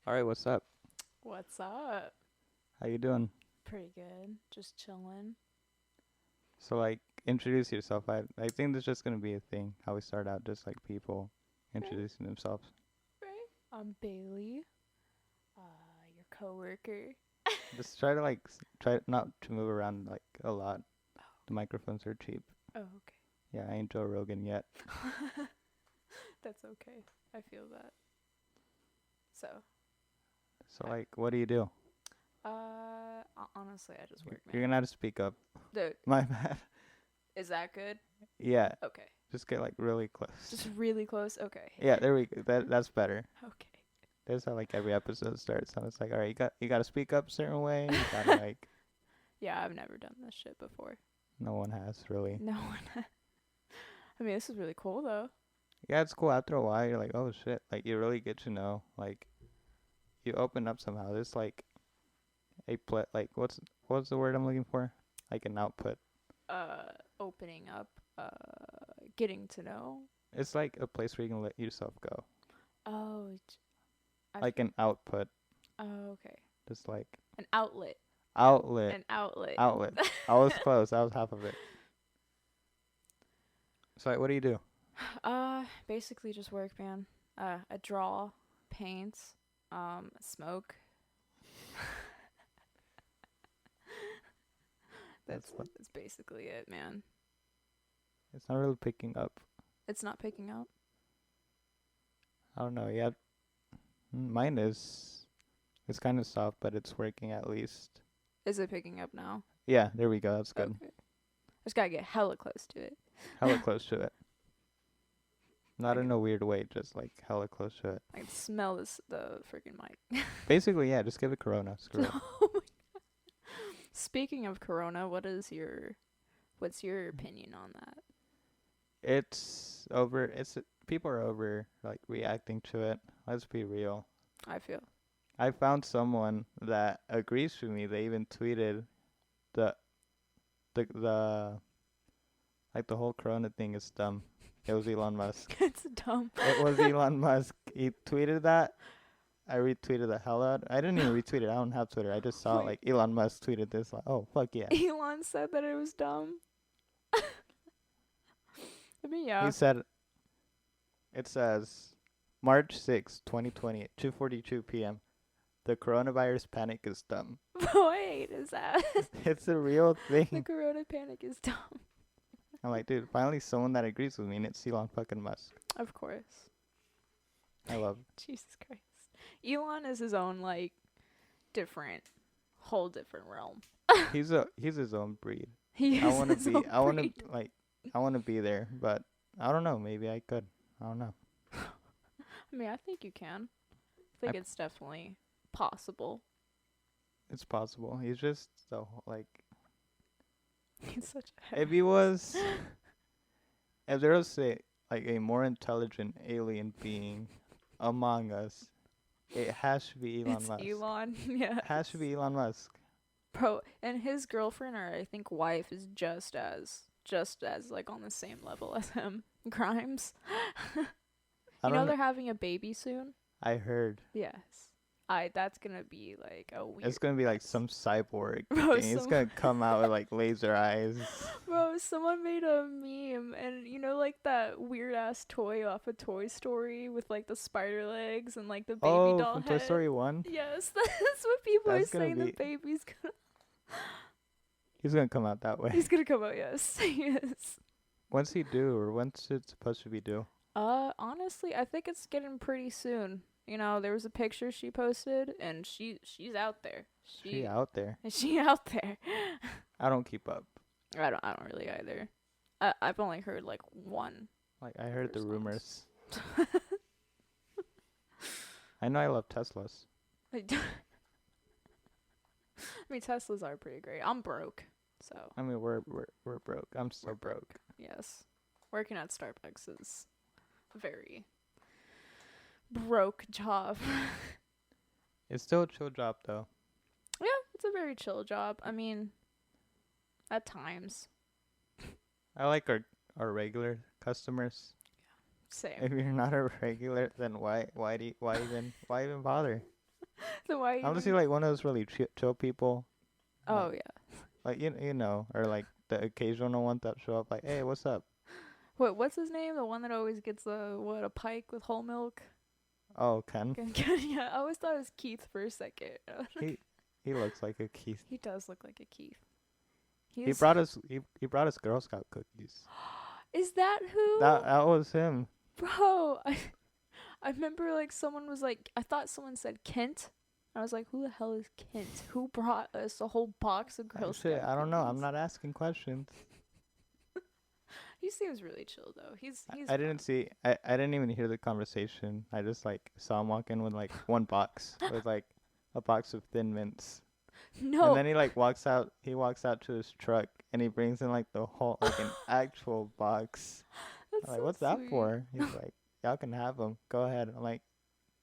All right, what's up? What's up? How you doing? Pretty good. Just chilling. So like introduce yourself. I think this is just gonna be a thing. How we start out, just like people Right, introducing themselves. right. I'm Bailey, your coworker. Just try to try not to move around like a lot. The microphones are cheap. Oh, okay. Yeah, I ain't Joe Rogan yet. That's okay. I feel that. So, So I, like, what do you do? honestly, I just work, You're man. gonna have to speak up. Dude, My bad. is that good? Yeah, Okay. just get like really close. Just really close? Okay. Yeah, there we go. That's better. Okay. There's how like every episode starts. So it's like, all right, you gotta speak up a certain way. You gotta like, Yeah, I've never done this shit before. no one has really. No one. I mean, this is really cool, though. Yeah, it's cool. After a while, you're like, oh shit. Like, you really get to know. Like, you open up somehow. There's like like, what's the word I'm looking for? Like an output. Uh, Opening up, getting to know. It's like a place where you can let yourself go. Oh, I've, Like an output. oh, okay. Just like An outlet. outlet. An outlet. Outlet. I was close. I was half of it. So, like, what do you do? Basically just work, man. I draw, paint, smoke. That's what. That's basically it, man. It's not really picking up. It's not picking up. I don't know. Yeah, mine is. It's kind of soft, but it's working at least. Is it picking up now? Yeah, there we go. That's good. Okay. I just gotta get hella close to it. Hella close to it. I Not can, in a weird way, just like hella close to it. I can smell the freaking mic. Basically, yeah, just give it Corona. Screw it. Speaking of Corona, what's your opinion on that? It's over. People are over like reacting to it. Let's be real. I feel. I found someone that agrees with me. They even tweeted the the like the whole Corona thing is dumb. It was Elon Musk. It's dumb. It was Elon Musk. He tweeted that. I retweeted the hell out. I didn't even retweet it. I don't have Twitter. I just saw Wait, like Elon Musk tweeted this. Like, oh fuck yeah. Elon said that it was dumb. I mean, He yeah. said it says March 6, 2020 at 2:42 p.m. The coronavirus panic is dumb. Wait, is that It's a real the thing. Corona panic is dumb? I'm like, dude, finally someone that agrees with me, and it's Elon fucking Musk. Of course. I love. Jesus Christ. Elon is his own like different, whole different realm. He's his own breed. He I is want to his be. own I want to breed. like. I want to be there, but I don't know. Maybe I could. I don't know. I mean, I think you can. I I, think it's definitely possible. it's possible. He's just so like. He's such a If he was, if there was a more intelligent alien being among us, it has to be Elon It's Musk. Elon. Yeah. Has to be Elon Musk. Bro, and his girlfriend or I think wife is just as like on the same level as him. Grimes. I You know don't. they're having a baby soon? I heard Yes. That's gonna be like a it's weird gonna be like mess. some cyborg Bro, thing. It's gonna come out with like laser eyes. bro, someone made a meme and you know like that weird ass toy off of Toy Story with like the spider legs and like the baby Oh, doll from Toy head? Story 1? Yes, that's what people are That's gonna saying the be. baby's gonna He's gonna come out that way. he's gonna come out, yes. Yes. When's he due, or when's it supposed to be due? Honestly, I think it's getting pretty soon. You know, there was a picture she posted and she's out there. She out there. She out there. I don't keep up. I don't really either. I've only heard like one Like, I heard the response. rumors. I know I love Teslas. I mean, Teslas are pretty great. I'm broke, so I mean, we're broke. I'm so we're broke. yes, working at Starbucks is a very broke job. It's still a chill job though. Yeah, it's a very chill job. I mean, at times, I like our regular customers. same. If you're not a regular, then why even bother? So why I'm just even? like one of those really chill people, Oh like yeah. or like the occasional one that show up like, hey, what's up? What's his name? The one that always gets a pike with whole milk. Oh, Ken. Yeah, I always thought it was Keith for a second. He he looks like a Keith. He does look like a Keith. He He's. brought us he brought us Girl Scout cookies. Is that That who? that was him. Bro, I remember like someone was like, I thought someone said Kent. I was like, who the hell is Kent? Who brought us a whole box of Girl Shit, Scout I don't know. I'm cookies? not asking questions. He seems really chill though. He's I didn't fun. see. I didn't even hear the conversation. I just like saw him walk in with like one box with like a box of Thin Mints, and No, then he like walks out. He walks out to his truck and he brings in like the whole like an actual box. that's I'm like, so what's that sweet. for? He's like, y'all can have them. Go ahead. I'm like,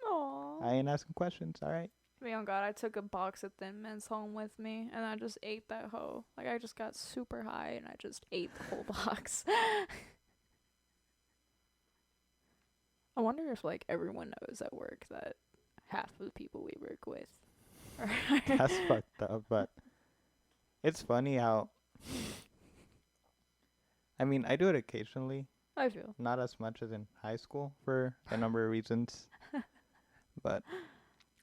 Aww. I ain't asking questions. All right. Me oh god, I took a box of Thin Mints home with me, and I just ate that hoe. Like I just got super high, and I just ate the whole box. I wonder if like everyone knows at work that half of the people we work with are. That's fucked up. But it's funny how. I mean, I do it occasionally, I feel. not as much as in high school for a number of reasons, but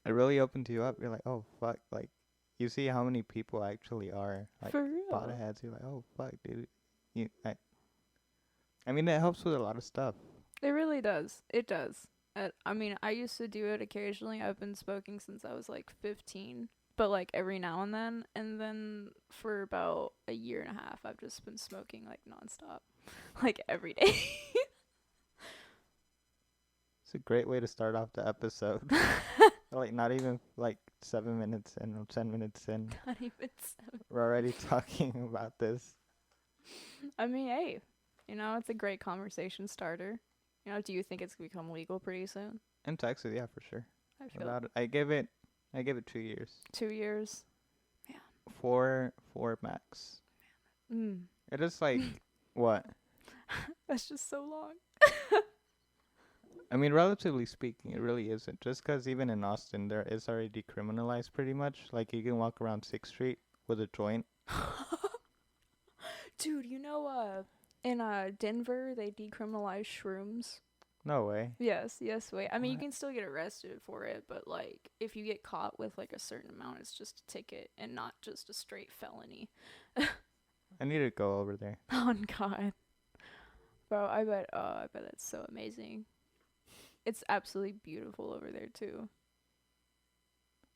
it really opens you up. You're like, oh fuck, like you see how many people actually are like For real. potheads. You're like, oh fuck, dude. You, I mean, it helps with a lot of stuff. It really does. It does. I mean, I used to do it occasionally. I've been smoking since I was like 15, but like every now and then. And then for about a year and a half, I've just been smoking like nonstop, like every day. It's a great way to start off the episode. Like not even like 7 minutes in or 10 minutes in, Not even seven. we're already talking about this. I mean, hey, it's a great conversation starter. Do you think it's gonna become legal pretty soon? In Texas, yeah, for sure. I feel Without it, I give it 2 years. 2 years. Yeah. Four max. Mm. It is like what? That's just so long. I mean, relatively speaking, it really isn't. Just 'cause even in Austin, there is already decriminalized pretty much. Like you can walk around 6th Street with a joint. Dude, in Denver they decriminalized shrooms. No way. Yes, yes, wait. I mean, you What? can still get arrested for it, but like if you get caught with like a certain amount, it's just a ticket and not just a straight felony. I need to go over there. Oh god. Bro, I bet that's so amazing. It's absolutely beautiful over there too.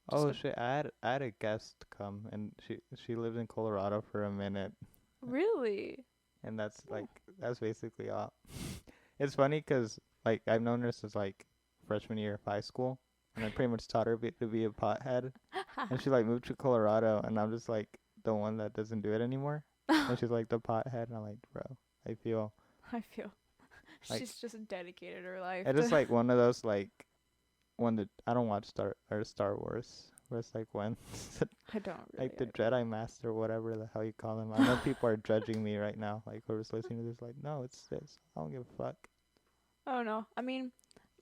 Just Oh a shit! I had a guest come, and she lived in Colorado for a minute, Really? and Oh. that's basically all. It's funny 'cause like I've known her since like freshman year of high school, and I pretty much taught her to be a pothead, and she like moved to Colorado, and I'm just like the one that doesn't do it anymore, and she's like the pothead, and I'm like, bro, I feel I feel like she's just dedicated her life it is to. like one of those like one that I don't watch Star Wars, where it's like when I don't really like the either. Jedi Master, whatever the hell you call him. I know people are judging me right now, like whoever's listening to this, like, no, it's this. I don't give a fuck. I don't know. I mean,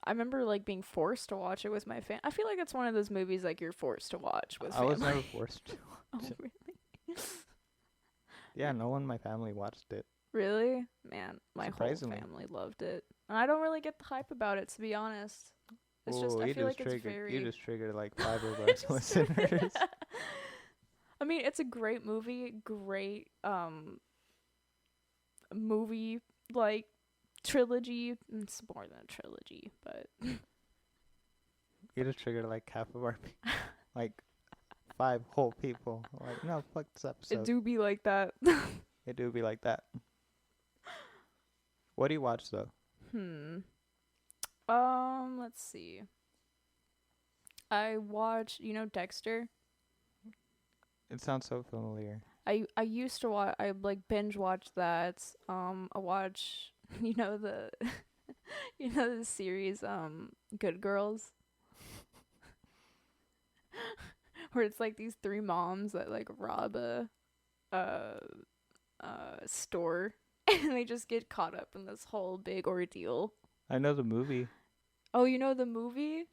I remember like being forced to watch it with my fam. I feel like it's one of those movies like you're forced to watch with I was never family. forced to Oh, watch it. really? Yeah, no one in my family watched it. Really? Man, my whole Surprisingly. family loved it. And I don't really get the hype about it, to be honest. It's just Oh, I you feel just like it's triggered. You very. just triggered like 5 of I our just. listeners. I mean, it's a great movie, great movie like trilogy. It's more than a trilogy, but You just triggered like half of our, like 5 whole people. Like, no, fuck this it episode. do be like that. It do be like that. What do you watch though? Hmm. Let's see. I watch, Dexter. It sounds so familiar. I used to watch. I like binge watch that. I watch, you know the, the series Good Girls, where it's like these three moms that like rob a store, and they just get caught up in this whole big ordeal. I know the movie. Oh, you know the movie?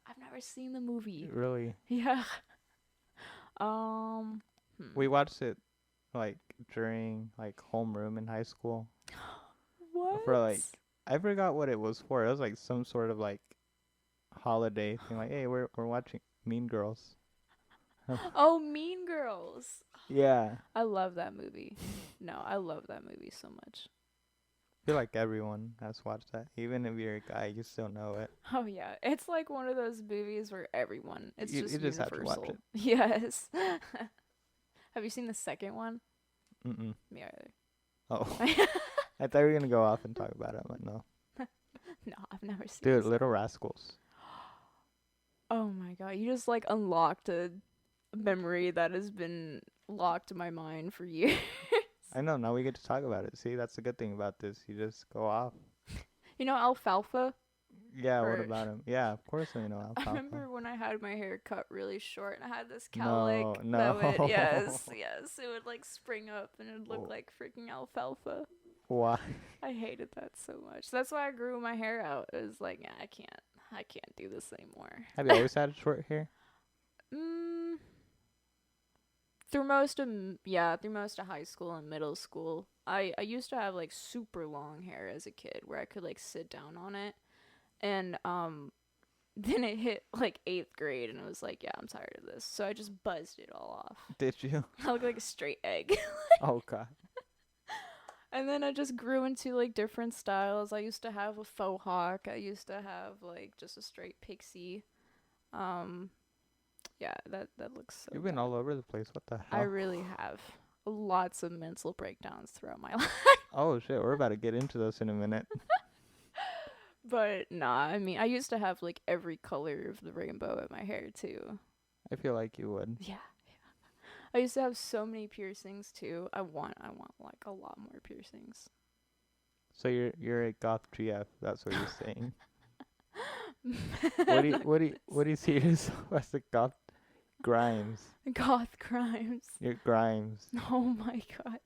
I've never seen the movie. Really. Yeah. Um. We watched it like during like homeroom in high school for What? like I forgot what it was for. It was like some sort of like holiday thing. Like, hey, we're watching Mean Girls. Oh, Mean Girls. Yeah. I love that movie. No, I love that movie so much. I feel like everyone has watched that. Even if you're a guy, you still know it. Oh yeah, it's like one of those movies where everyone. It's You just just have to watch universal. it. Yes. Have you seen the second one? Mm-mm. Me either. Oh. I thought we were going to go off and talk about it. I'm like, no. No, I've never seen. Dude, this. Little Rascals. Oh my god, you just like unlocked a memory that has been locked in my mind for years. I know. Now we get to talk about it. See, that's the good thing about this. You just go off. You know Alfalfa? Yeah, what Or about him? Yeah, of course I know I Alfalfa. remember when I had my hair cut really short and I had this No, cowlick that no. would yes, it would like spring up and it would look like freaking alfalfa. Why? I hated that so much. That's why I grew my hair out. It was like, yeah, I can't do this anymore. Have you always had short hair? Mm, through most of high school and middle school. I used to have like super long hair as a kid where I could like sit down on it. And then it hit like 8th grade and I was like, yeah, I'm tired of this. So I just buzzed it all off. Did you? I look like a straight egg. Oh, God. And then I just grew into like different styles. I used to have a faux hawk. I used to have like just a straight pixie. Yeah, that looks so You've been bad. all over the place. What the hell? I really have lots of mental breakdowns throughout my life. Oh, shit. We're about to get into those in a minute. But nah, I mean, I used to have like every color of the rainbow in my hair too. I feel like you would. Yeah. I used to have so many piercings too. I want like a lot more piercings. So you're a goth GF. That's what you're saying. What do you see yourself as a goth Grimes? Goth crimes. You're Grimes. Oh my god.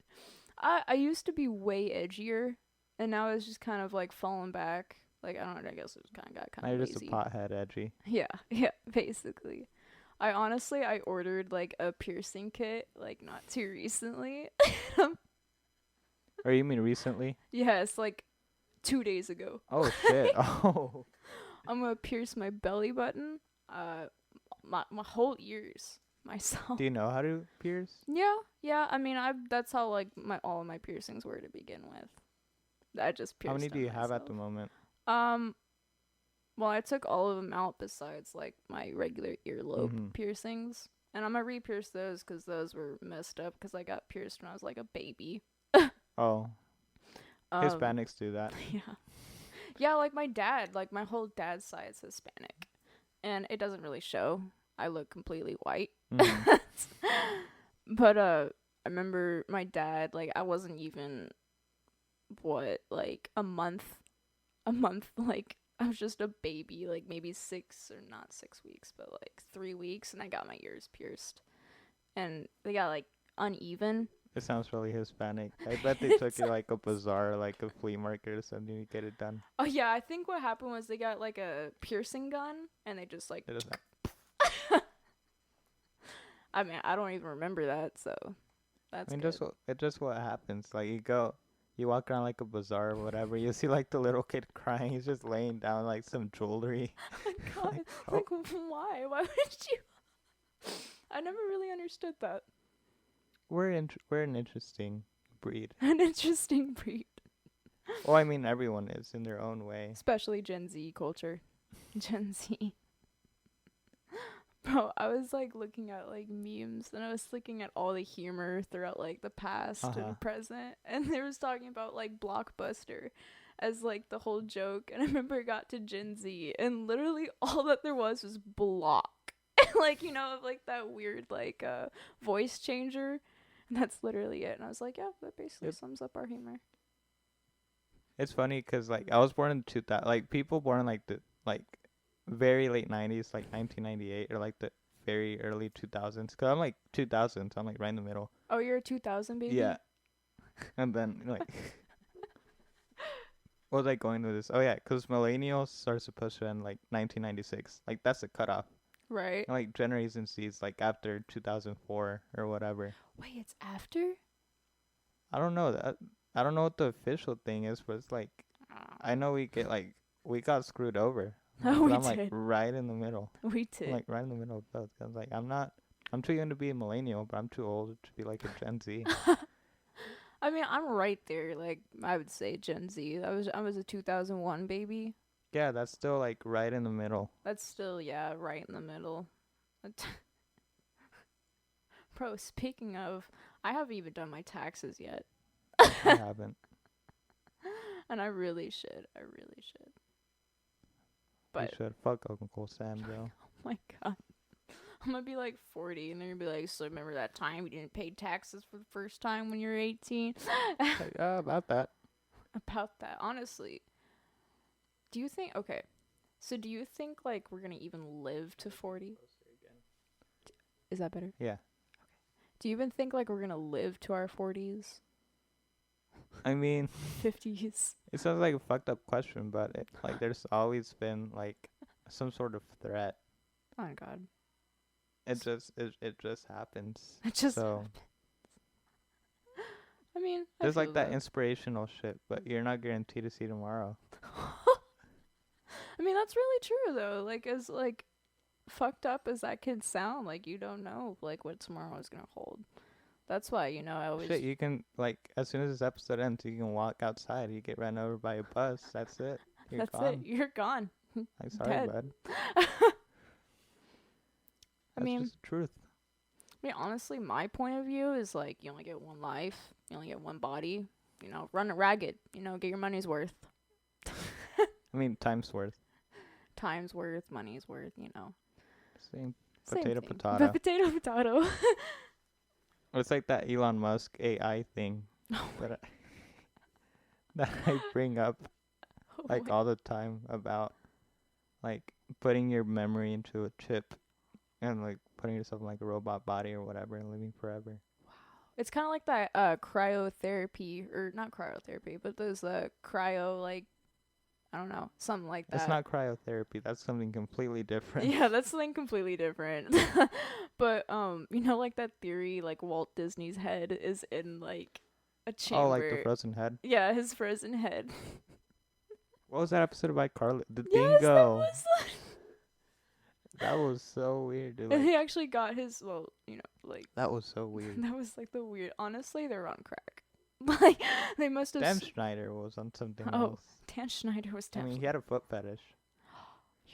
I used to be way edgier, and now it's just kind of like fallen back. Like I don't know. I guess it kind of got kind Now of you're lazy. just a pothead edgy. Yeah, basically. I ordered like a piercing kit like not too recently. Or you mean recently? Yes, like 2 days ago. Oh shit. Oh. I'm gonna pierce my belly button, my whole ears myself. Do you know how to pierce? Yeah. I mean, that's how like all of my piercings were to begin with. I just pierced. How many do them you have at the myself. moment? Well, I took all of them out besides like my regular earlobe Mhm. piercings, and I'm gonna re-pierce those because those were messed up because I got pierced when I was like a baby. Oh, Um, Hispanics do that. Yeah, like my dad, like my whole dad's side's Hispanic, and it doesn't really show. I look completely white. Mhm. But I remember my dad, like I wasn't even like a month like I was just a baby, like maybe not 6 weeks, but like 3 weeks, and I got my ears pierced, and they got like uneven. It sounds really Hispanic. I bet they took you like a bazaar, like a flea market or something to get it done. Oh yeah, I think what happened was they got like a piercing gun, and they just like. It is like, I mean, I don't even remember that, so that's. I mean, good. just what happens. Like you walk around like a bazaar or whatever. You see like the little kid crying. He's just laying down like some jewelry. Oh my god! Like, why? Why would you? I never really understood that. We're an interesting breed. An interesting breed, Well, I mean, everyone is in their own way. especially Gen Z culture. Gen Z. Bro, I was like looking at like memes and I was looking at all the humor throughout like the past and present, and they was talking about like Blockbuster as like the whole joke, and I remember it got to Gen Z and literally all that there was block. Like, you know, like that weird like voice changer. And that's literally it. And I was like, yeah, that basically sums up our humor. It's funny because like I was born in 2000. Like people born in like the very late 90s, like 1998, or like the very early 2000s. Cause I'm like 2000, so I'm like right in the middle. Oh, you're a 2000 baby? Yeah. And then like What was I going with this? Oh yeah, because millennials are supposed to end like 1996. Like that's the cutoff. Right. And, like Generation Z is like after 2004 or whatever. Wait, it's after? I don't know that. I don't know what the official thing is, but it's like I know we got screwed over. Oh, Cause we I'm like did. right in the middle. We I'm did. like right in the middle of both. I was like, I'm too young to be a millennial, but I'm too old to be like a Gen Z. I mean, I'm right there. Like, I would say Gen Z. I was a 2001 baby. Yeah, that's still like right in the middle. That's still, yeah, right in the middle. Bro, speaking of, I haven't even done my taxes yet. I haven't. And I really should. I really should. You But, should. Fuck Uncle Sam, though. oh my god. I'm gonna be like 40, and they're gonna be like, so remember that time you didn't pay taxes for the first time when you were 18? Like, about that. About that, honestly. Do you think, okay, so do you think, like, we're gonna even live to 40? Is that better? Yeah. Do you even think, like, we're gonna live to our 40s? I mean, 50s? it sounds like a fucked up question, but like there's always been like some sort of threat. Oh my god. It just happens. It just, So I mean, I there's feel like that inspirational shit, but you're not guaranteed to see tomorrow. I mean, that's really true, though. Like, as, like, fucked up as that can sound, like, you don't know, like, what tomorrow is gonna hold. That's why, I always... Shit, you can like as soon as this episode ends, you can walk outside. You get ran over by a bus. That's it. You're That's gone. it. You're gone. Like sorry, Dead. bud. I That's mean, just the truth. honestly, my point of view is, like, you only get one life. You only get one body. Run it ragged. Get your money's worth. I mean, time's worth. Time's worth, money's worth, Same. Same Potato, thing. potato. But potato. It's like that Elon Musk AI thing that that I bring up like all the time about like putting your memory into a chip and like putting yourself in like a robot body or whatever and living forever. It's kind of like that cryotherapy, or not cryotherapy, but those cryo, like, I don't know, something like that. That's not cryotherapy. That's something completely different. Yeah, that's something completely different. But like that theory, like Walt Disney's head is in like a chamber. Oh, like the frozen head. Yeah, his frozen head. What was that episode about Carly? The Yes, dingo. that was. That was so weird, dude. And Like, he actually got his. Well, like that was so weird. that was like the weird. Honestly, they're on crack. Like, they must have. Dan Schneider was on something Oh, else. Dan Schneider was I definitely. mean, he had a foot fetish.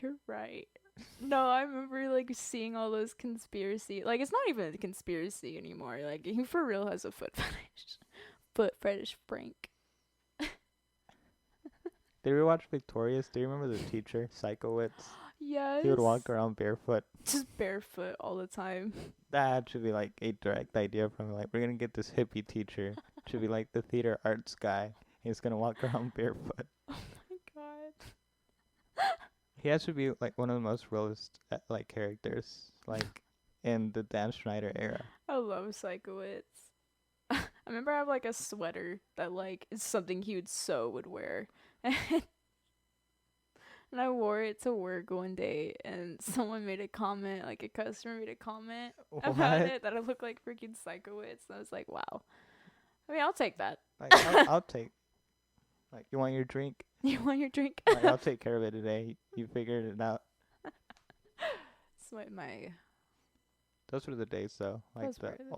You're right. No, I remember like seeing all those conspiracy. Like, it's not even a conspiracy anymore. Like, he for real has a foot fetish. Foot fetish Frank. Did we watch Victorious? Do you remember the teacher, Psychowitz? Yes. He would walk around barefoot. Just barefoot all the time. That should be like a direct idea from like we're gonna get this hippie teacher. Should be like the theater arts guy. He's gonna walk around barefoot. Oh my god. He has to be like one of the most realist like characters like in the Dan Schneider era. I love Psychowitz. I remember I have like a sweater that like is something he would wear. And I wore it to work one day, and someone made a comment, like a customer made a comment about What? it, that I look like freaking Psychowitz. And I was like, wow. I mean, I'll take that. Like I'll take. Like you want your drink? You want your drink? Like, I'll take care of it today. You figured it out. It's my Those were the days though. Like Those the were the days.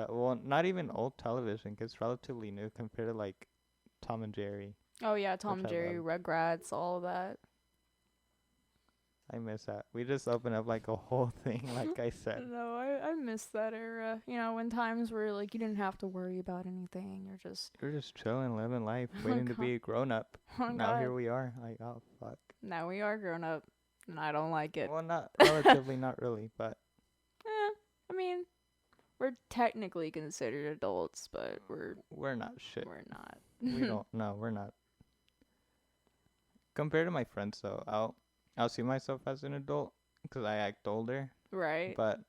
well, not even old television. 'Cause it's relatively new compared to like Tom and Jerry. Oh yeah, Tom Which and I Jerry, Rugrats, all of that. I miss that. We just opened up like a whole thing, like I said. No, I miss that era. When times where like you didn't have to worry about anything. You're just We're just chilling, living life, Oh waiting to God. be a grown up. oh Now god. here we are. Like, oh fuck. Now we are grown up, and I don't like it. Well, not relatively, not really, but I mean, we're technically considered adults, but we're not shit. we're not. We don't. No, we're not. Compared to my friends, though, I'll see myself as an adult because I act older. Right. But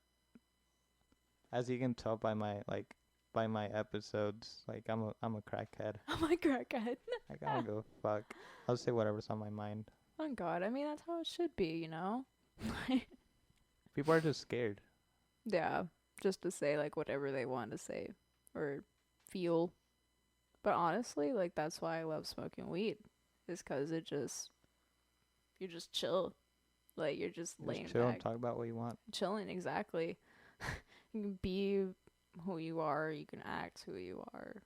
as you can tell by my like by my episodes. Like I'm a crackhead. Oh my crackhead. Like I don't give a fuck. I'll say whatever's on my mind. Oh God, I mean that's how it should be, you know? People are just scared. Yeah, just to say like whatever they want to say or feel. But honestly, like that's why I love smoking weed, is 'cause you just chill, like you're just Just laying chill and back, talk about what you want. chilling. Exactly. You can be who you are. You can act who you are.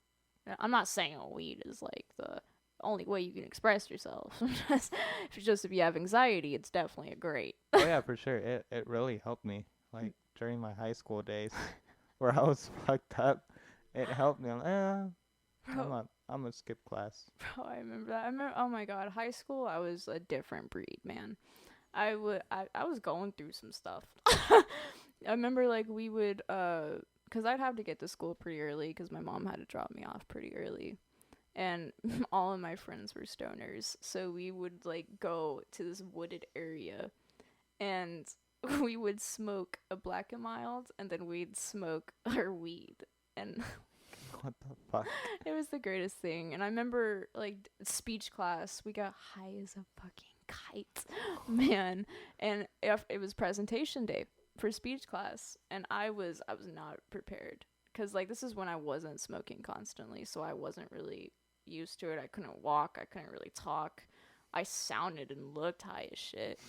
I'm not saying weed is like the only way you can express yourself. If you have anxiety, it's definitely a great. Oh yeah, for sure. It really helped me. Like during my high school days, where I was fucked up, it helped me. I'm like, Bro, I'm gonna skip class. bro, I remember that. I remember. Oh my God, high school. I was a different breed, man. I was going through some stuff. I remember like we would cuz I'd have to get to school pretty early cuz my mom had to drop me off pretty early. And all of my friends were stoners, so we would like go to this wooded area and we would smoke a black and mild and then we'd smoke our weed. And What the fuck? it was the greatest thing. And I remember like speech class, we got high as a fucking kite, man. And if it was presentation day for speech class, and I was not prepared because like this is when I wasn't smoking constantly, so I wasn't really used to it. I couldn't walk, I couldn't really talk. I sounded and looked high as shit.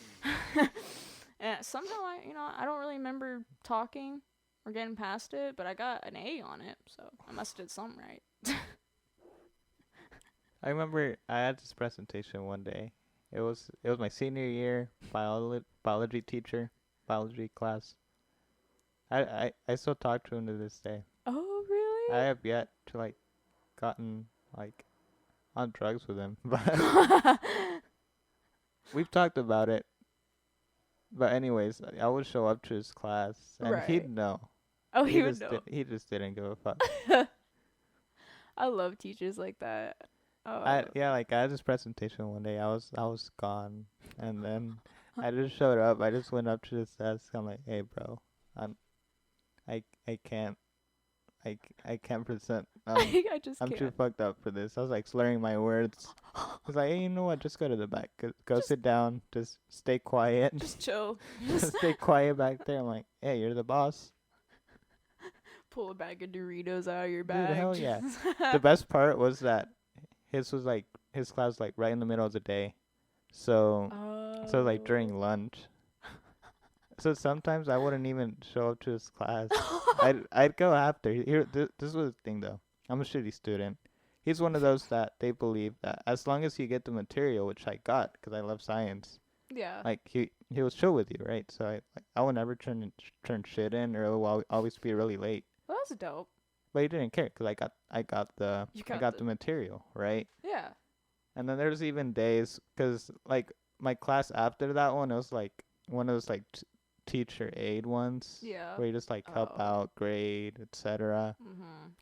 And somehow I don't really remember talking or getting past it, but I got an A on it, so I must have did something right. I remember I had this presentation one day. It was my senior year biology teacher, biology class. I still talk to him to this day. Oh, I really? have yet to like gotten like on drugs with him, but we've talked about it. But anyways, I would show up to his class and Right. he'd know. Oh, He he would just know. he just didn't give a fuck. I love teachers like that. I yeah, like I had this presentation one day. I was gone, and then I just showed up. I just went up to his desk. I'm like, hey, bro, I'm I can't I can't present. I just I'm too can't. fucked up for this. I was like slurring my words. He's like, hey, you know what? Just go to the back. Go Just sit down. Just stay quiet. just chill. Just stay quiet back there. I'm like, hey, you're the boss. Pull a bag of Doritos out of your Dude, bag. hell yeah. The best part was that his class was like right in the middle of the day. So like during lunch. So sometimes I wouldn't even show up to his class. I'd go after. Here this was the thing though. I'm a shitty student. He's one of those that they believe that as long as you get the material, which I got because I love science, Yeah. like he was chill with you, right? So I would never turn shit in or will always be really late. Well, that's dope. But he didn't care because You I got got the material, right? yeah. And then there's even days because like my class after that one, it was like one of those like teacher aid ones Yeah. where you just like help Oh. out, grade, etc.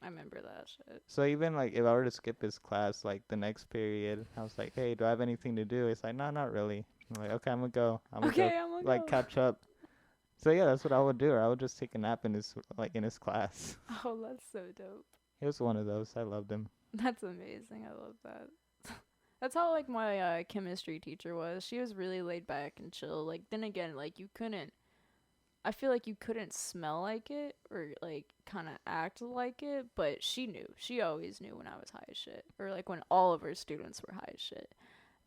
I remember that shit. So even like if I were to skip his class like the next period, I was like, hey, do I have anything to do? It's like, no, not really. I'm like, okay, I'm gonna go. I'm gonna go Okay, I'm gonna like go. catch up. So yeah, that's what I would do. Or I would just take a nap in his class. Oh, that's so dope. He was one of those. I loved him. That's amazing. I love that. That's how like my chemistry teacher was. She was really laid back and chill. Like then again, like you couldn't I feel like you couldn't smell like it or like kind of act like it, but she knew. She always knew when I was high as shit or like when all of her students were high as shit.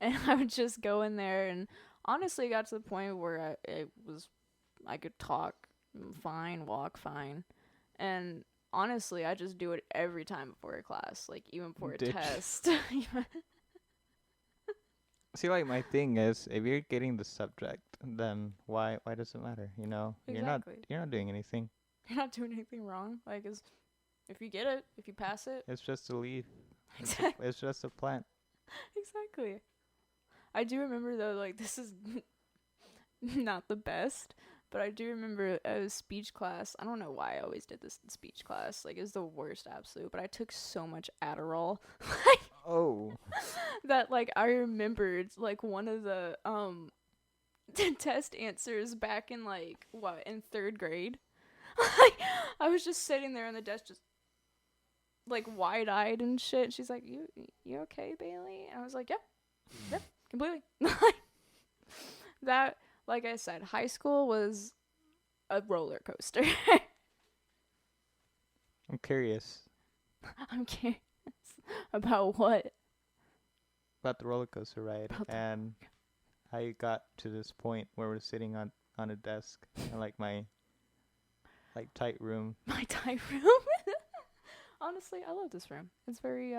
And I would just go in there and honestly got to the point where I could talk fine, walk fine. And honestly, I just do it every time before a class, like even before a Did test. See, like my thing is, if you're getting the subject, then why does it matter? You know, Exactly. you're not doing anything. You're not doing anything wrong. Like, if you get it, if you pass it, It's just a leaf. exactly. It's just a plant. Exactly. I do remember though, like this is not the best, but I do remember a speech class. I don't know why I always did this in speech class. Like, it was the worst absolute. But I took so much Adderall, Oh, that like I remembered like one of the test answers back in like what in third grade. Like I was just sitting there on the desk, just like wide-eyed and shit. She's like, you okay, Bailey? And I was like, yep, completely. That, like I said, high school was a roller coaster. I'm curious I'm curious about what. about the roller coaster ride and how you got to this point where we're sitting on a desk in like my like tight room. My tight room. Honestly, I love this room. It's very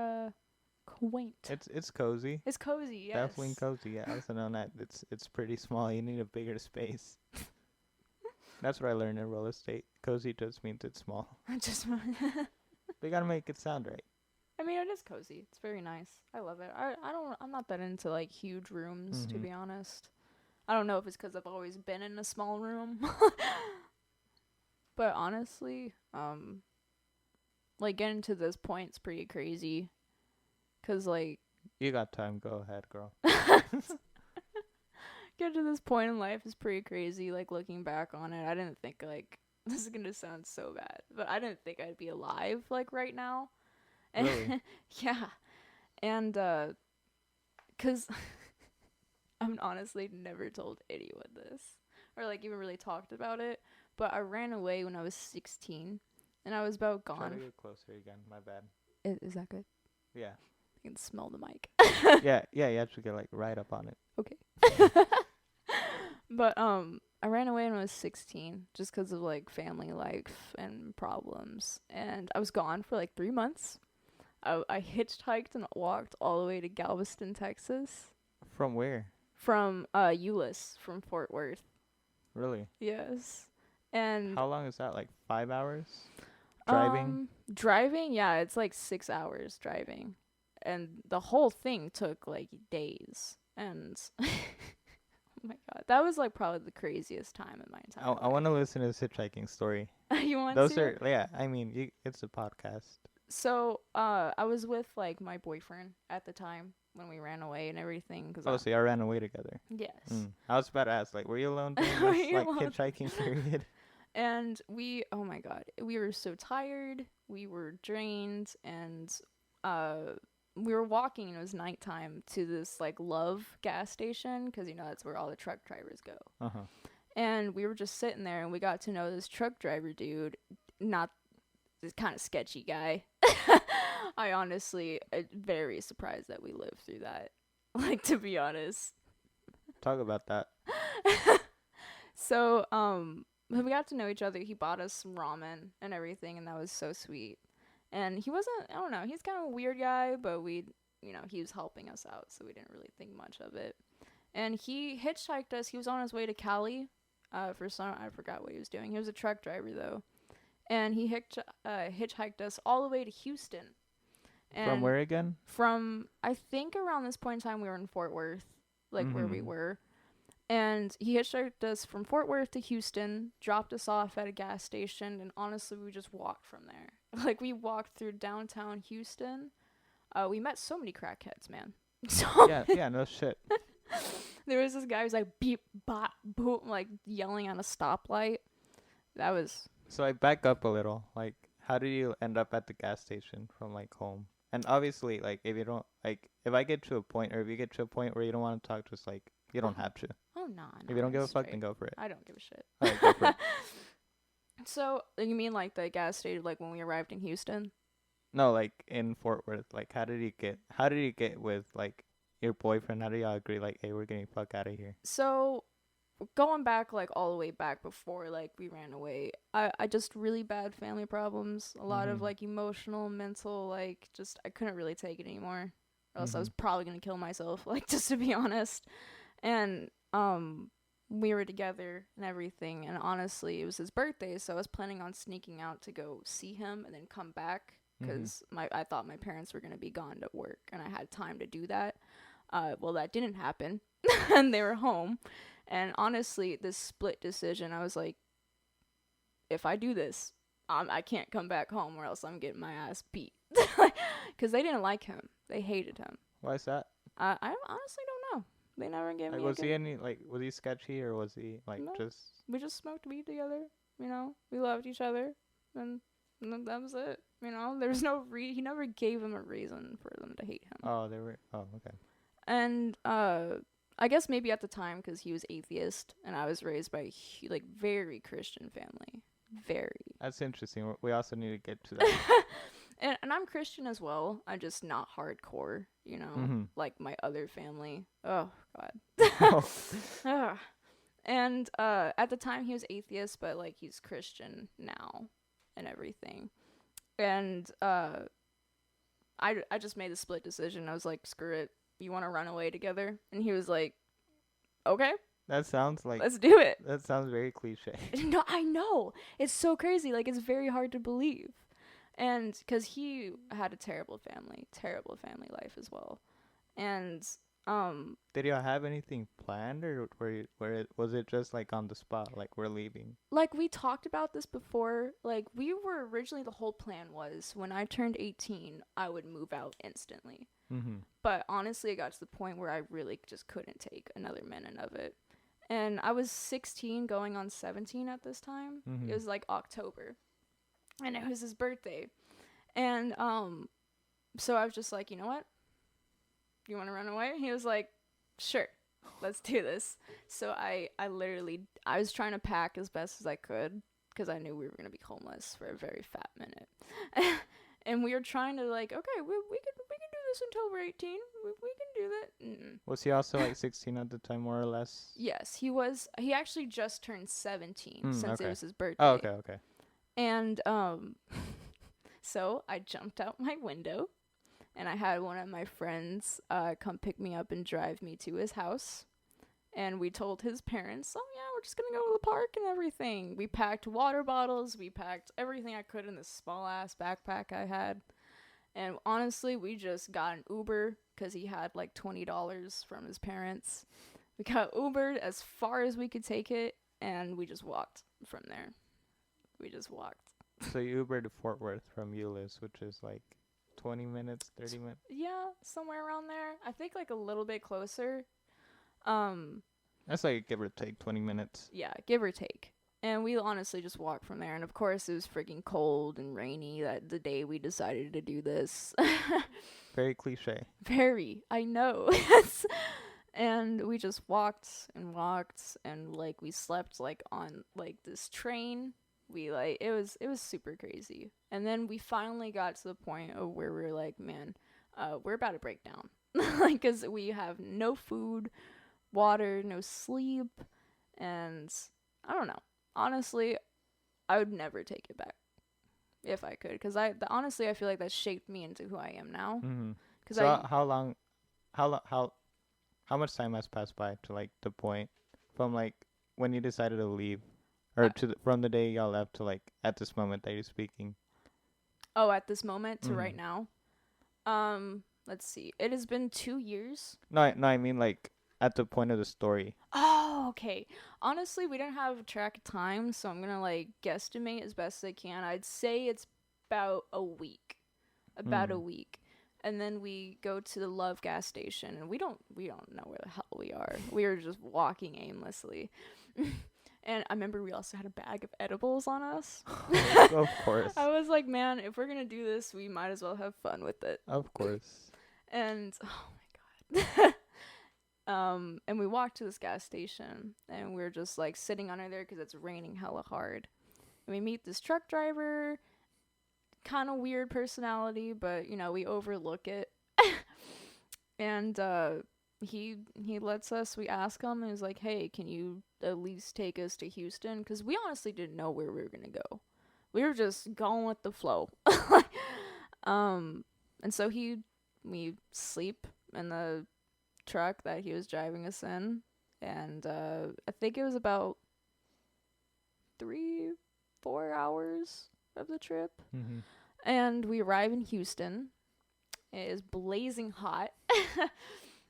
quaint. It's cozy. It's cozy, yes. Definitely cozy. Yeah, also known that it's pretty small. You need a bigger space. That's what I learned in real estate. Cozy just means it's small. Just They gotta make it sound right. I mean, it is cozy. It's very nice. I love it. I'm not that into like huge rooms, to be honest. I don't know if it's 'cause I've always been in a small room. But honestly, like getting to this point's pretty crazy. 'Cause like You got time. Go ahead, girl. get to this point in life is pretty crazy. Like looking back on it, I didn't think like this is gonna sound so bad, but I didn't think I'd be alive like right now. And Really? yeah, and 'cause I'm honestly never told anyone this or like even really talked about it. But I ran away when I was 16, and I was about Try to gone. get closer again. My bad. Is that good? Yeah. I can smell the mic. Yeah. You have to get like right up on it. Okay. But I ran away when I was 16 just 'cause of like family life and problems, and I was gone for like 3 months. I hitchhiked and walked all the way to Galveston, Texas, From where? from Euless, from Fort Worth. Really? Yes. And How long is that? Like 5 hours? Driving? Driving, yeah, it's like 6 hours driving. And the whole thing took like days. And oh my god, that was like probably the craziest time in my entire life. I want to listen to this hitchhiking story. You want Those to? are, yeah, I mean, it's a podcast. So, I was with like my boyfriend at the time when we ran away and everything. Oh, so y'all ran away together. Yes. I was about to ask, like, were you alone during Were this you like alone? hitchhiking period? And oh my god, we were so tired, we were drained, and we were walking, and it was nighttime, to this like Love gas station, because that's where all the truck drivers go. Uh-huh. And we were just sitting there, and we got to know this truck driver dude, not this kind of sketchy guy. I honestly am very surprised that we lived through that. Like, to be honest. Talk about that. So, when we got to know each other, he bought us some ramen and everything, and that was so sweet. And he wasn't, I don't know, he's kind of a weird guy, but he was helping us out, so we didn't really think much of it. And he hitchhiked us. He was on his way to Cali. I forgot what he was doing. He was a truck driver, though. And he hitchhiked us all the way to Houston. And From where again? From, I think around this point in time, we were in Fort Worth, like where we were. And he hitchhiked us from Fort Worth to Houston, dropped us off at a gas station, and honestly, we just walked from there. Like, we walked through downtown Houston. We met so many crackheads, man. Yeah, no shit. There was this guy who was like, beep, bop, boom, like, yelling on a stoplight. That was... So I back up a little. Like, how did you end up at the gas station from, like, home? And obviously, like, if you don't, like, if I get to a point, or if you get to a point where you don't want to talk, just, like, you don't have to. Oh, no. If you don't give a fuck, then go for it. I don't give a shit. Alright, go for it. So, you mean, like, the gas station, like, when we arrived in Houston? No, like, in Fort Worth. Like, how did you get with, like, your boyfriend? How do y'all agree, like, hey, we're getting the fuck out of here? So, going back, like, all the way back before, like, we ran away, I just really bad family problems. A lot of, like, emotional, mental, like, just, I couldn't really take it anymore. Or else I was probably gonna kill myself, like, just to be honest. And, we were together and everything, and honestly, it was his birthday, so I was planning on sneaking out to go see him and then come back, because I thought my parents were gonna be gone to work, and I had time to do that. Well, that didn't happen, and they were home. And honestly, this split decision, I was like, if I do this, I can't come back home, or else I'm getting my ass beat. Because they didn't like him. They hated him. Why is that? I honestly don't know. They never gave me Was he sketchy, or was he, like, No. just... We just smoked weed together, We loved each other, and that was it, You know, there's no he never gave them a reason for them to hate him. Oh, they were. Oh, okay. And I guess maybe at the time because he was atheist and I was raised by like very Christian family, very. That's interesting. We also need to get to that. And I'm Christian as well. I'm just not hardcore, you know, Mm-hmm. like my other family. Oh God. Oh. Ugh. And at the time he was atheist, but like he's Christian now and everything. And I just made the split decision. I was like, screw it. You want to run away together? And he was like, okay, That sounds like. let's do it. That sounds very cliche. No, I know. It's so crazy. Like, it's very hard to believe. And because he had a terrible family life as well. And Did y'all have anything planned, or was it just like on the spot, like we're leaving? like we talked about this before. Like, we were originally, the whole plan was when I turned 18, I would move out instantly. Mm-hmm. But honestly, it got to the point where I really just couldn't take another minute of it. And I was 16 going on 17 at this time. Mm-hmm. It was like October. And it was his birthday. And so I was just like, you know what? You want to run away? He was like, sure. Let's do this. So I was trying to pack as best as I could because I knew we were going to be homeless for a very fat minute. And we were trying to like, okay, we can do this until we're 18. We can do that. Mm-mm. Was he also like 16 at the time, more or less? Yes, he was. He actually just turned 17 since okay. it was his birthday. Oh, okay. And so I jumped out my window, and I had one of my friends come pick me up and drive me to his house. And we told his parents, oh yeah, we're just gonna go to the park and everything. We packed water bottles, we packed everything I could in this small ass backpack I had. And honestly, we just got an Uber because he had like $20 from his parents. We got Ubered as far as we could take it, and we just walked from there. We just walked. So you Ubered to Fort Worth from Euless, which is like 20 minutes, 30 minutes? Yeah, somewhere around there. I think like a little bit closer. That's like give or take 20 minutes. Yeah, give or take. And we honestly just walked from there. And of course, it was freaking cold and rainy that the day we decided to do this. Very cliche. Very, I know. And we just walked and like we slept like on like this train. We like it was super crazy. And then we finally got to the point of where we were like, man, we're about to break down. Like, cause we have no food, water, no sleep, and I don't know. Honestly, I would never take it back if I could, because honestly I feel like that shaped me into who I am now. Mm-hmm. Cause So how much time has passed by to like the point from like when you decided to leave, or from the day y'all left to like at this moment that you're speaking? at this moment to right now, let's see, it has been 2 years. No, I mean like at the point of the story. Oh, okay. Honestly, we didn't have a track of time, so I'm gonna like guesstimate as best as I can. I'd say it's about a week. A week. And then we go to the Love gas station, and we don't know where the hell we are. We were just walking aimlessly. And I remember we also had a bag of edibles on us. Of course. I was like, man, if we're gonna do this, we might as well have fun with it. Of course. And oh my god. And we walked to this gas station, and we were just like sitting under there because it's raining hella hard. And we meet this truck driver, kind of weird personality, but you know, we overlook it. And he lets us. We ask him, and he's like, "Hey, can you at least take us to Houston?" Because we honestly didn't know where we were gonna go. We were just going with the flow. And so we sleep in the truck that he was driving us in, and I think it was about 3-4 hours of the trip. Mm-hmm. And we arrive in Houston. It is blazing hot.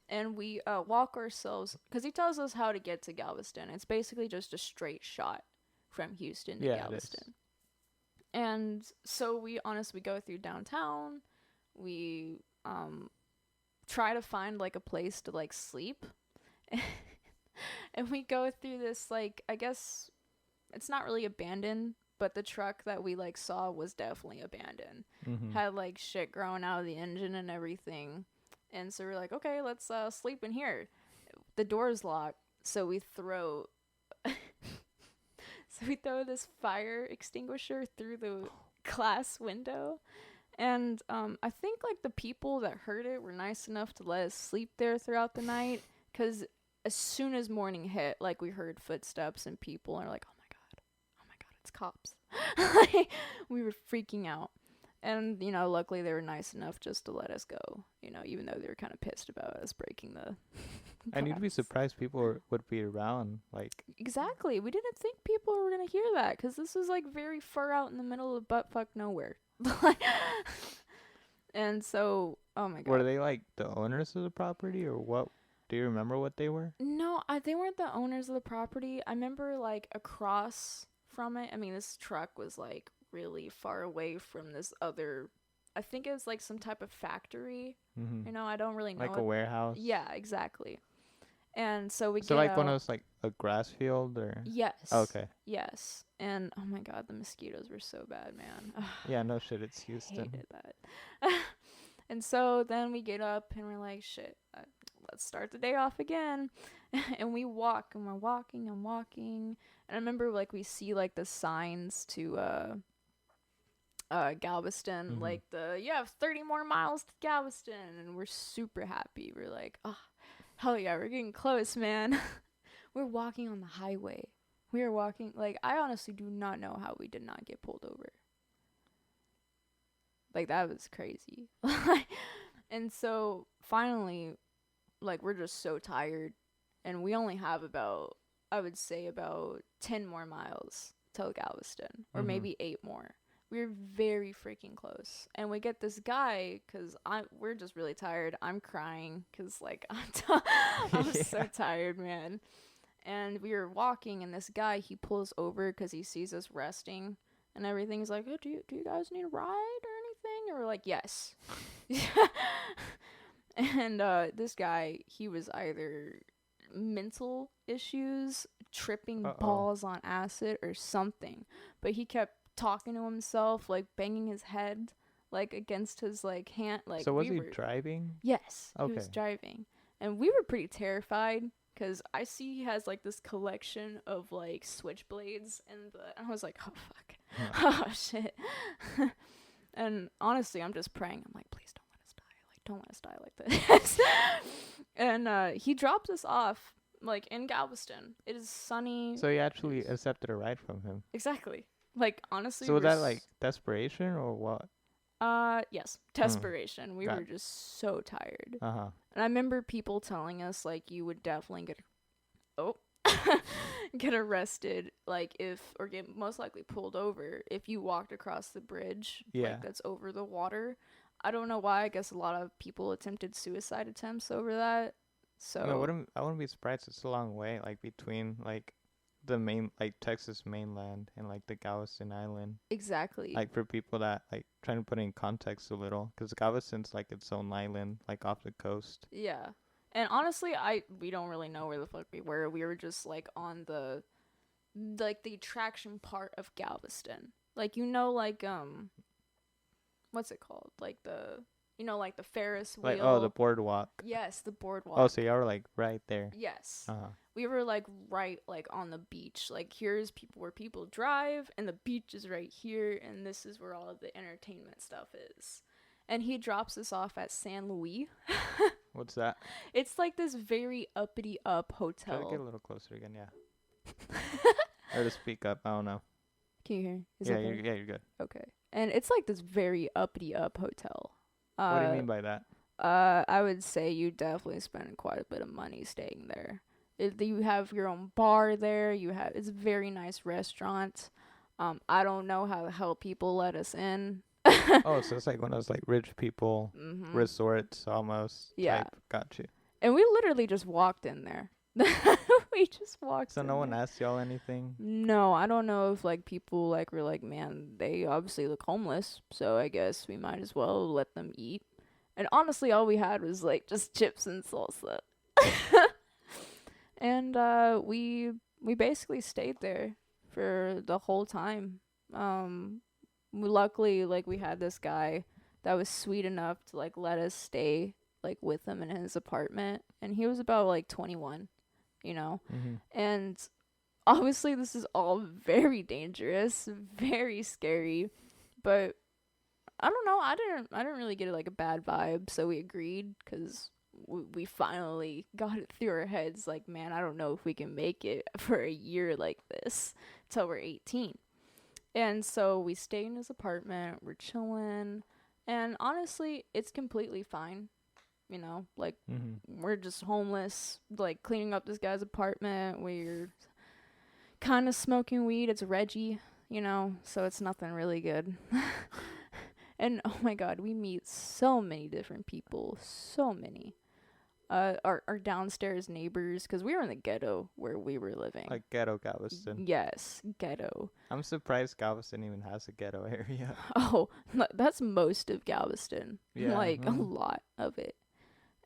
And we walk ourselves, because he tells us how to get to Galveston. It's basically just a straight shot from Houston to Galveston. And so we go through downtown. We try to find like a place to like sleep. And we go through this, like, I guess it's not really abandoned, but the truck that we like saw was definitely abandoned. Mhm. Had like shit growing out of the engine and everything. And so we're like, okay, let's sleep in here. The door's locked, so we throw this fire extinguisher through the class window. And I think like the people that heard it were nice enough to let us sleep there throughout the night, cuz as soon as morning hit, like we heard footsteps and people and are like, oh my god, it's cops. Like, we were freaking out. And, you know, luckily they were nice enough just to let us go, you know, even though they were kind of pissed about us breaking the And you'd be glass. surprised people would be around. Like, Exactly. We didn't think people were going to hear that because this is like very far out in the middle of buttfuck nowhere. And so, oh my were god. they like the owners of the property or what? Do you remember what they were? No, they weren't the owners of the property. I remember like across from it. I mean, this truck was like really far away from this other. I think it was like some type of factory. Mhm. You know, I don't really know. Like a warehouse. Yeah, exactly. And so we So get like out. one of those like a grass field or. Yes. Okay. Yes. And oh my god, the mosquitoes were so bad, man. Yeah, no shit. It's I Houston. hated that. And so then we get up and we're like, shit, let's start the day off again. And we walk and we're walking and walking. And I remember like we see like the signs to Galveston, Mhm. like you have 30 more miles to Galveston, and we're super happy. We're like, oh, hell yeah, we're getting close, man. We're walking on the highway. We are walking, like, I honestly do not know how we did not get pulled over. Like, that was crazy. And so finally, like, we're just so tired, and we only have about, I would say, about 10 more miles till Galveston, or Mhm. maybe 8 more. We're very freaking close, and we get this guy because we're just really tired. I'm crying because like I'm so Yeah. tired, man. And we were walking, and this guy, he pulls over because he sees us resting and everything. He's like, oh, do you guys need a ride or anything? And we're like, yes. And this guy, he was either mental issues, tripping Uh-oh. balls on acid, or something. But he kept talking to himself, like banging his head, like against his like hand. Like, So was he driving? Yes, he was Okay. driving, and we were pretty terrified because I see he has like this collection of like switchblades, and I was like, oh fuck, oh shit. And honestly, I'm just praying. I'm like, please don't let us die. Like, don't let us die like this. And he drops us off like in Galveston. It is sunny. So he actually accepted a ride from him. Exactly. Like, honestly, So was that like desperation or what? yes, desperation. We Got- were just so tired. Uh-huh. And I remember people telling us like you would definitely get arrested, like or get most likely pulled over if you walked across the bridge, Yeah. like that's over the water. I don't know why. I guess a lot of people attempted suicide attempts over that. So I wouldn't be surprised. It's a long way, like between like the main like Texas mainland and like the Galveston Island. exactly. Like for people that like trying to put it in context a little, because Galveston's like its own island, like off the coast. Yeah. And honestly, we don't really know where the fuck we were. We were just like on the attraction part of Galveston. Like, you know, like what's it called? Like like the Ferris wheel. Like the boardwalk. Yes, the boardwalk. Oh, so y'all were like right there. Yes. Uh-huh. We were like right like on the beach. Like, here's where people drive, and the beach is right here, and this is where all of the entertainment stuff is. And he drops us off at San Luis. What's that? It's like this very uppity up Try to hotel. get a little closer again, yeah. Or to speak up, I don't know. Can you hear? Is Yeah, it better? you're good. Okay. And it's like this very uppity up hotel. What do you mean by that? I would say you definitely spend quite a bit of money staying there. You have your own bar there. It's a very nice restaurant. I don't know how the hell people let us in. Oh, so it's like one of those like rich people resorts almost. Yeah. Type. Got you. And we literally just walked in there. We just walked So in no one there. asked y'all anything? No, I don't know if like people like were like, man, they obviously look homeless, so I guess we might as well let them eat. And honestly, all we had was like just chips and salsa. And we basically stayed there for the whole time. Luckily, like, we had this guy that was sweet enough to like let us stay like with him in his apartment, and he was about like 21, you know. Mhm. And obviously this is all very dangerous, very scary, but I don't know, I didn't really get like a bad vibe, so we agreed cuz we finally got it through our heads like, man, I don't know if we can make it for a year like this till we're 18. And so we stay in his apartment, we're chilling, and honestly, it's completely fine. You know, like, Mhm. we're just homeless, like cleaning up this guy's apartment. We're kind of smoking weed. It's Reggie, you know, so it's nothing really good. And oh my god, we meet so many different people, so many. Our downstairs neighbors, because we were in the ghetto where we were living. Like ghetto Galveston. Yes, ghetto. I'm surprised Galveston even has a ghetto area. Oh, that's most of Galveston. Yeah. Like, a lot of it.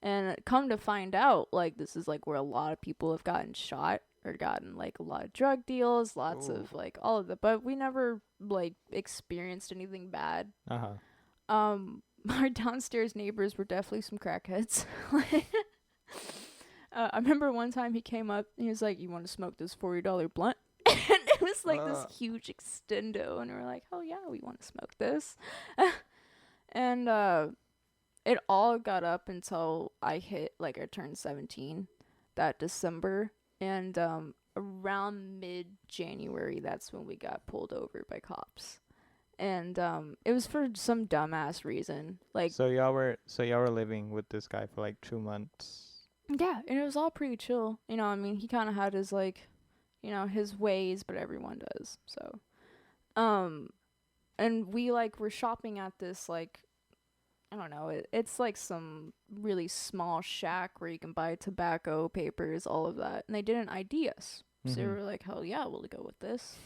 And come to find out, like, this is like where a lot of people have gotten shot or gotten like a lot of drug deals, lots Ooh. of like all of that. But we never like experienced anything bad. Our downstairs neighbors were definitely some crackheads. I remember one time he came up and he was like, "You want to smoke this $40 blunt?" And it was like this huge extendo, and we were like, "Oh yeah, we want to smoke this." And it all got up until I turned 17 that December, and around mid-January, that's when we got pulled over by cops. And it was for some dumbass reason. Like, So y'all were living with this guy for like 2 months. yeah, and it was all pretty chill. You know, I mean, he kind of had his like, you know, his ways, but everyone does. So, and we like were shopping at this like, I don't know, it's like some really small shack where you can buy tobacco, papers, all of that. And they didn't ID us. So we were like, hell yeah, we'll go with this.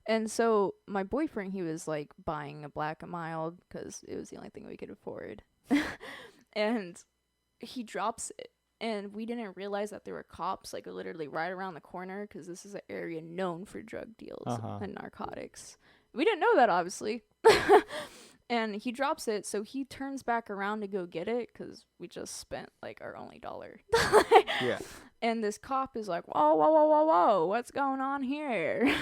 And so my boyfriend, he was like buying a Black and Mild because it was the only thing we could afford. And he drops it. And we didn't realize that there were cops like literally right around the corner because this is an area known for drug deals and narcotics. We didn't know that, obviously. And he drops it, so he turns back around to go get it because we just spent like our only $1. Yeah. And this cop is like, whoa, whoa, whoa, whoa, whoa, what's going on here?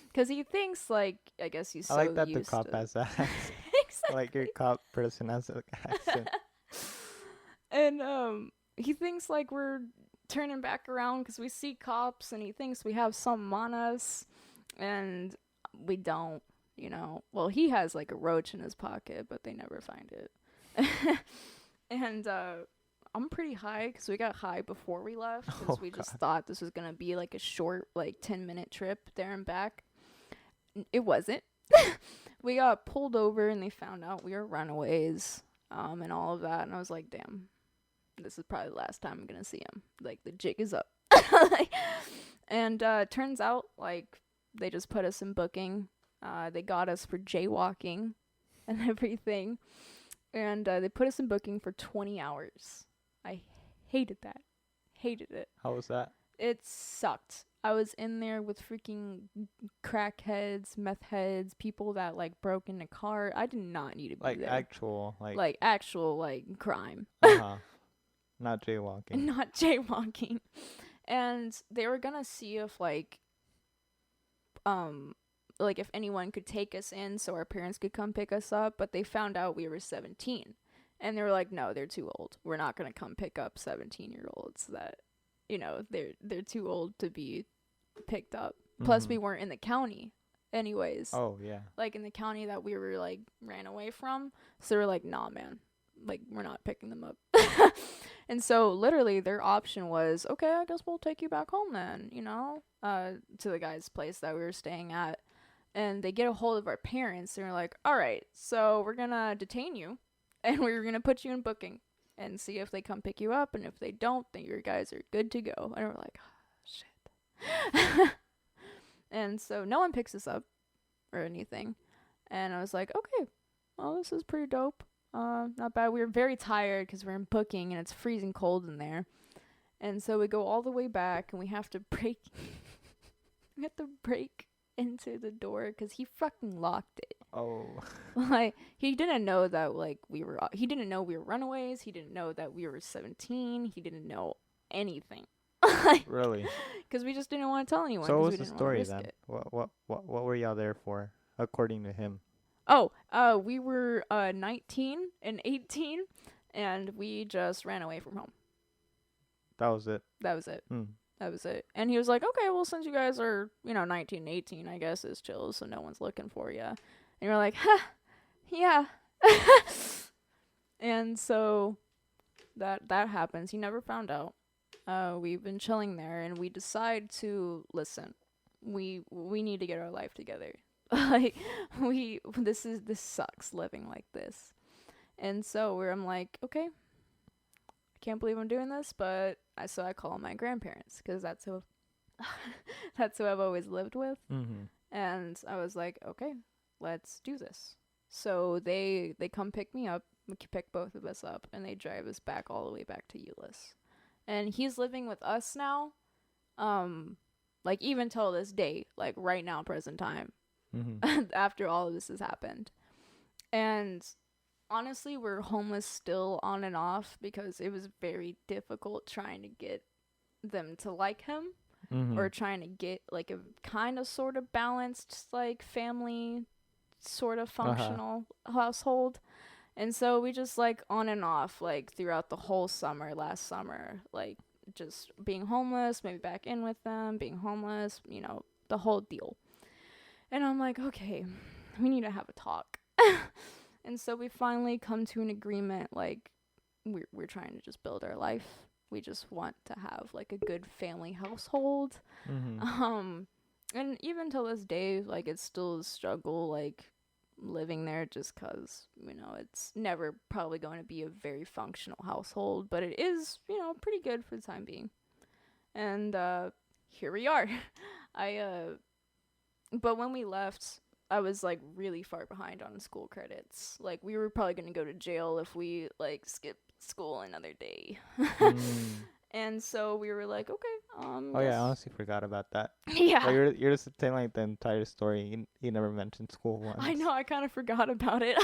Because he thinks like, I guess he's so I like that the used cop to... has that. Exactly. Like your cop person has an accent. And he thinks like we're turning back around because we see cops, and he thinks we have something on us, and we don't. You know, well, he has like a roach in his pocket, but they never find it. And I'm pretty high because we got high before we left because we just thought this was gonna be like a short, like 10-minute trip there and back. It wasn't. We got pulled over and they found out we were runaways, and all of that. And I was like, damn, this is probably the last time I'm gonna see him. Like, the jig is up. And turns out like they just put us in booking. They got us for jaywalking and everything. And they put us in booking for 20 hours. I hated that. Hated it. How was that? It sucked. I was in there with freaking crackheads, meth heads, people that like broke into car. I did not need to be like there. Actual Crime. Not jaywalking. Not jaywalking. And they were gonna see if like if anyone could take us in so our parents could come pick us up, but they found out we were 17. And they were like, no, they're too old. We're not going to come pick up 17-year-olds that, you know, they're too old to be picked up. Plus, we weren't in the county anyways. Oh, yeah. Like, in the county that we were, like, ran away from. So they were like, nah, man. Like, we're not picking them up. And so, literally, their option was, okay, I guess we'll take you back home then, you know, to the guy's place that we were staying at. And they get a hold of our parents, and they're like, all right, so we're going to detain you, and we're going to put you in booking and see if they come pick you up. And if they don't, then your guys are good to go. And we're like, oh, shit. And so no one picks us up or anything. And I was like, okay, well, this is pretty dope. Not bad. We were very tired because we're in booking, and it's freezing cold in there. And so we go all the way back, and we have to break. We have to break into the door because he fucking locked it. Oh. Like, he didn't know that, like, he didn't know we were runaways. He didn't know that we were 17. He didn't know anything. Like, Really? because we just didn't want to tell anyone So what because was we the didn't want to story risk then? it. What were y'all there for, according to him? Oh, we were 19 and 18, and we just ran away from home. That was it. That was it. Hmm. That was it. And he was like, okay, well, since you guys are, 19 and 18, I guess it's chill, so no one's looking for you. And you're like, huh, yeah. And so that happens. He never found out. We've been chilling there, and we decide to listen. We need to get our life together. Like, this sucks living like this. And so I'm like, okay, I can't believe I'm doing this, but I call my grandparents because that's who I've always lived with. Mm-hmm. And I was like, okay, let's do this. So they come pick me up, pick both of us up, and they drive us back all the way back to Euless. And he's living with us now, like even till this day, like right now, present time, after all of this has happened. And honestly, we're homeless still on and off because it was very difficult trying to get them to like him. Or trying to get like a kind of sort of balanced like family sort of functional household. And so we just like on and off like throughout the whole summer, last summer, like just being homeless, maybe back in with them, being homeless, the whole deal. And I'm like, okay, we need to have a talk. And so we finally come to an agreement, like we're trying to just build our life. We just want to have like a good family household. And even till this day, like it's still a struggle, like living there just because, it's never probably going to be a very functional household, but it is, pretty good for the time being. And here we are. But when we left, I was like really far behind on school credits. Like we were probably going to go to jail if we like skipped school another day. And so we were like, okay, Oh yeah, I honestly forgot about that. Yeah. Like you're just telling like the entire story. You never mentioned school once. I know, I kind of forgot about it.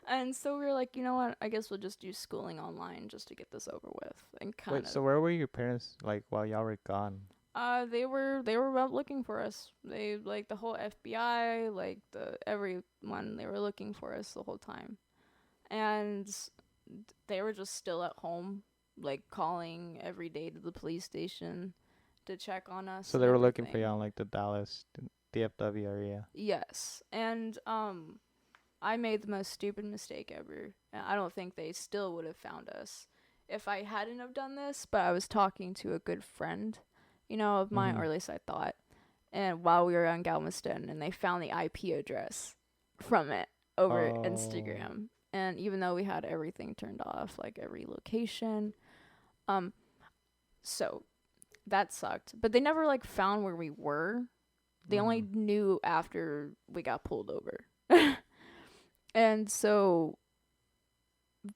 And so we were like, you know what? I guess we'll just do schooling online just to get this over with. And kind of. Wait, so where were your parents like while y'all were gone? They were out looking for us. They like the whole FBI, like everyone. They were looking for us the whole time, and they were just still at home, like calling every day to the police station to check on us. So they were looking for y'all in like the Dallas, DFW area. Yes, and I made the most stupid mistake ever. I don't think they still would have found us if I hadn't have done this. But I was talking to a good friend, of mine, or at least I thought. And while we were on Galveston, and they found the IP address from it over Instagram. And even though we had everything turned off, like every location, so that sucked. But they never like found where we were. They only knew after we got pulled over. And so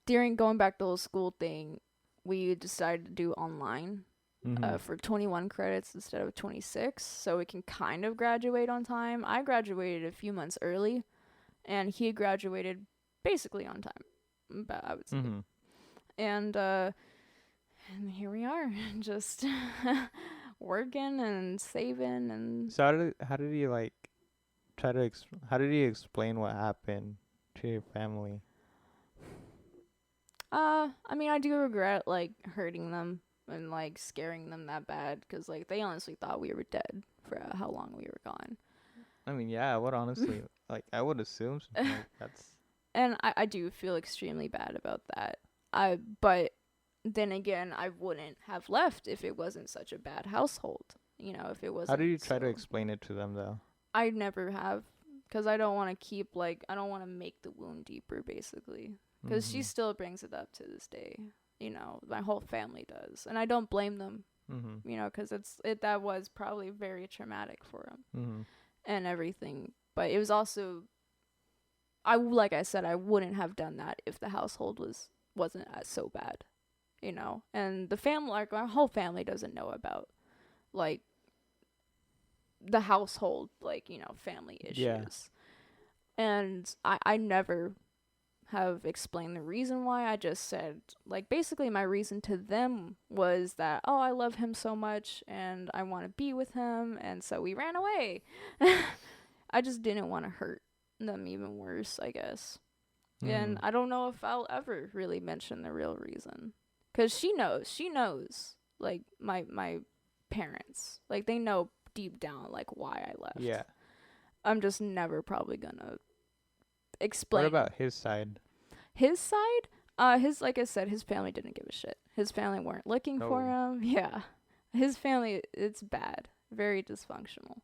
during going back to the school thing, we decided to do online. For 21 credits instead of 26, so we can kind of graduate on time. I graduated a few months early, and he graduated basically on time, but I would say. And here we are, just working and saving. And so how did you like how did you explain what happened to your family? I mean, I do regret like hurting them and like scaring them that bad, because like they honestly thought we were dead for how long we were gone. I mean, yeah, I would honestly like I would assume something like that's. And I do feel extremely bad about that. But then again, I wouldn't have left if it wasn't such a bad household. If it wasn't. How did you try to explain it to them though? I never have, because I don't want to keep I don't want to make the wound deeper, basically. Because she still brings it up to this day. My whole family does, and I don't blame them. Because that was probably very traumatic for them and everything. But it was also, like I said, I wouldn't have done that if the household wasn't so bad, and the family, like my whole family, doesn't know about like the household, like, family Yeah. issues. And I never have explained the reason why. I just said, like, basically my reason to them was that, oh, I love him so much and I want to be with him, and so we ran away. I just didn't want to hurt them even worse, I guess. And Mm. I don't know if I'll ever really mention the real reason, cuz she knows like my parents, like they know deep down like why I left. Yeah. I'm just never probably gonna What explain. about his side? His side, his like I said, his family didn't give a shit. His family weren't looking for Oh. him. Yeah, his family, it's bad, very dysfunctional.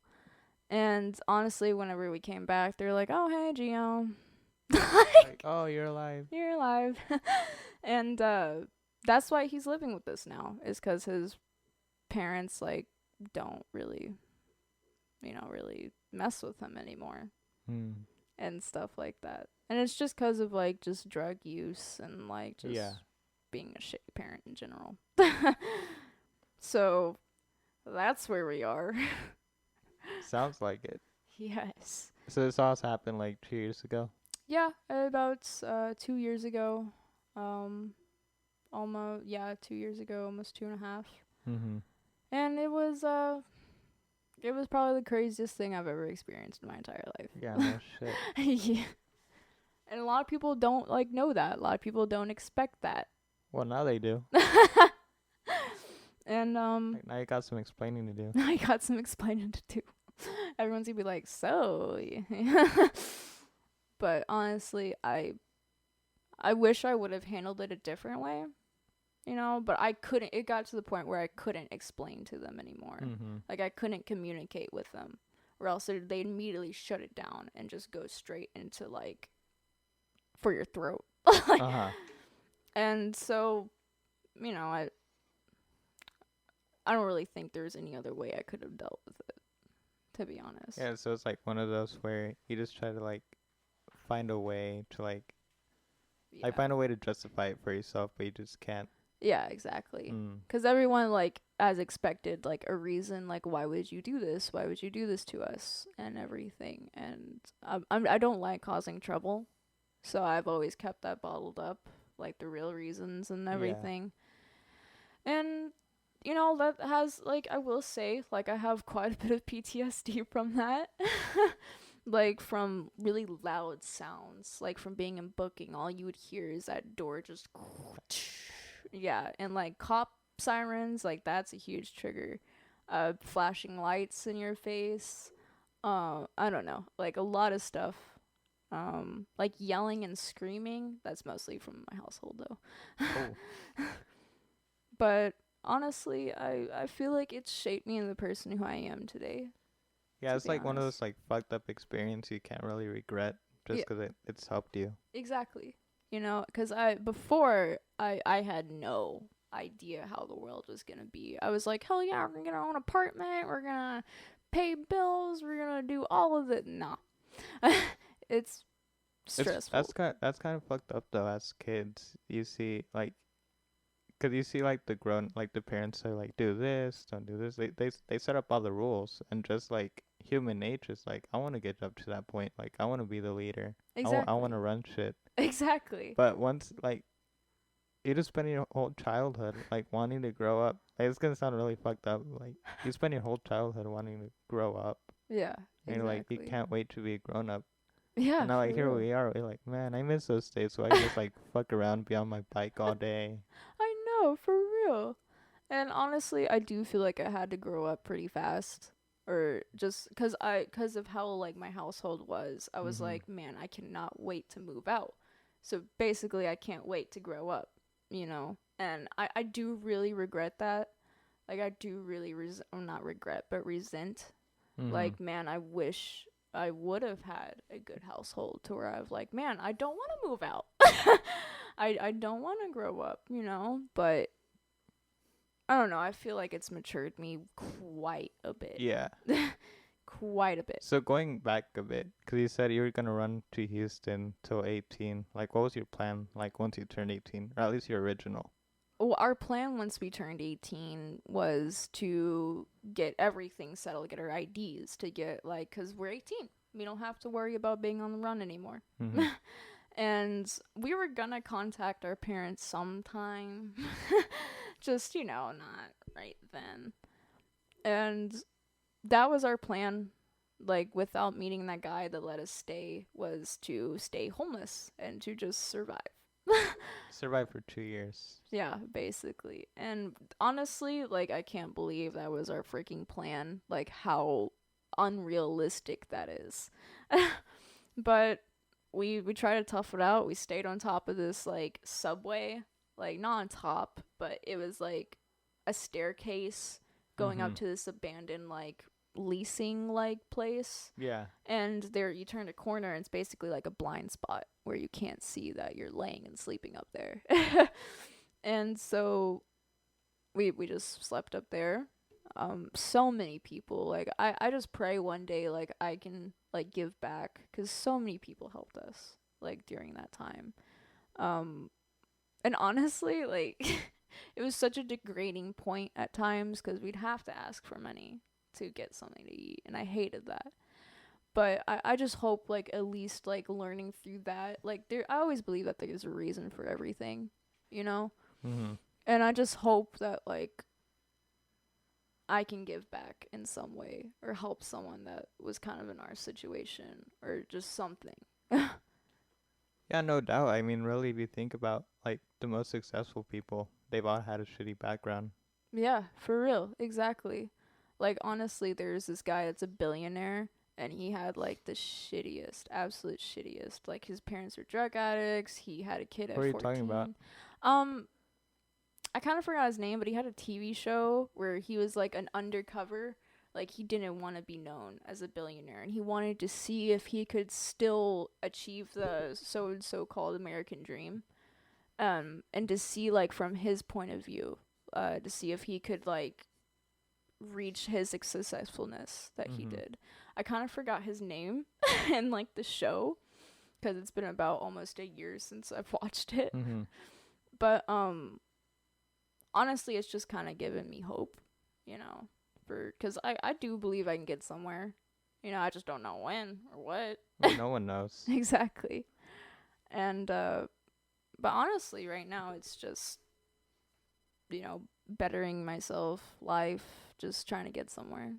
And honestly, whenever we came back, they're like, "Oh, hey, Gio, Like, oh, you're alive. you're alive," and that's why he's living with us now. Is because his parents like don't really, really mess with him anymore Hmm. and stuff like that. And it's just because of like just drug use and like just Yeah. being a shitty parent in general. So that's where we are. Sounds like it. Yes. So this all happened like 2 years ago. Yeah, about 2 years ago. Almost, yeah, 2 years ago, almost 2.5. Mm-hmm. And it was probably the craziest thing I've ever experienced in my entire Yeah, no shit. life. Yeah. And a lot of people don't like know that. A lot of people don't expect that. Well, now they do. And Like, now you got some explaining to do. I got some explaining to do. Everyone's gonna be like, so. But honestly, I wish I would have handled it a different way, but I couldn't. It got to the point where I couldn't explain to them anymore. Mm-hmm. Like, I couldn't communicate with them, or else they'd immediately shut it down and just go straight into like, for your throat. Uh-huh. And so, I don't really think there's any other way I could have dealt with it, to be honest. Yeah, so it's like one of those where you just try to like find a way to like Yeah. find a way to justify it for yourself, but you just can't. Yeah, exactly. Mm. Because everyone, like, as expected, like, a reason, like, why would you do this? Why would you do this to us? And everything. And I don't like causing trouble. So I've always kept that bottled up, like, the real reasons and everything. Yeah. And, that has, like, I will say, like, I have quite a bit of PTSD from that. Like, from really loud sounds. Like, from being in booking, all you would hear is that door just... Yeah, and like cop sirens, like that's a huge trigger. Flashing lights in your face. I don't know, like a lot of stuff. Like yelling and screaming. That's mostly from my household though. Oh. But honestly, I feel like it's shaped me in the person who I am today. Yeah, To it's be like one of honest. those like fucked up experiences you can't really regret just Yeah. 'cause it's helped you. Exactly. Because before I had no idea how the world was gonna be. I was like, hell yeah, we're gonna own an apartment, we're gonna pay bills, we're gonna do all of it. Nah, it's stressful. That's kind of fucked up though. As kids, you see like, 'cause you see like the parents are like, do this, don't do this. They set up all the rules, and just like human nature is like, I want to get up to that point. Like, I want to be the leader. Exactly. I want to run shit. Exactly. But once like you just spend your whole childhood like wanting to grow up. Like, it's gonna sound really fucked up. Like, you spend your whole childhood wanting to grow up, Yeah. and you're like, you Exactly. can't wait to be a grown up. Yeah. And now like For here real. we are. We're like, man, I miss those days. So I can just like fuck around, be on my bike all day. I know, for real. And honestly, I do feel like I had to grow up pretty fast. Or just because of how like my household was, I was Mhm. like, man, I cannot wait to move out. So basically, I can't wait to grow up, And I do really regret that. Like, I do really, not regret, but resent. Mhm. Like, man, I wish I would have had a good household to where I was like, man, I don't want to move out. I don't want to grow up, But I don't know. I feel like it's matured me quite a bit. Yeah. Quite a bit. So going back a bit, 'cause you said you were gonna run to Houston till 18. Like, what was your plan? Like once you turned 18, or at least your original. well, our plan once we turned 18 was to get everything settled, get our IDs, to get like, cause we're 18, we don't have to worry about being on the run anymore. Mm-hmm. And we were gonna contact our parents sometime, just not right then. And that was our plan. Like, without meeting that guy that let us stay, was to stay homeless and to just survive. Survived for 2 years. Yeah, basically. And honestly, like, I can't believe that was our freaking plan. Like, how unrealistic that is. But we tried to tough it out. We stayed on top of this, like, subway. Like, not on top, but it was, like, a staircase going up to this abandoned, like, leasing like place. Yeah. And there you turn a corner and it's basically like a blind spot where you can't see that you're laying and sleeping up there. And so we just slept up there. So many people, like, I just pray one day like I can like give back, because so many people helped us like during that time. And honestly, like, it was such a degrading point at times, because we'd have to ask for money to get something to eat, and I hated that. But I just hope, like, at least like learning through that, like, I always believe that there's a reason for everything, Mm-hmm. and I just hope that, like, I can give back in some way or help someone that was kind of in our situation or just something. Yeah, no doubt. I mean, really, if you think about like the most successful people, they've all had a shitty background. Yeah, for real, exactly. Like, honestly, there's this guy that's a billionaire, and he had like the shittiest, absolute shittiest. Like, his parents were drug addicts. He had a kid at What are you 14. talking about? I kind of forgot his name, but he had a TV show where he was like an undercover. Like, he didn't want to be known as a billionaire, and he wanted to see if he could still achieve the so called American dream. And to see, like, from his point of view, to see if he could like reach his successfulness that he did. I kind of forgot his name in like the show, because it's been about almost a year since I've watched it. Mm-hmm. But honestly, it's just kind of given me hope, because I do believe I can get somewhere. I just don't know when or what. Well, no one knows. Exactly. And but honestly, right now it's just bettering myself, life, just trying to get somewhere.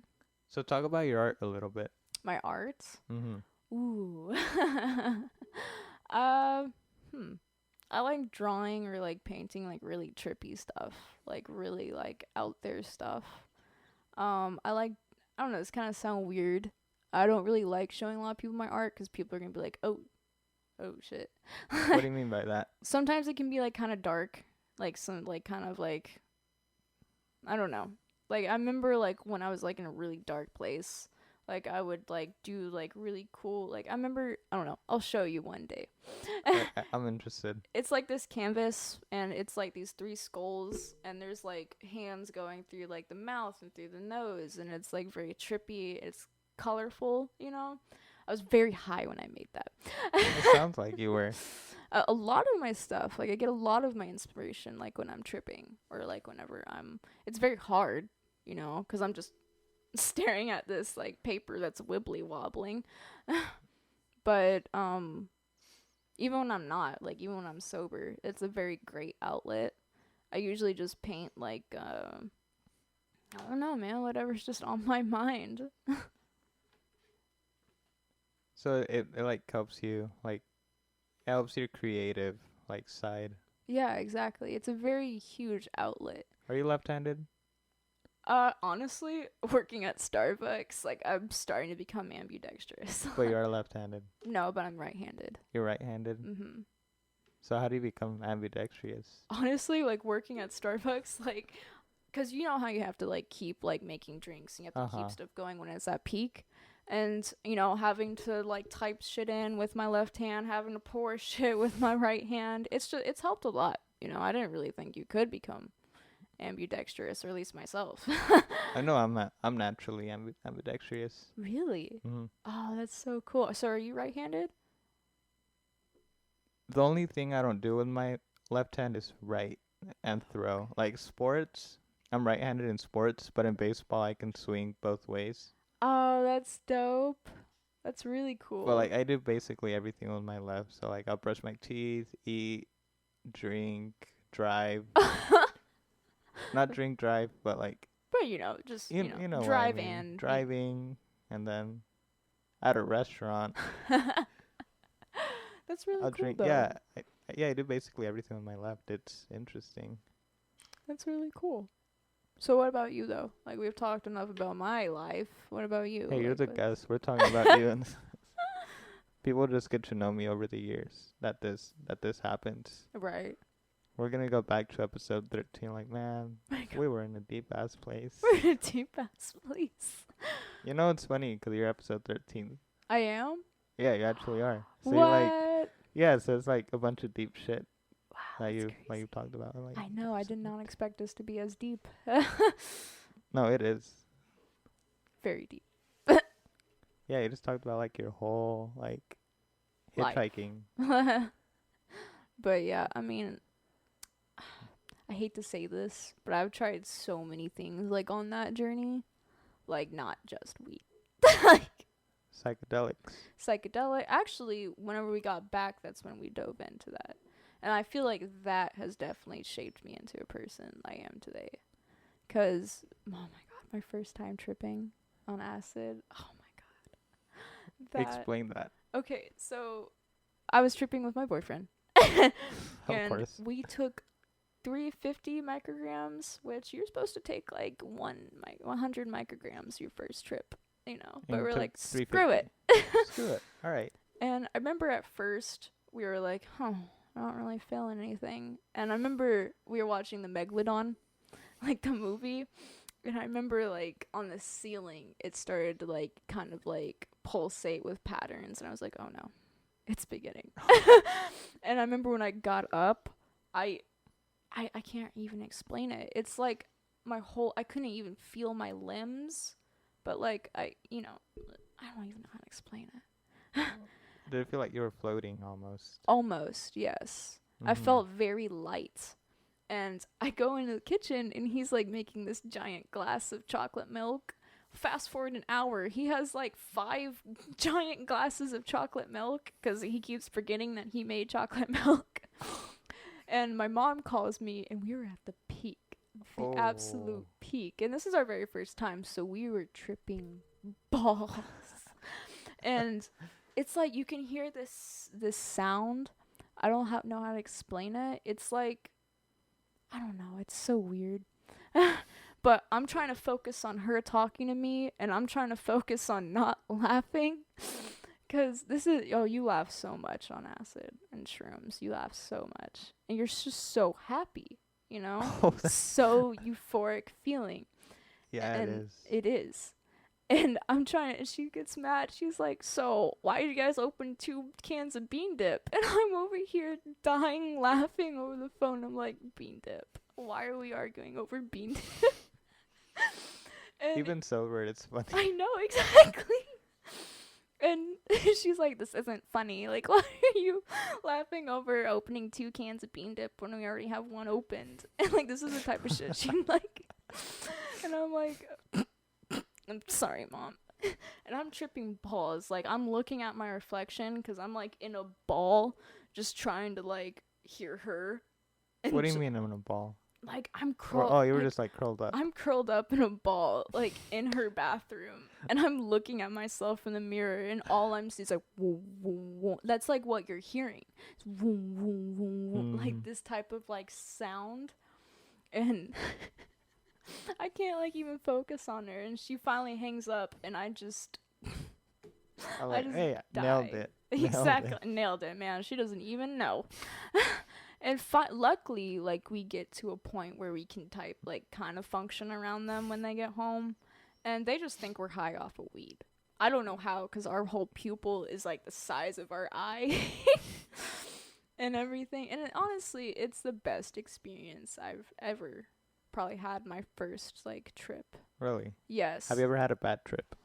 So talk about your art a little bit. My art? Mm-hmm. Ooh. I like drawing or like painting like really trippy stuff, like really like out there stuff. I don't know, this kind of sound weird. I don't really like showing a lot of people my art, because people are gonna be like, oh shit. What do you mean by that? Sometimes it can be like kind of dark, like some like kind of like, I don't know. Like, I remember like when I was like in a really dark place, like I would like do like really cool, like I don't know, I'll show you one day. I'm interested. It's like this canvas, and it's like these 3 skulls, and there's like hands going through like the mouth and through the nose, and it's like very trippy. It's colorful. I was very high when I made that. It sounds like you were. A lot of my stuff, like, I get a lot of my inspiration like when I'm tripping, or like whenever it's very hard, because I'm just staring at this like paper that's wibbly wobbling. But even when I'm not, like, even when I'm sober, it's a very great outlet. I usually just paint like I don't know, man, whatever's just on my mind. So it like helps you, like, it helps your creative like side. Yeah, exactly. It's a very huge outlet. Are you left-handed? Honestly, working at Starbucks, like, I'm starting to become ambidextrous. But you are left-handed. No, but I'm right-handed. You're right-handed. Mm-hmm. So how do you become ambidextrous? Honestly, like, working at Starbucks, like, because you know how you have to like keep like making drinks, and you have to keep stuff going when it's at peak. And, having to like type shit in with my left hand, having to pour shit with my right hand, it's helped a lot. I didn't really think you could become ambidextrous, or at least myself. I know I'm naturally ambidextrous. Really? Mm-hmm. Oh, that's so cool. So are you right-handed? The only thing I don't do with my left hand is write. and throw. Like sports, I'm right-handed in sports, but in baseball I can swing both ways. Oh, that's dope. That's really But cool. like I do basically everything with my left. So like I'll brush my teeth, eat, drink, drive. Not drink, drive, but like But just you know what I drive mean. and Driving, and then at a restaurant That's really I'll cool drink. though. Yeah, I do basically everything with my left. It's interesting. That's really cool. So what about you though? Like we've talked enough about my life. What about you? Hey, you're Like the guest. We're talking about you, and people just get to know me over the years that this happens. right. We're gonna go back to episode 13. Like, man, My God. we were in a deep ass place. We're in a deep ass place. You know, it's funny 'cause you're episode 13. I am? Yeah, you actually are. So you're like, What? yeah. So it's like a bunch of deep shit Wow, that that's you've crazy. talked about. Like, I know. I did not expect us to be as deep. no, it is. Very deep. Yeah, you just talked about like your whole like Life. hitchhiking. But yeah, I mean, I hate to say this, but I've tried so many things like on that journey. Like not just weed. Like Psychedelics. psychedelic. Actually, whenever we got back, that's when we dove into that. And I feel like that has definitely shaped me into a person I am today. 'Cause, oh my god, my first time tripping on acid. Oh my god. That. Explain that. Okay, so I was tripping with my boyfriend. Of And course. we took 350 micrograms, which you're supposed to take like 100 micrograms your first trip, But And we're took like, screw 350. it. Screw it. All right. And I remember at first we were like, I'm not really feeling anything. And I remember we were watching the Megalodon, like the movie. And I remember like on the ceiling, it started to like kind of like pulsate with patterns. And I was like, oh no, it's beginning. And I remember when I got up, I can't even explain it. It's like I couldn't even feel my limbs. But like I don't even know how to explain it. Did it feel like you were floating almost? Almost, yes. I Mhm. felt very light. And I go into the kitchen and he's like making this giant glass of chocolate milk. Fast forward an hour, he has like 5 giant glasses of chocolate milk because he keeps forgetting that he made chocolate milk. And my mom calls me and we were at the peak, the absolute peak. And this is our very first time, so we were tripping balls. And it's like you can hear this sound. I don't know how to explain it. It's like, I don't know. It's so weird. But I'm trying to focus on her talking to me, and I'm trying to focus on not laughing. Because you laugh so much on acid and shrooms. You laugh so much. And you're just so happy, so euphoric feeling. Yeah, And it is. it is. And and she gets mad. She's like, so why did you guys open 2 cans of bean dip? And I'm over here dying laughing over the phone. I'm like, bean dip? Why are we arguing over bean dip? And Even sober, it's funny. I know, exactly. And she's like, this isn't funny. Like, why are you laughing over opening 2 cans of bean dip when we already have 1 opened? And like, this is the type of shit she like. And I'm like, I'm sorry, Mom. And I'm tripping balls. Like, I'm looking at my reflection because I'm, like, in a ball just trying to, like, hear her. And What do you mean I'm in a ball? Like, I'm Or, curled. you were just like curled up. I'm curled up in a ball, like, in her bathroom. And I'm looking at myself in the mirror, and all I'm seeing is, like, woo, woo, woo. That's, like, what you're hearing. It's woo, woo, woo, woo. Like, this type of, like, sound. And I can't like even focus on her, and she finally hangs up, and I just I'm like, just hey, die. nailed it. Exactly, nailed it, man. She doesn't even know. And luckily, like we get to a point where we can type, like, kind of function around them when they get home, and they just think we're high off of weed. I don't know how, because our whole pupil is like the size of our eye. And everything, and honestly, it's the best experience I've ever probably had my first like trip. Really? Yes. Have you ever had a bad trip?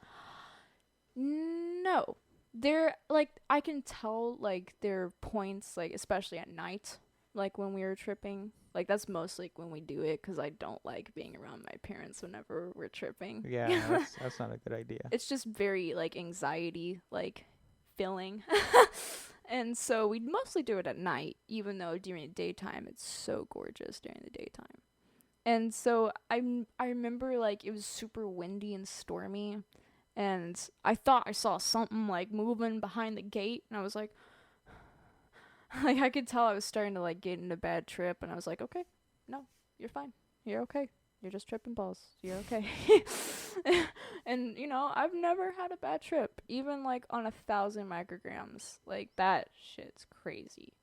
No. There, like, I can tell, like, there are points, like, especially at night, like when we were tripping, Like that's mostly when we do it because I don't like being around my parents whenever we're tripping. Yeah, that's not a good idea. It's just very like anxiety like filling. And so we mostly do it at night, even though during the daytime it's so gorgeous during the daytime. And so I remember like it was super windy and stormy, and I thought I saw something like moving behind the gate, and I was like like I could tell I was starting to like get in a bad trip, and I was like, okay, no, you're fine, you're okay, you're just tripping balls, you're okay. And you know, I've never had a bad trip, even like on 1,000 micrograms. Like that shit's crazy.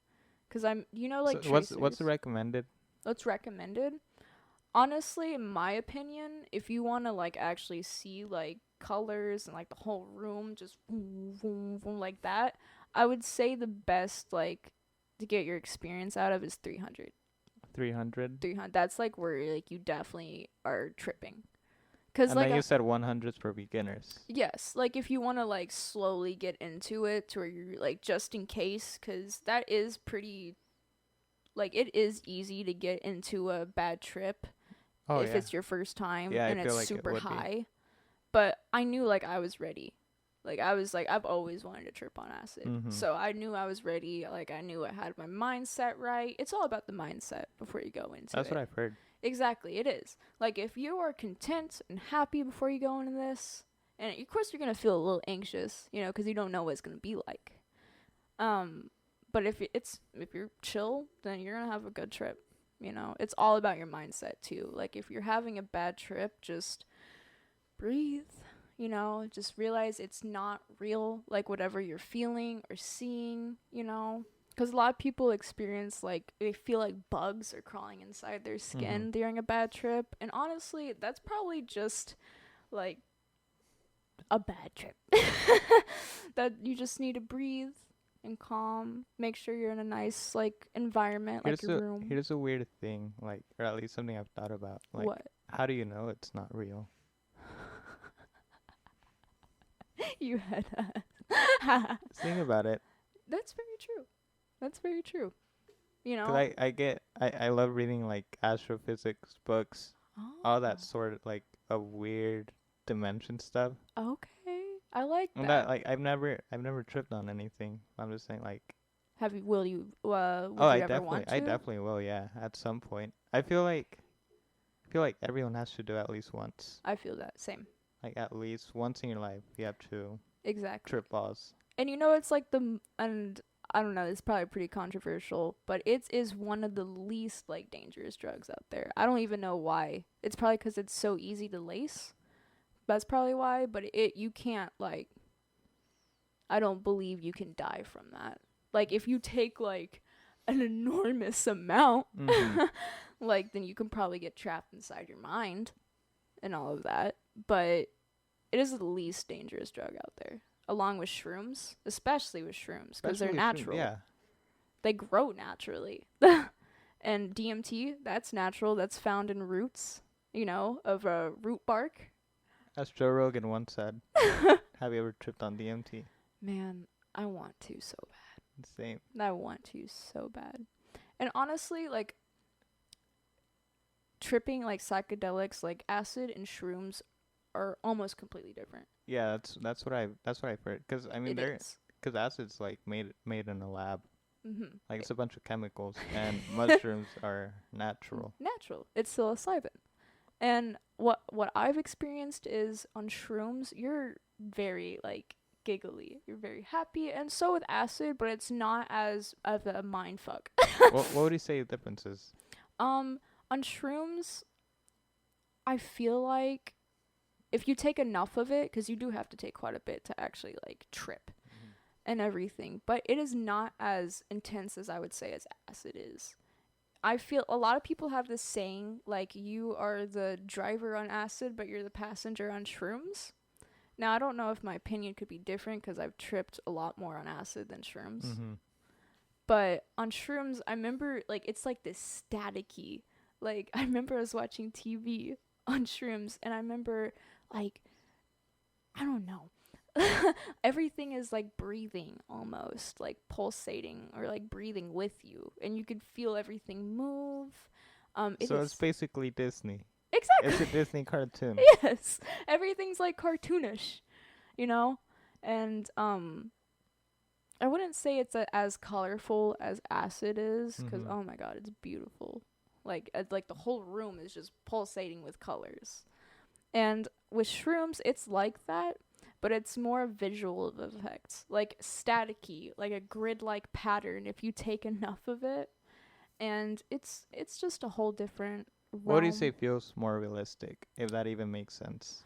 Cause I'm, you know, So like tracers. what's the recommended? What's recommended? Honestly, in my opinion, if you want to like actually see like colors and like the whole room just boom, boom, boom, like that, I would say the best like to get your experience out of is 300. 300. 300. That's like where like you definitely are tripping. Cause And like then you said 100s for beginners. yes, like if you want to like slowly get into it, to where you're like just in case, cause that is pretty like it is easy to get into a bad trip Oh if yeah. it's your first time Yeah, I and feel it's like it super would be. high. But I knew like I was ready. Like I was like I've always wanted to trip on acid. Mhm. So I knew I was ready. Like I knew I had my mindset right. It's all about the mindset before you go into That's it. what I've heard. Exactly, it is. Like if you are content and happy before you go into this, and of course you're going to feel a little anxious, you know, cuz you don't know what it's going to be like. But if you're chill, then you're going to have a good trip. You know, it's all about your mindset too. Like if you're having a bad trip, just breathe, you know, just realize it's not real, like whatever you're feeling or seeing, you know. Because a lot of people experience like they feel like bugs are crawling inside their skin during a bad trip. And honestly, that's probably just like a bad trip. That you just need to breathe and calm. Make sure you're in a nice like environment, like your room. Here's a weird thing, like, or at least something I've thought about. Like, What? how do you know it's not real? You had that. Think about it. That's very true. That's very true. You 'Cause know? I love reading like astrophysics books, all that Oh, sort of like a weird dimension stuff. okay. I like And that. that like I've never tripped on anything. I'm just saying like, Will you, would oh, you ever want I to? definitely will. Yeah, at some point. I feel like everyone has to do at least once. I feel that. Same. Like at least once in your life, you have to Exactly. trip balls. And you know, it's like and I don't know, it's probably pretty controversial, but it is one of the least like dangerous drugs out there. I don't even know why. It's probably because it's so easy to lace. That's probably why. But you can't like. I don't believe you can die from that. Like if you take like an enormous amount, like then you can probably get trapped inside your mind and all of that. But it is the least dangerous drug out there, along with shrooms, especially with shrooms, because they're natural. Yeah. They grow naturally. And DMT, that's natural. That's found in roots, you know, of a root bark. As Joe Rogan once said, have you ever tripped on DMT? Man, I want to so bad. Same. I want to so bad. And honestly, like, tripping, like, psychedelics, like acid and shrooms are almost completely different. Yeah, that's what I've heard. Cause I mean, It is. cause acid's like made in a lab. Mm-hmm. Like it's a bunch of chemicals, and mushrooms are natural. Natural. It's psilocybin. And what I've experienced is on shrooms, you're very like giggly. You're very happy, and so with acid, but it's not as of a mind fuck. What would you say the difference is? On shrooms, I feel like if you take enough of it, because you do have to take quite a bit to actually like trip and everything, but it is not as intense as I would say as acid is. I feel a lot of people have this saying like you are the driver on acid, but you're the passenger on shrooms. Now I don't know if my opinion could be different because I've tripped a lot more on acid than shrooms. But on shrooms, I remember like it's like this staticky. Like I remember I was watching TV on shrooms, and I remember like I don't know. Everything is like breathing almost, like pulsating or like breathing with you, and you could feel everything move. It So it's is basically Disney. It's a exactly Disney cartoon. yes. Everything's like cartoonish, you know, and I wouldn't say it's as colorful as acid is, because Mhm. oh my god, it's beautiful. Like the whole room is just pulsating with colors. And with shrooms, it's like that, but it's more visual effects, like staticky, like a grid-like pattern. If you take enough of it, and it's just a whole different What do you say realm. feels more realistic, if that even makes sense?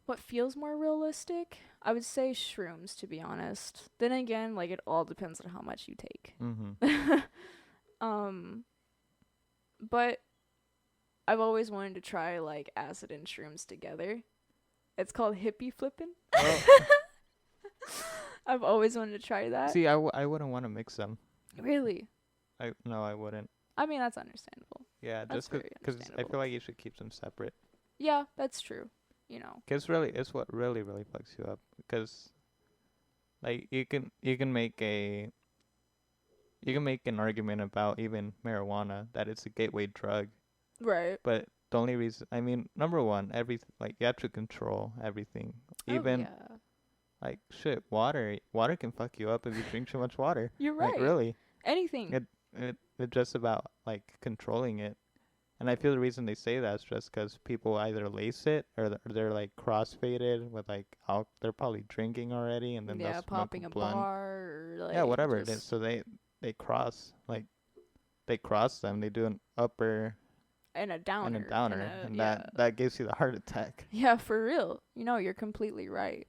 What feels more realistic? I would say shrooms, to be honest. Then again, like it all depends on how much you take. Mhm. um, but I've always wanted to try like acid and shrooms together. It's called hippie flipping. Well, I've always wanted to try that. see, I wouldn't want to mix them. Really? I no, I wouldn't. I mean, that's understandable. Yeah, That's just very cause I understandable. feel like you should keep them separate. Yeah, that's true. You know. 'Cause really, it's what really fucks you up. Because like you can make an argument about even marijuana that it's a gateway drug, Right. but the only reason, I mean, number one, like you have to control everything. Oh Even yeah. like shit, water can fuck you up if you drink too much water. You're Like right. really, Anything. it's just about like controlling it. And I feel the reason they say that is just because people either lace it or they're like crossfaded with like they're probably drinking already, and then they'll Yeah, smoke a popping a blunt. bar or Yeah, like whatever it is. just So they cross like they cross them. They do an upper and a and a downer and downer, a and yeah. that gives you the heart attack. Yeah, for real. You know, you're completely right.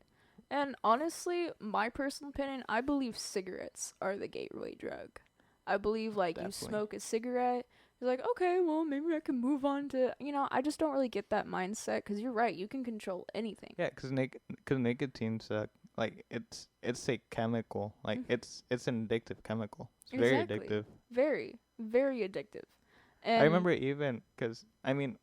And honestly, my personal opinion, I believe cigarettes are the gateway drug. I believe like you Definitely. smoke a cigarette, you're like, okay, well maybe I can move on to, I just don't really get that mindset because you're right, you can control anything. Yeah, cause nicotine's like it's a chemical. Like Mhm. it's an addictive chemical. It's very Exactly. addictive. Very, very addictive. I And remember even because I mean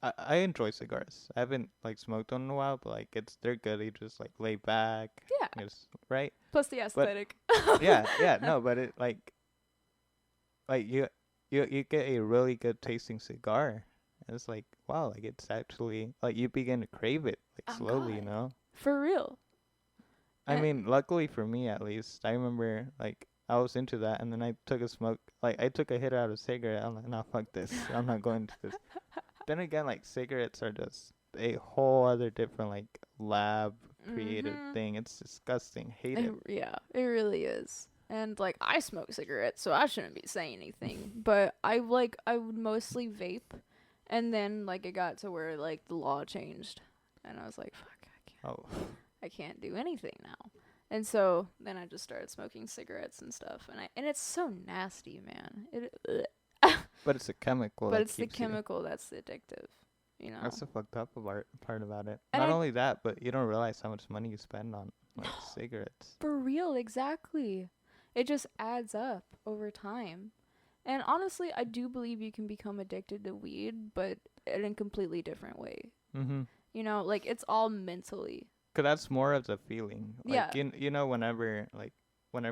I enjoy cigars. I haven't like smoked one in a while, but like they're good. You just like lay back, yeah, just right. plus the But aesthetic. yeah, no, but it like you get a really good tasting cigar. And it's like wow, like it's actually like you begin to crave it like Oh slowly, you god. know. For real. I And mean, luckily for me at least, I remember like I was into that, and then I took a smoke, like I took a hit out of a cigarette. I'm like, nah, fuck this. I'm not going to this. Then again, like cigarettes are just a whole other different like lab created mhm. thing. It's disgusting. Hate it. Yeah, it really is. And like I smoke cigarettes, so I shouldn't be saying anything. But I would mostly vape, and then like it got to where like the law changed, and I was like, fuck, Oh, I can't do anything now. And so then I just started smoking cigarettes and stuff, and it's so nasty, man. but it's a chemical But that it's the keeps you. chemical that's addictive, you know. That's the fucked up part about it. And Not I only that, but you don't realize how much money you spend on like cigarettes. for real, exactly. It just adds up over time. And honestly, I do believe you can become addicted to weed, but in a completely different way. Mhm. Like it's all mentally. 'Cause that's more of the feeling. Yeah. Like you know whenever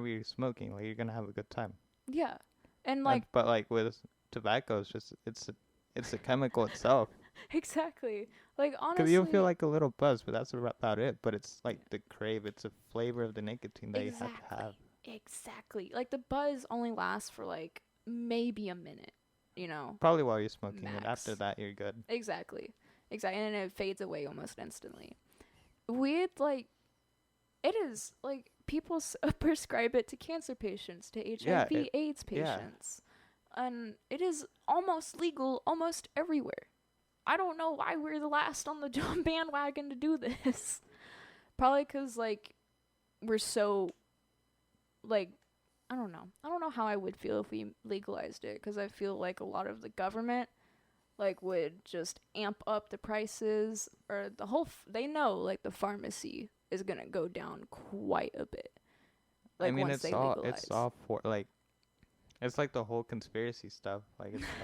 you're smoking, like you're gonna have a good time. Yeah. And And like but like with tobacco, it's just it's a chemical itself. exactly. Like 'Cause you'll feel honestly, like a little buzz, but that's about it. But it's like the crave. It's a flavor of the nicotine that you have to have. exactly. Exactly. Like the buzz only lasts for like maybe a minute, you know, Probably while you're smoking it. After max. that, you're good. Exactly. Exactly. And it fades away almost instantly. Weed, like, it is like people prescribe it to cancer patients, to Yeah. HIV/AIDS Yeah. patients, and it is almost legal almost everywhere. I don't know why we're the last on the bandwagon to do this. Probably because like we're so like I don't know. I don't know how I would feel if we legalized it because I feel like a lot of the government like would just amp up the prices or the whole they know like the pharmacy is going to go down quite a bit I like mean, once they it's legalize. all for like it's like the whole conspiracy stuff.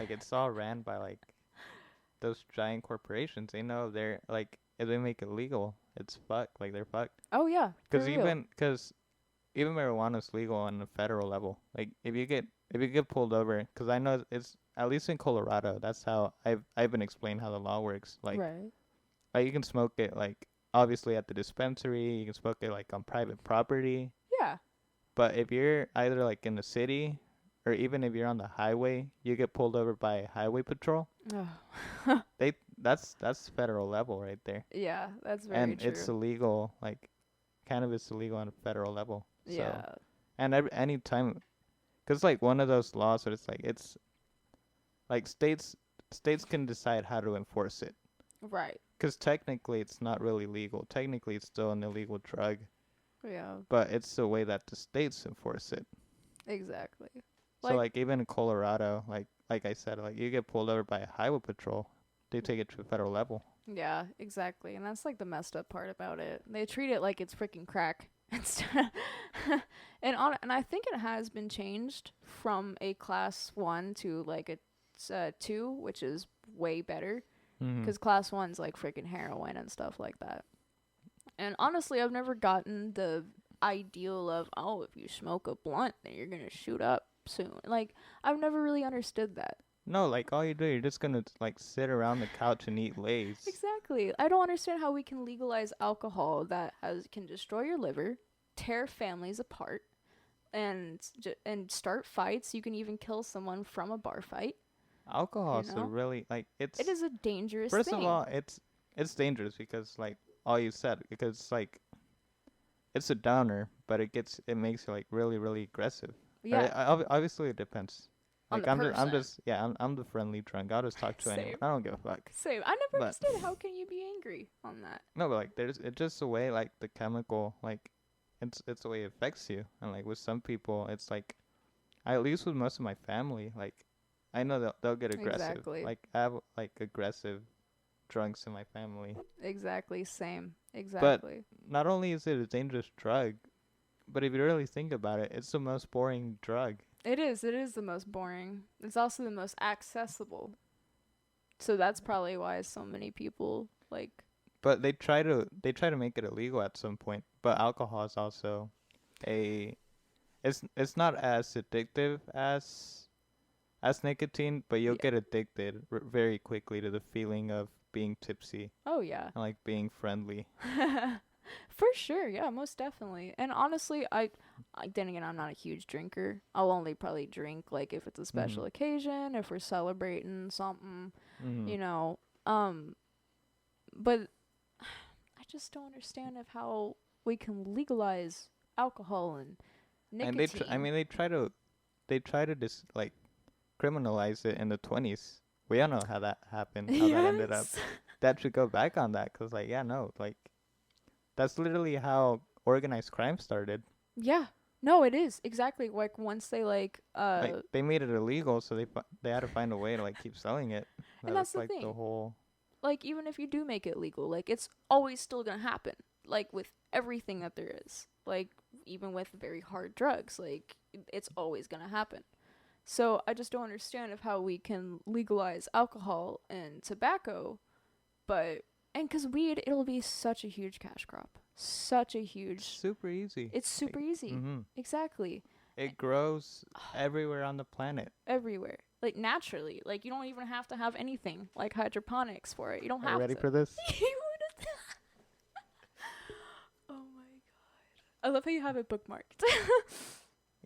It's all ran by like those giant corporations. They know they're like if they make it legal, it's fucked. Like they're fucked. Oh yeah, for real. Cause even marijuana's legal on the federal level. Like if you get pulled over, cause I know at least in Colorado, that's how I've been explained how the law works. Right. Like you can smoke it like obviously at the dispensary, you can smoke it like on private property. Yeah. But if you're either like in the city or even if you're on the highway, you get pulled over by highway patrol. Oh. That's federal level right there. Yeah, that's very And it's true. illegal, like cannabis illegal on a federal level. So, Yeah. and any time, cause like one of those laws where it's like states can decide how to enforce it. Right. Cause technically it's not really legal. Technically it's still an illegal drug, Yeah. but it's the way that the states enforce it. Exactly. So Like, like even in Colorado, like I said, like you get pulled over by a highway patrol, they take it to a federal level. yeah, exactly. And that's like the messed up part about it. They treat it like it's freaking crack instead. And I think it has been changed from a class 1 to like a 2, which is way better Mm-hmm. cuz class 1's like freaking heroin and stuff like that. And honestly, I've never gotten the ideal of, oh, if you smoke a blunt, then you're going to shoot up soon. Like, I've never really understood that. No, like all you do, you're just gonna like sit around the couch and eat Lay's. Exactly. I don't understand how we can legalize alcohol that can destroy your liver, tear families apart, and start fights. You can even kill someone from a bar fight. Alcohol You is a know, really like it is a dangerous first thing. of all, it's dangerous because like all you said because like it's a downer, but it makes you like really really aggressive. Yeah, Obviously it depends. on the Like I'm person. just yeah I'm the friendly drunk. I'll just talk to anyone. Same. I don't give a fuck. Same. I never But understood how can you be angry on that. no, but like there's it's just the way like the chemical like it's the way it affects you. And like with some people, it's like at least with most of my family, like I know they'll get aggressive. Exactly. Like I have like aggressive drunks in my family. Exactly. Same. But Exactly. not only is it a dangerous drug, but if you really think about it, it's the most boring drug. It is. It is the most boring. It's also the most accessible. So that's probably why so many people like. But they try to make it illegal at some point. But alcohol is also a it's not as addictive as nicotine, but you'll Yeah. get addicted very quickly to the feeling of being tipsy Oh yeah. and like being friendly. For sure, yeah, most definitely. And honestly, then again, I'm not a huge drinker. I'll only probably drink like if it's a special Mhm. occasion, if we're celebrating something, Mhm. you know. But I just don't understand of how we can legalize alcohol and And I nicotine. mean they try to just like criminalize it in the 20s. We all know how that happened, how that ended up. Yes. That should go back on that cuz like yeah, no, like that's literally how organized crime started. Yeah. No, it is exactly like once they like Like they made it illegal, so they had to find a way to like keep selling it. and that's That's the like the thing. whole. Like even if you do make it legal, like it's always still gonna happen. Like with everything that there is. Like even with very hard drugs, like it's always gonna happen. So I just don't understand of how we can legalize alcohol and tobacco, but and cuz weed it'll be such a huge cash crop. Such a It's huge super easy. it's super easy. Mhm. Exactly. It grows everywhere on the planet. Everywhere. Like naturally. Like you don't even have to have anything like hydroponics for it. You don't Are you have ready to. for this? Oh my god. I love how you have it bookmarked.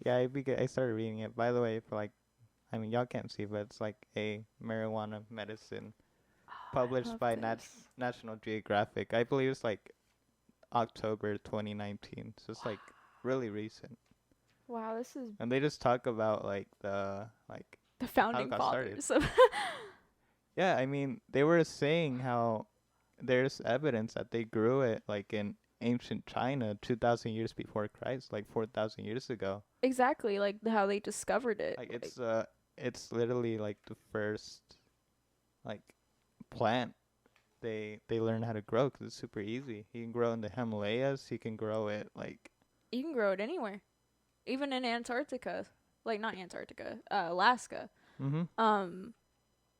Yeah, I started reading it. By the way, for like, I mean y'all can't see, but it's like a marijuana medicine I published love by this. National Geographic. I believe it's like October 2019. So it's like really recent. Wow, this is And they just talk about like the like the how it founding got started. fathers of Yeah, I mean, they were saying how there's evidence that they grew it like in ancient China 2000 years before Christ, like 4000 years ago. exactly like how they discovered it. Like Like it's literally like the first like plant they learned how to grow cuz it's super easy. You can grow in the Himalayas, you can grow it like you can grow it anywhere, even in Antarctica. Like not Antarctica, Alaska. mhm. Um,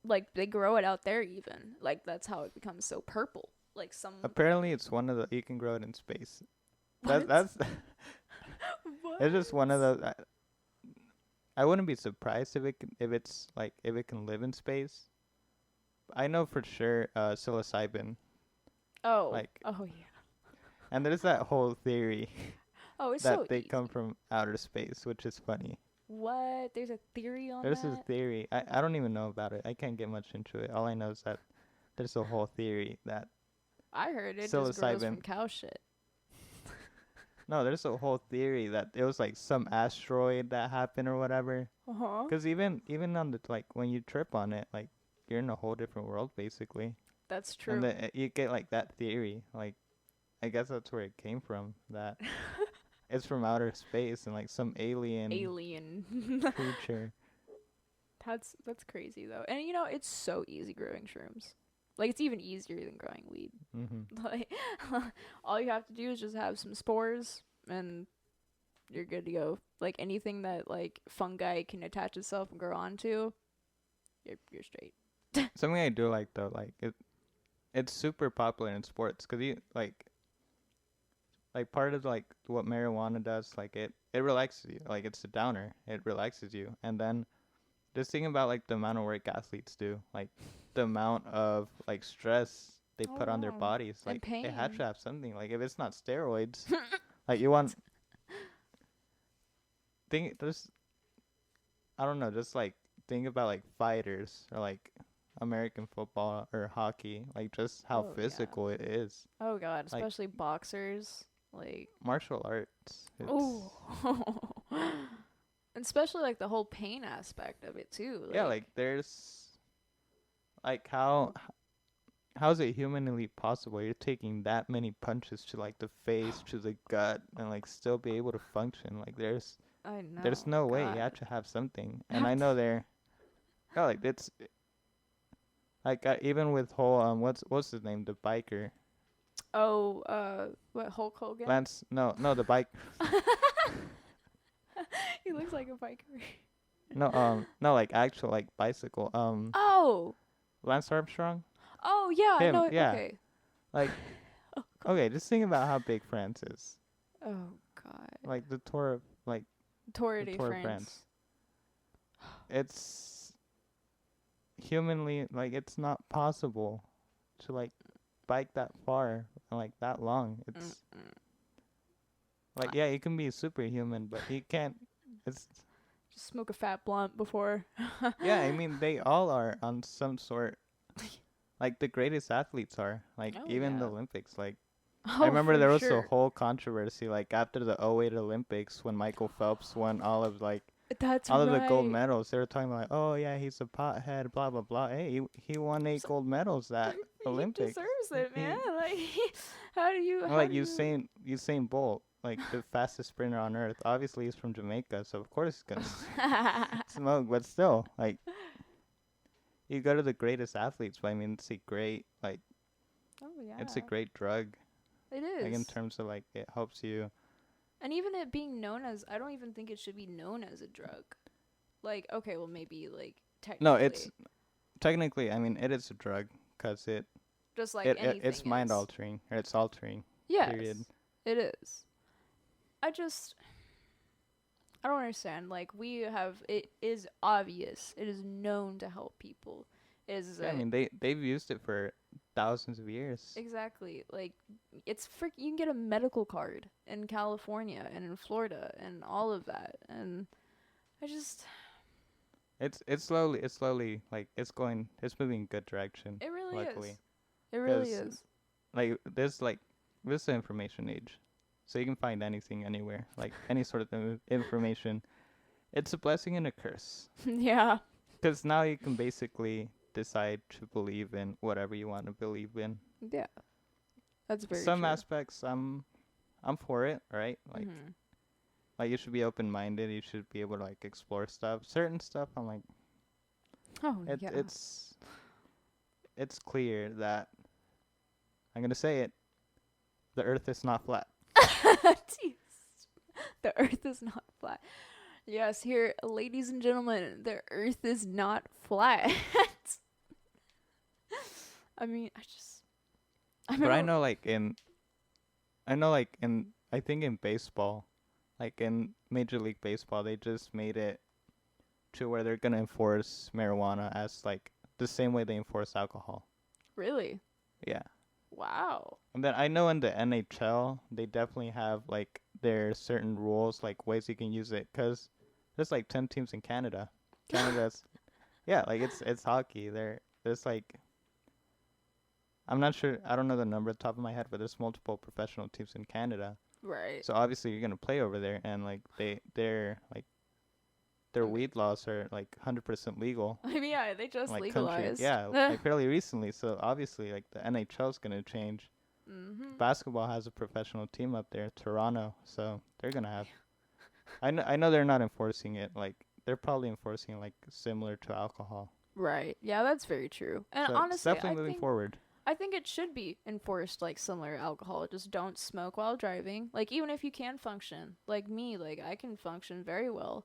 like they grow it out there even. Like that's how it becomes so purple. Like some Apparently it's one of the you can grow it in space. what? That's What? it's just one of the I wouldn't be surprised if if it's like if it can live in space. I know for sure psilocybin, Oh, like, oh yeah. and there's that whole theory Oh, it's so that they come easy. from outer space, which is funny. What? There's a theory on There's this that? theory. I don't even know about it. I can't get much into it. All I know is that there's a whole theory that I heard it just grows psilocybin. from cow shit. No, there's a whole theory that it was like some asteroid that happened or whatever. Uh huh. Cause even on the like when you trip on it, like you're in a whole different world basically, That's and true. you get like that theory. Like I guess that's where it came from. That it's from outer space and like some alien Alien. creature. That's crazy though. And you know, it's so easy growing shrooms. Like it's even easier than growing weed. Mhm. Like all you have to do is just have some spores and you're good to go. Like anything that like fungi can attach itself and grow onto, you're straight. Something I do like though, like it's super popular in sports because you like part of like what marijuana does, like it relaxes you. Like it's a downer. It relaxes you, and then just thinking about like the amount of work athletes do, like the amount of like stress they Oh put on their yeah. bodies, And like they have pain. to have something. Like if it's not steroids, like you want think there's I don't know, just like think about like fighters or like American football or hockey, like just how Oh yeah. physical it is. Oh god, Like especially boxers. Like martial arts, oh. it's And especially like the whole pain aspect of it too. yeah, like Like there's like how is it humanly possible you're taking that many punches to like the face, to the gut, and like still be able to function? Like I there's know, no way. You God. have to have something. And Have I to. know there yeah, like it's like even with whole what's his name, the biker. Oh, what Hulk Hogan? Lance, no, the bike. He looks like a biker. No, no, like actual like bicycle. Oh, Lance Armstrong. oh yeah, I Him, know. yeah. Okay. Like Oh god. okay, just think about how big France is. Oh god. Like the tour of like Tour the de Tour of France. France. It's humanly like it's not possible to like bike that far and like that long. It's Mm-mm. like yeah, you can be superhuman, but you can't. It's Just smoke a fat blunt before. yeah. I mean, they all are on some sort. Like the greatest athletes are. Like Oh even the yeah. Olympics. Like I Oh, remember for there was a sure. whole controversy like after the '08 Olympics when Michael Phelps won all of like That's all of the gold right. medals. They were talking like, oh yeah, he's a pothead, blah blah blah. Hey, he won 8 gold medals that He Olympics. deserves it, man. He Like, how do you? How like do you? Usain Bolt, like the fastest sprinter on earth. Obviously, he's from Jamaica, so of course he's gonna smoke. But still, like you go to the greatest athletes. But I mean, it's a great like Oh it's a yeah, great drug. it Like in is. terms of like it helps you. And even it being known as, I don't even think it should be known as a drug. Like, okay, well maybe like No, it's technically, technically. I mean, it is a drug because just like it's anything mind is. altering or it's altering. Period. Yes, it is. I just, I don't understand. Like, we have, it is obvious. It is known to help people. It is Yeah, I a, mean they've used it for thousands of years. exactly. Like, it's frick. You can get a medical card in California and in Florida and all of that. And I just, It's slowly like it's moving in good direction. it really is. Luckily, It really because is. like this is the information age, so you can find anything anywhere, like any sort of information. It's a blessing and a curse, Yeah. because now you can basically decide to believe in whatever you want to believe in. Yeah. That's very Some true. aspects I'm for it, right? Mm-hmm. Like you should be open minded. You should be able to like explore stuff. Certain stuff I'm like Oh, it yeah. it's clear that I'm gonna say it. The Earth is not flat. Jeez. The earth is not flat. Yes, here, ladies and gentlemen, the earth is not flat. I mean, I But remember, I know like in I think in baseball, like in Major League Baseball, they just made it to where they're gonna enforce marijuana as like the same way they enforce alcohol. Really? Yeah. Wow. And then I know in the NHL they definitely have like their certain rules, like ways you can use it, cause there's like 10 teams in Canada. Canada's yeah, like it's hockey. There's like I'm not sure. I don't know the number at the top of my head, but there's multiple professional teams in Canada. Right. So obviously you're gonna play over there, and like they're like their I mean, weed laws are like 100% legal. I mean, yeah, they just Like country, legalized. yeah, like fairly recently. So obviously, like the NHL's gonna change. Mhm. Basketball has a professional team up there, Toronto. So they're gonna have. I know they're not enforcing it. Like they're probably enforcing like similar to alcohol. Right. Yeah, that's very true. And So it's honestly, definitely moving forward. I think it should be enforced like similar to alcohol. Just don't smoke while driving. Like even if you can function, like me, like I can function very well.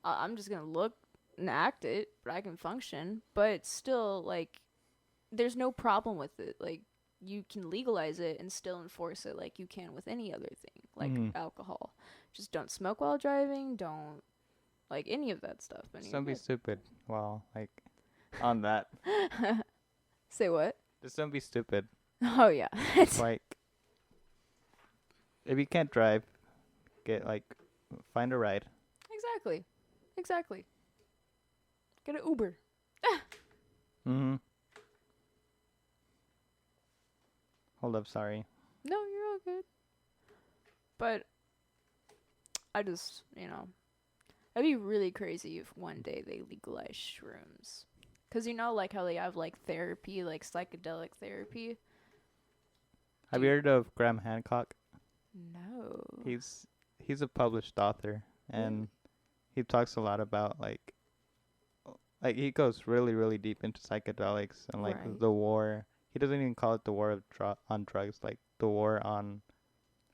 I'm just gonna look and act it, but I can function. But still, like, there's no problem with it. Like you can legalize it and still enforce it like you can with any other thing, like alcohol. Just don't smoke while driving. Don't like any of that stuff. Just don't be stupid. Well, like on that. Say what? Just don't be stupid. Oh yeah. It's like if you can't drive, find a ride. Exactly. Exactly. Get an Uber. Mhm. Hold up, sorry. No, you're all good. But I just, it'd be really crazy if one day they legalize shrooms. 'Cause like how they have like therapy, like psychedelic therapy. Have you heard of Graham Hancock? No. He's a published author, and he talks a lot about like he goes really really deep into psychedelics and like Right. the war. He doesn't even call it the war of on drugs, like the war on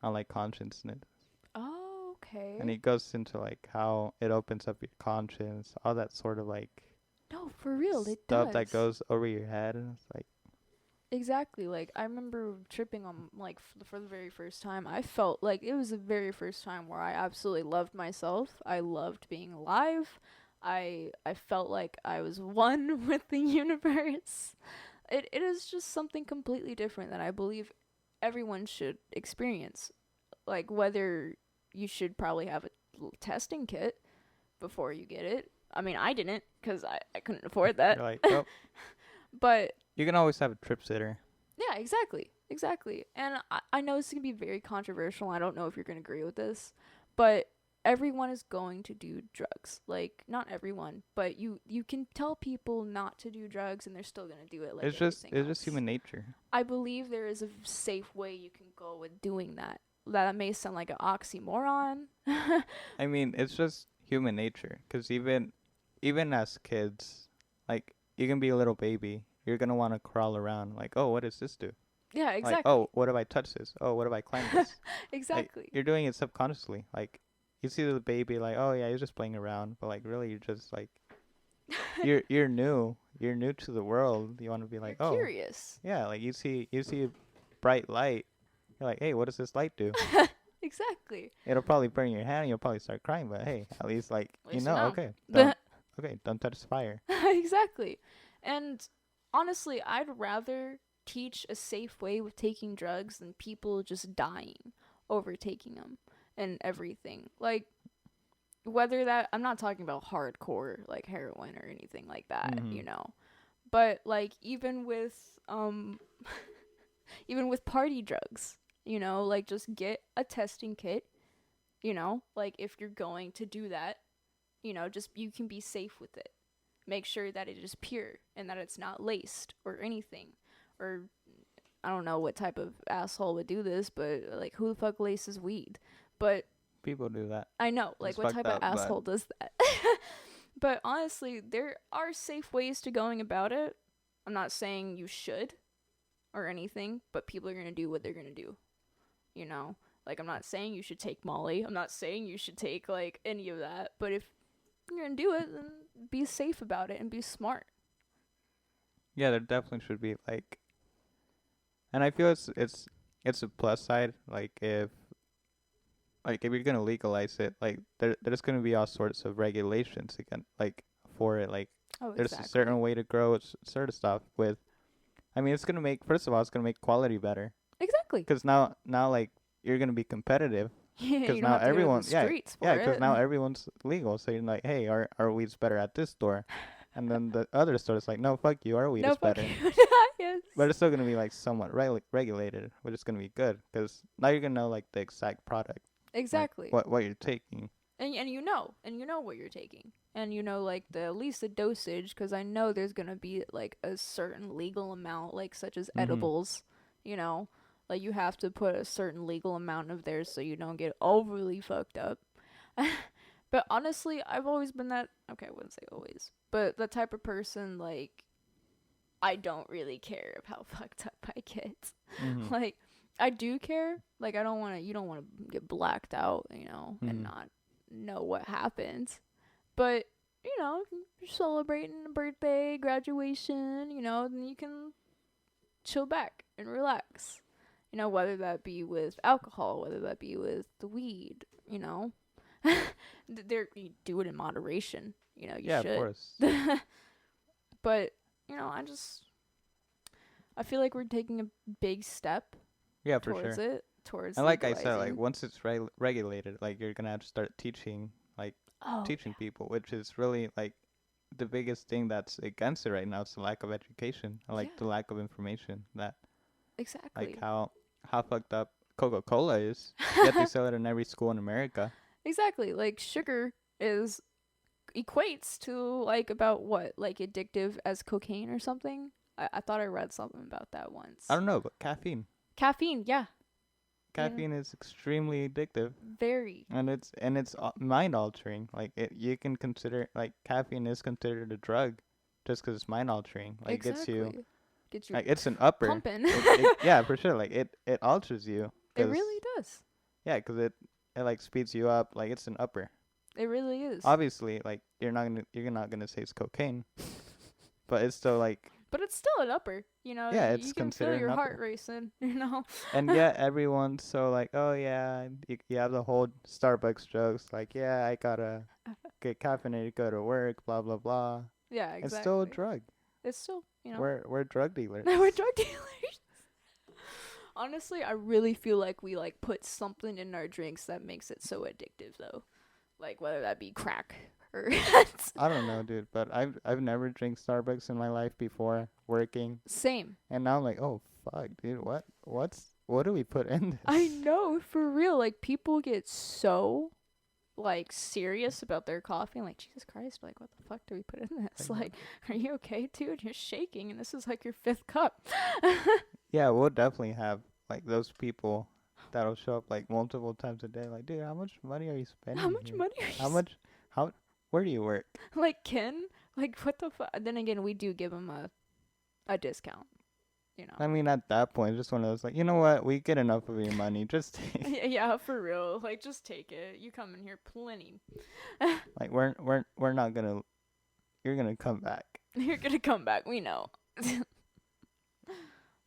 like consciousness. Oh, okay. And he goes into like how it opens up your conscience, all that sort of like No, for real, it stuff does. that goes over your head, and it's like Exactly. Like I remember tripping on like for the very first time. I felt like it was the very first time where I absolutely loved myself. I loved being alive. I felt like I was one with the universe. It is just something completely different that I believe everyone should experience. Like whether you should probably have a testing kit before you get it. I mean, I didn't because I couldn't afford that. you're like, oh, But you can always have a trip sitter. yeah, exactly. Exactly. And I know this is going to be very controversial. I don't know if you're going to agree with this, but everyone is going to do drugs. Like, not everyone, but you can tell people not to do drugs and they're still going to do it. Like It's just human nature. I believe there is a safe way you can go with doing that. That may sound like an oxymoron. I mean, it's just human nature. 'Cause even as kids, like you can be a little baby, you're gonna want to crawl around. Like, oh, what does this do? Yeah, Like, exactly. oh, what if I touch this? Oh, what if I climb this? Exactly. Like, you're doing it subconsciously. Like, you see the baby, like, oh yeah, he's just playing around, but like, really, you're just like, you're new. You're new to the world. You want to be like, You're oh, curious. yeah. Like you see a bright light. You're like, hey, what does this light do? Exactly. It'll probably burn your hand. And you'll probably start crying. But hey, at least like At least okay, don't touch the fire. Exactly. And honestly, I'd rather teach a safe way with taking drugs than people just dying over taking them and everything. Like, whether that, I'm not talking about hardcore, like heroin or anything like that, But, like, even with party drugs, like, just get a testing kit, like, if you're going to do that, just you can be safe with it. Make sure that it is pure and that it's not laced or anything. Or I don't know what type of asshole would do this, but like who the fuck laces weed? But People do that. I know, like It's what type fucked of up, asshole does that? But honestly, there are safe ways to going about it. I'm not saying you should or anything, but people are going to do what they're going to do. Like I'm not saying you should take Molly. I'm not saying you should take like any of that, but if you're going to do it, then be safe about it and be smart. Yeah, there definitely should be like, and I feel it's a plus side. Like if you're gonna legalize it, like there's gonna be all sorts of regulations again, like for it. Like Oh, there's a exactly. certain way to grow certain stuff with. I mean, it's gonna make first of all, it's gonna make quality better. Exactly. Because now like you're gonna be competitive. Because You don't now have to go to the everyone, streets yeah, for because it. now everyone's legal. So you're like, hey, our weed's better at this store, and then the other store's like, no, fuck you, our weed No, is fuck better. you. Yes. But it's still gonna be like somewhat regulated, which is gonna be good because now you're gonna know like the exact product, like Exactly. what you're taking. And you know what you're taking, and you know like the at least the dosage, because I know there's gonna be like a certain legal amount, like such as Mhm. edibles, you know, like you have to put a certain legal amount of theirs so you don't get overly fucked up. But honestly, I've always been that, okay, I wouldn't say always, but the type of person like I don't really care of how fucked up I get. Mhm. Like I do care, like I don't want to, you don't want to get blacked out, you know, and Mhm. not know what happened. But you know, you're celebrating a birthday, graduation, you know, then you can chill back and relax. You know, whether that be with alcohol, whether that be with the weed, you know. There, you do it in moderation. You know, you Yeah, of should. course. But you know, I feel like we're taking a big step Yeah, for towards sure. it, towards And like I said, like legalizing. once it's regulated, like you're gonna have to start teaching, like Oh teaching yeah, people, which is really like the biggest thing that's against it right now. Is the lack of education, and, like the yeah, lack of information. That like exactly. how fucked up Coca-Cola is. Yet they sell it in every school in America. Exactly. Like sugar is equates to like about what, like addictive as cocaine or something. I thought I read something about that I once. don't know, but caffeine. Caffeine, yeah, you know, Caffeine is extremely addictive, very and it's mind altering. Like you can consider like caffeine is considered a drug, just 'cause it's mind altering. Like gets you exactly gets you like it's an upper. pumping. It yeah for sure. Like it alters you, It 'cause really does. yeah, 'cause it like speeds you up. Like it's an upper. It really is. Obviously, like you're not gonna say it's cocaine, but it's still like But it's still an upper. You know, yeah, you it's can feel considered an your heart upper. racing. You know. And yet everyone's so like, oh yeah, you have the whole Starbucks jokes like, yeah, I gotta get caffeinated to go to work, blah blah blah. Yeah, It's still a exactly. drug. It's still, you know, We're drug dealers. we're drug dealers. Honestly, I really feel like we like put something in our drinks that makes it so addictive though. Like whether that be crack or I don't know, dude, but I've never drank Starbucks in my life before working, same. and now I'm like, oh fuck, dude, what do we put in I this? know, for real. Like people get so like serious about their coffee. I'm like, Jesus Christ, like what the fuck do we put in this? Like, are you okay, dude? You're shaking and this is like your fifth cup. Yeah, we'll definitely have like those people that'll show up like multiple times a day. Like, dude, how much money are you How spending much here? money are you How much? How? Where do you work? like Ken? Like what the fuck? Then again, we do give him a discount, you know. I mean, at that point, it's just one of those like, you know what? We get enough of your money. Just take. Yeah, for real. Like just take it. You come in here plenty. Like, we're not gonna. You're gonna come back. You're gonna come back. We know.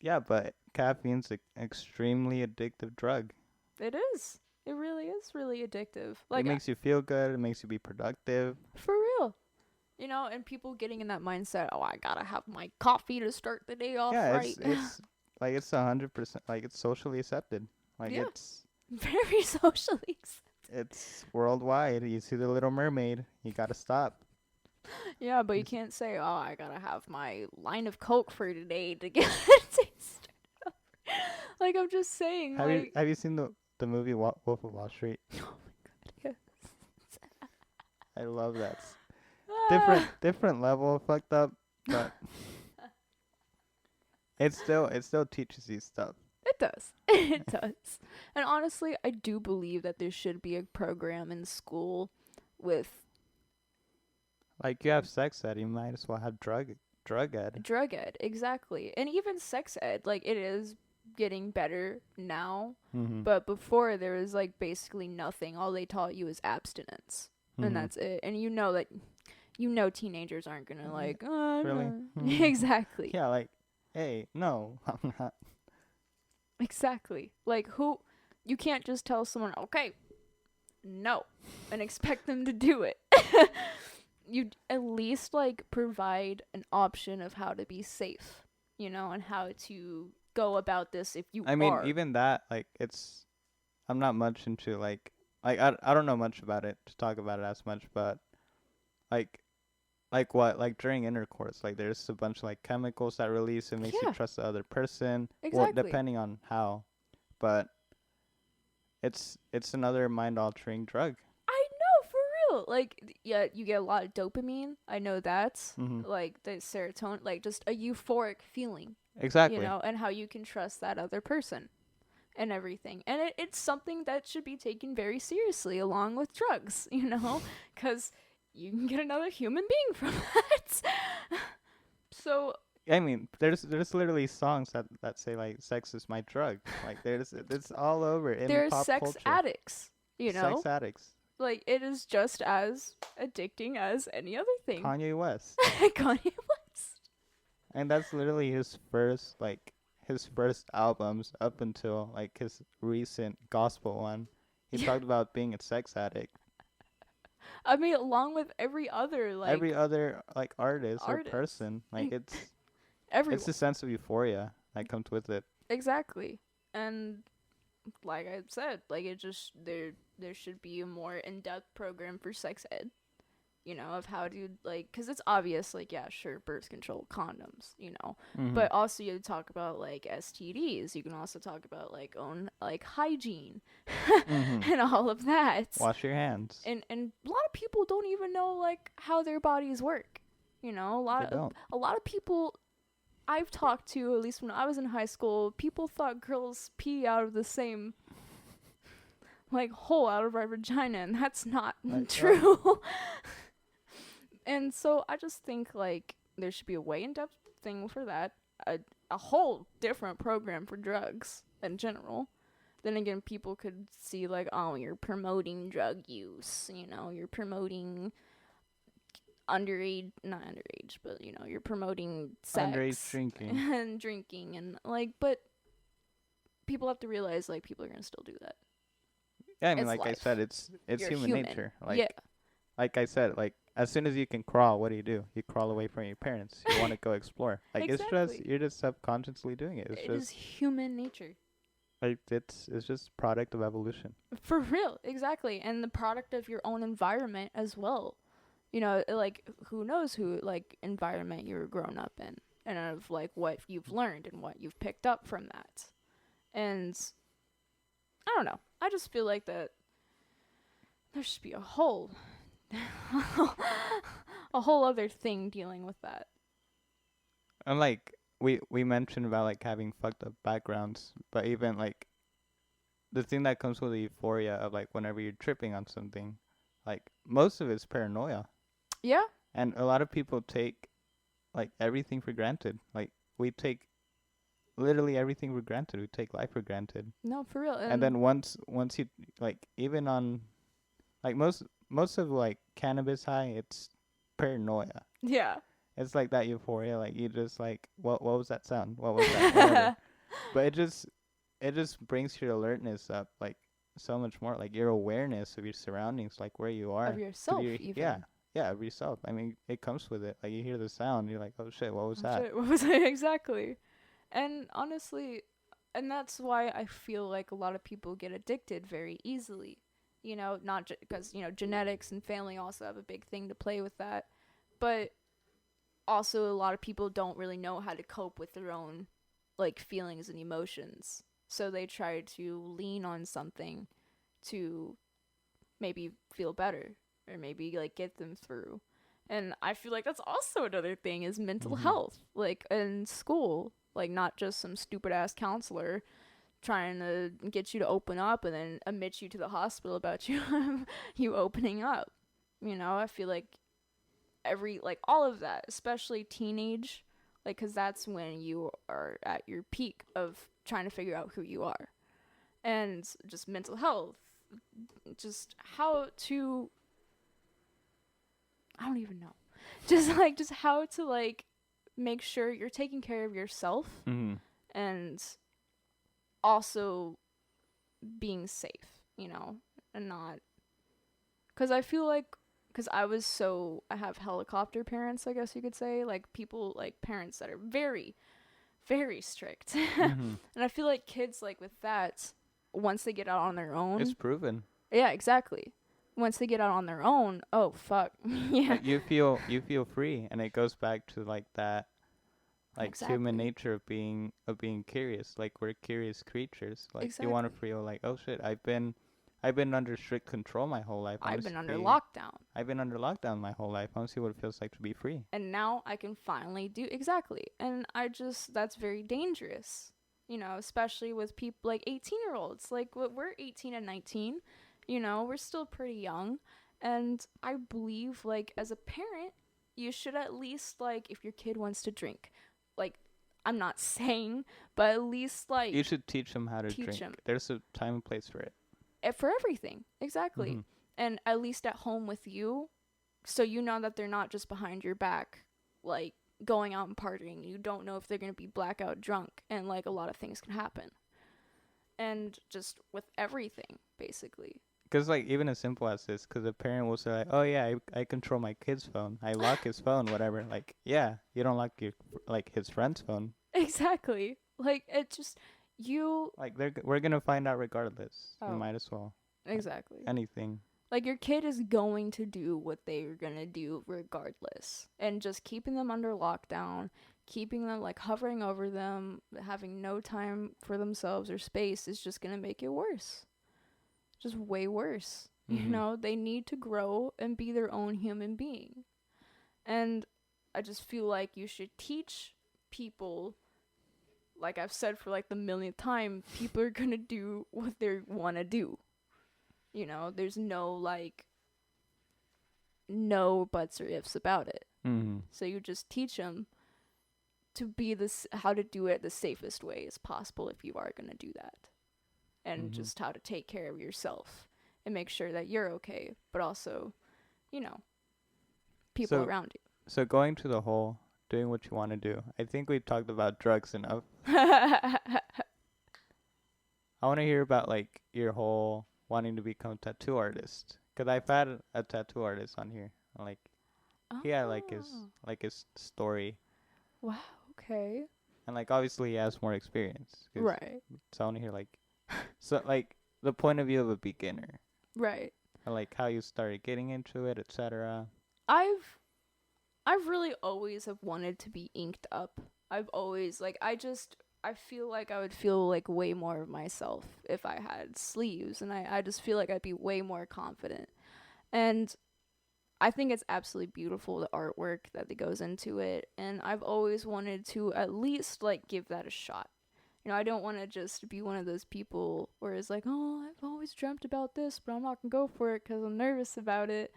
Yeah, but caffeine's an extremely addictive drug. It is. It really is really addictive. It Like makes you feel good. It makes you be productive. for real. You know, and people getting in that mindset, oh, I gotta have my coffee to start the day off Yeah, right. it's like it's 100% like it's socially accepted. Like Yeah. Very socially. it's worldwide. You see the Little Mermaid, you gotta stop. Yeah, but you It's- can't say, oh, I gotta have my line of Coke for today to get it started off. Like, I'm just saying, like. Have you seen the movie Wolf of Wall Street? Oh my god, yes. I love that. Ah. Different level of fucked up, but it still teaches you stuff. It does. It does. And honestly, I do believe that there should be a program in school with Like you have sex ed, you might as well have drug ed. drug ed. Exactly. And even sex ed. Like, it is getting better now. Mhm. But before, there was, like, basically nothing. All they taught you is abstinence. Mhm. And that's it. And you know that. You know teenagers aren't gonna, like, oh, Really? no." Mhm. Exactly. Yeah, like, hey, no, I'm not. Exactly. Like, who. You can't just tell someone, okay, no, and expect them to do it. you at least like provide an option of how to be safe, you know, and how to go about this if you I mean, are. even that, like, I'm not much into I don't know much about it to talk about it as much, but like what, like during intercourse, like there's a bunch of like chemicals that release. It makes you Yeah, trust the other person. Well, exactly. depending on how, but it's another mind altering drug. I know, for real. Like, yeah, you get a lot of dopamine. I know that. Mm-hmm. Like the serotonin, like just a euphoric feeling, you Exactly. know, and how you can trust that other person and everything. And it's something that should be taken very seriously along with drugs, you know, because you can get another human being from that. So, I mean, there's literally songs that say like "sex is my drug." Like there's it's all over in they're pop sex culture. addicts, you know? Sex addicts. Like, it is just as addicting as any other thing. Kanye West. Kanye West. And that's literally his first albums up until like his recent gospel one. He Yeah. talked about being a sex addict. I mean, along with every other, Every like, other like artist or artist. person, like it's Everyone. the sense of euphoria that comes with it. Exactly. And like I said, like it just there should be a more in-depth program for sex ed, you know, of how to like cuz it's obvious like yeah, sure, birth control, condoms, you know. Mhm. But also you talk about like STDs. You can also talk about like own like hygiene Mhm. and all of that. Wash your hands. And a lot of people don't even know like how their bodies work. You know, They don't. a lot of people I've talked to, at least when I was in high school, people thought girls pee out of the same like hole out of our vagina, and that's not Like true. And so I just think like there should be a way in depth thing for that, a whole different program for drugs in general. Then again, people could see like, oh, you're promoting drug use. You know, you're promoting underage, not underage, but you know, you're promoting underage sex drinking. and drinking and like, but people have to realize like people are gonna still do that. Yeah, I mean, It's like I said, life. it's You're human human. nature. Yeah, Like I said, like as soon as you can crawl, what do? You crawl away from your parents. You want to go explore. Like exactly. you're just subconsciously doing it. It's It is just human nature. like it's just product of evolution. For real, exactly. And the product of your own environment as well. You know, like who knows who like environment you were grown up in and of like what you've learned and what you've picked up from that. And I don't know. I just feel like that there should be a whole a whole other thing dealing with that. And like we mentioned about like having fucked up backgrounds, but even like the thing that comes with the euphoria of like whenever you're tripping on something, like most of it's paranoia, Yeah? and a lot of people take like everything for granted. Like we take literally everything for granted. We take life for granted. No, for real. And And then once you like even on like most of like cannabis high, it's paranoia. yeah. It's like that euphoria, like you just like what was that sound? What was that? Whatever. But it just brings your alertness up like so much more, like your awareness of your surroundings, like where you Of are. Cause yourself, you're even. yeah, of yourself. I mean, it comes with it. Like you hear the sound, you're like, oh shit, what was Oh, that? shit. What was I exactly? And honestly, and that's why I feel like a lot of people get addicted very easily. You know, not because, you know, genetics and family also have a big thing to play with that. But also, a lot of people don't really know how to cope with their own, like, feelings and emotions. So they try to lean on something to maybe feel better or maybe, like, get them through. And I feel like that's also another thing is mental Mhm. health. Like, in school, like, not just some stupid ass counselor trying to get you to open up and then admit you to the hospital about you opening up. You know, I feel like every like all of that, especially teenage, like cuz that's when you are at your peak of trying to figure out who you are. And just mental health, just how to I don't even know. Just how to like make sure you're taking care of yourself Mhm. and also being safe, you know, and not because I feel like because I have helicopter parents, I guess you could say, like people, like parents that are very, very strict. Mm-hmm. And I feel like kids, like with that, once they get out on their It's own, proven. yeah, exactly. Once they get out on their own, oh fuck, yeah, Like you feel free, and it goes back to like that, like human exactly, nature of being curious. Like we're curious creatures. Like you want exactly. to feel like, oh shit, I've been under strict control my whole life. I I've want to been under see. lockdown. I've been under lockdown my whole life. I want to see what it feels like to be free. And now I can finally do exactly. And that's very dangerous, especially with people like 18-year-olds. Like, we're 18 and 19, we're still pretty young. And I believe, like, as a parent, you should at least, like, if your kid wants to drink, like, I'm not saying, but at least, You like, should teach them how to teach drink. them There's a time and place for it. for everything. Exactly. Mm-hmm. And at least at home with you, so you know that they're not just behind your back, like going out and partying. You don't know if they're going to be blackout drunk, and like a lot of things can happen. And just with everything, basically. Because like even as simple as this, because a parent will say like, oh yeah, I control my kid's phone. I lock his phone, whatever. Like yeah, you don't lock your like his friend's phone. Exactly. Like, it just, you. Like we're gonna find out regardless. You Oh, might as well. Like, exactly. anything. Like, your kid is going to do what they're going to do regardless. And just keeping them under lockdown, keeping them, like, hovering over them, having no time for themselves or space is just going to make it worse. Just way worse. Mm-hmm. They need to grow and be their own human being. And I just feel like you should teach people, like I've said for like the millionth time, people are going to do what they want to do. There's no, like, no buts or ifs about it. Mm-hmm. So you just teach them to be how to do it the safest way as possible if you are going to do that. And Mm-hmm. just how to take care of yourself and make sure that you're okay, but also, people So around so going to the whole doing what you want to do. I think we've talked about drugs enough. you. I want to hear about like your whole wanting to become a tattoo artist. Cause I've had a tattoo artist on here. Like he had Oh, like his story, wow, okay. and like obviously he has more experience. Right, So I want to hear like so like the point of view of a beginner, right. and, like how you started getting into it, etc. I've I've really always have wanted to be inked up. I've always like I feel like I would feel like way more of myself if I had sleeves, and I just feel like I'd be way more confident. And I think it's absolutely beautiful, the artwork that goes into it, and I've always wanted to at least like give that a shot. I don't want to just be one of those people where it's like, oh, I've always dreamt about this, but I'm not gonna go for it because I'm nervous about it.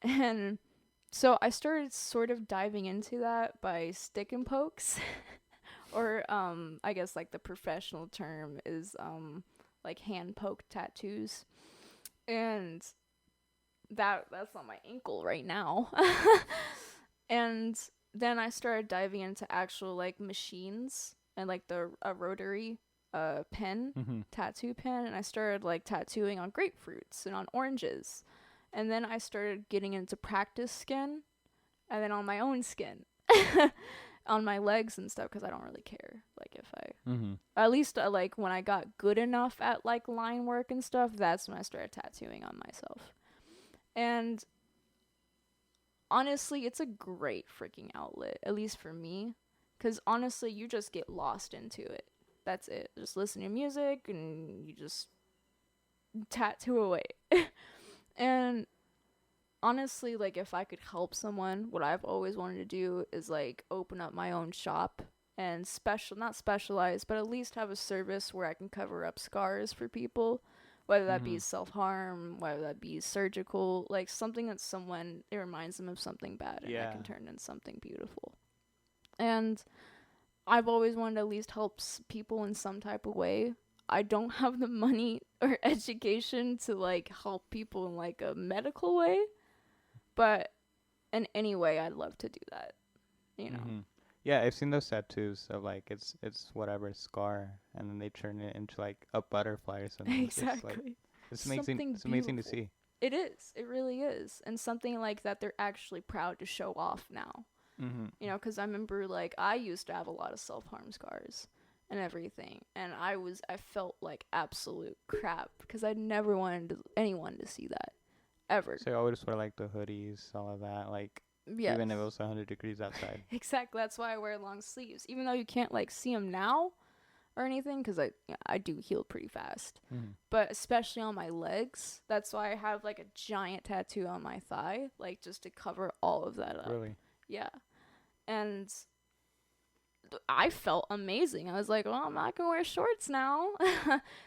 And so I started sort of diving into that by stick and pokes, or I guess like the professional term is like hand poke tattoos, and that's on my ankle right now. And then I started diving into actual like machines and like the a rotary pen, Mm-hmm. tattoo pen, and I started like tattooing on grapefruits and on oranges. And then I started getting into practice skin, and then on my own skin. On my legs and stuff, because I don't really care, like, if I Mm-hmm. at least like when I got good enough at like line work and stuff, that's when I started tattooing on myself. And honestly, it's a great freaking outlet, at least for me, because honestly, you just get lost into it. That's it. Just listen to music and you just tattoo away. And honestly, like, if I could help someone, what I've always wanted to do is like open up my own shop and not specialize, but at least have a service where I can cover up scars for people, whether that Mm-hmm. be self-harm, whether that be surgical, like something that someone, it reminds them of something bad, and I Yeah. can turn into something beautiful. And I've always wanted to at least help people in some type of way. I don't have the money or education to like help people in like a medical way, but in any way, I'd love to do that. You know. Mm-hmm. Yeah, I've seen those tattoos of like it's whatever scar, and then they turn it into like a butterfly or something. It's just like Exactly. it's amazing. Something It's amazing to beautiful. see. It is. It really is. And something like that they're actually proud to show off now. Mm-hmm. You know, because I remember, like, I used to have a lot of self-harm scars and everything. And I felt like absolute crap because I never wanted anyone to see that. Ever. So you always wear like the hoodies, all of that, like Yes. even if it was 100 degrees outside. Exactly. That's why I wear long sleeves. Even though you can't, like, see them now or anything because I do heal pretty fast. Mm-hmm. But especially on my legs. That's why I have, like, a giant tattoo on my thigh. Like, just to cover all of that up. Really? Yeah. And I felt amazing. I was like, well, I can wear shorts now.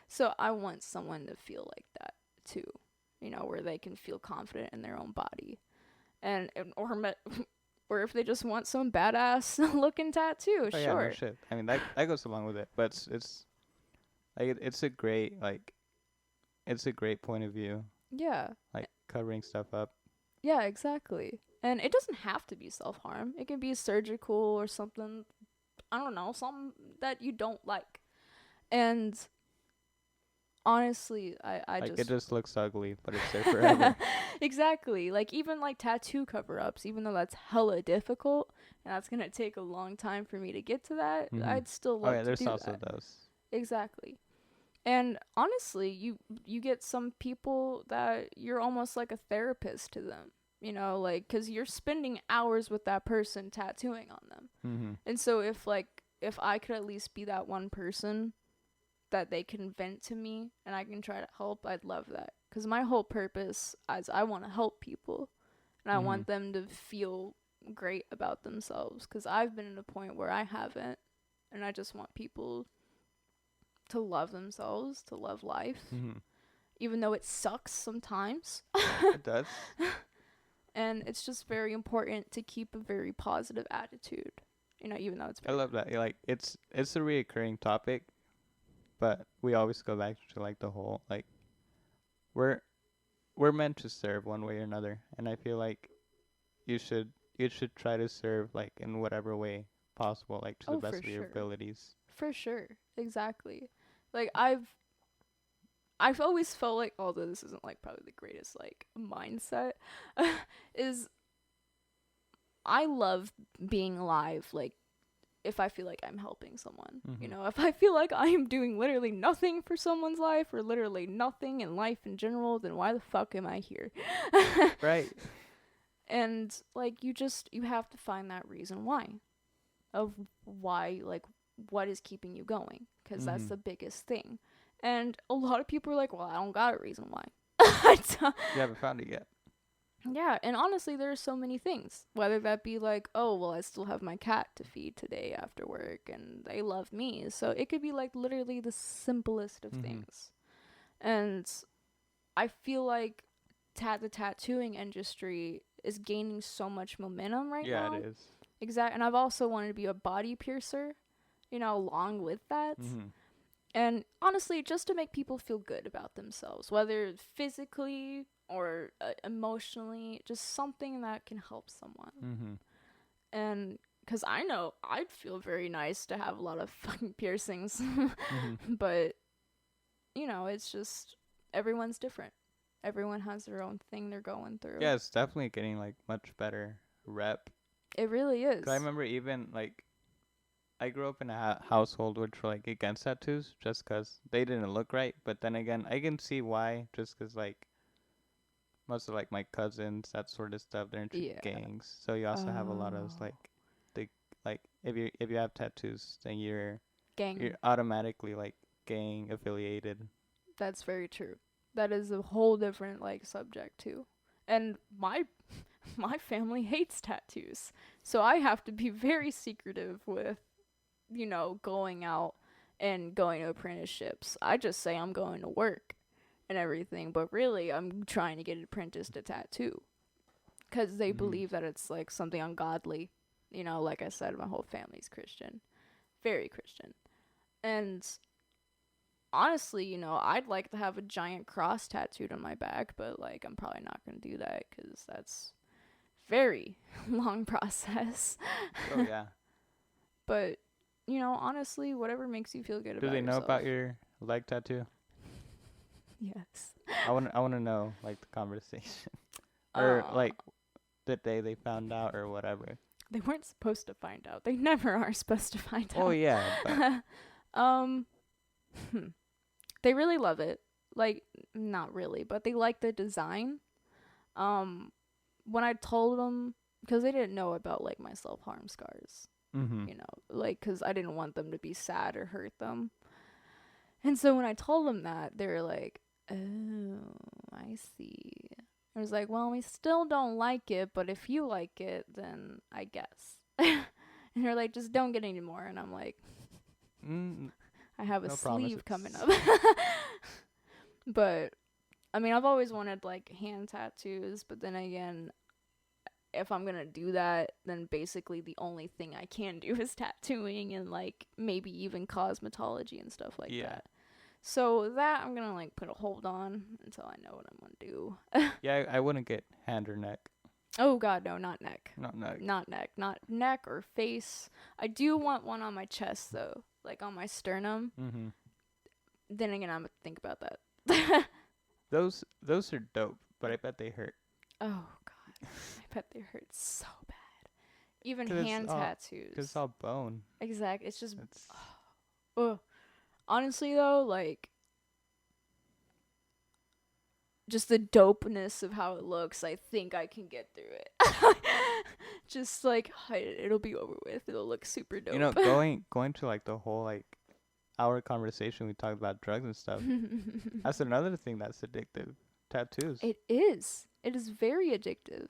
So I want someone to feel like that too, you know, where they can feel confident in their own body. Or if they just want some badass looking tattoo, Oh, sure. yeah, no shit. I mean, that goes along with it, but it's like it's a great point of view, Yeah. like covering stuff up. Yeah, exactly. And it doesn't have to be self-harm. It can be surgical or something, I don't know, something that you don't like. And honestly, I Like just it just looks ugly, but it's there forever. Exactly. Like, even like tattoo cover-ups, even though that's hella difficult and that's gonna take a long time for me to get to that, Mhm. I'd still Oh love yeah, to there's do also that. those. Exactly. And honestly, you get some people that you're almost like a therapist to them, you know, like, because you're spending hours with that person tattooing on them. Mhm. And so if I could at least be that one person that they can vent to me and I can try to help, I'd love that. Because my whole purpose is I want to help people and I want them to feel great about themselves. Because I've been at a point where I haven't, and I just want people to love themselves, to love life, Mhm. even though it sucks sometimes. It does. And it's just very important to keep a very positive attitude, you know, even though it's I very love that. Like it's a reoccurring topic, but we always go back to like the whole like we're meant to serve one way or another, and I feel like you should try to serve like in whatever way possible, like to the Oh, best for of your sure. abilities. For sure. Exactly. Like, I've always felt like, although this isn't like probably the greatest like mindset, is I love being alive. Like, if I feel like I'm helping someone, you know, if I feel like I am doing literally nothing for someone's life or literally nothing in life in general, then why the fuck am I here? Right. And like, you have to find that reason why, of why, like, what is keeping you going, because that's the biggest thing. And a lot of people are like, well, I don't got a reason why. You haven't found it yet. Yeah, and honestly, there are so many things. Whether that be like, oh, well, I still have my cat to feed today after work, and they love me. So it could be like literally the simplest of things. And I feel like the tattooing industry is gaining so much momentum right now. Yeah, it is. Exactly. And I've also wanted to be a body piercer, you know, along with that. And honestly, just to make people feel good about themselves, whether physically or emotionally, just something that can help someone. And because I know I'd feel very nice to have a lot of fucking piercings. But, you know, it's just everyone's different. Everyone has their own thing they're going through. Yeah, it's definitely getting like much better rep. It really is. 'Cause I remember even like I grew up in a household which were like against tattoos just 'cause they didn't look right. But then again, I can see why, just 'cause like most of like my cousins, that sort of stuff, they're into gangs. So you also have a lot of like the like if you have tattoos, then you're automatically like gang affiliated. That's very true. That is a whole different like subject too. And my family hates tattoos. So I have to be very secretive with, you know, going out and going to apprenticeships. I just say I'm going to work and everything, but really I'm trying to get apprenticed to tattoo. Because they believe that it's like something ungodly. You know, like I said, my whole family's Christian. Very Christian. And honestly, you know, I'd like to have a giant cross tattooed on my back, but like I'm probably not going to do that because that's very long process. Oh yeah. But, you know, honestly, whatever makes you feel good about Do they know yourself. about your leg tattoo? Yes. I want to know like the conversation or Uh, like the day they found out or whatever. they weren't supposed to find out. They never are supposed to find Oh out. yeah, but um, they really love it. Like, not really, but they like the design. Um, when I told them, because they didn't know about like my self harm scars, mhm. you know, like, because I didn't want them to be sad or hurt them. And so when I told them that, they were like, "Oh, I see." I was like, "Well, we still don't like it, but if you like it, then I guess." And they're like, "Just don't get any more." And I'm like, Mm, "I have a no sleeve coming promises. up." But I mean, I've always wanted like hand tattoos, but then again, if I'm gonna do that, then basically the only thing I can do is tattooing and like maybe even cosmetology and stuff like Yeah. that. So that I'm gonna like put a hold on until I know what I'm gonna do. Yeah, I wouldn't get hand or neck. Oh god, no, not neck. Not neck. Not neck. Not neck or face. I do want one on my chest though, like on my sternum. Mhm. Then again, I'm gonna think about that. Those are dope, but I bet they hurt. Oh god, I bet they hurt so bad. Even Cause hand cause it's tattoos. all bone. Exact. It's just. It's Ugh. Honestly though, like just the dopeness of how it looks, I think I can get through it. Just like it'll be over with. It'll look super dope. you know going to like the whole like hour conversation we talked about drugs and stuff. That's another thing that's addictive. Tattoos. It is. It is very addictive.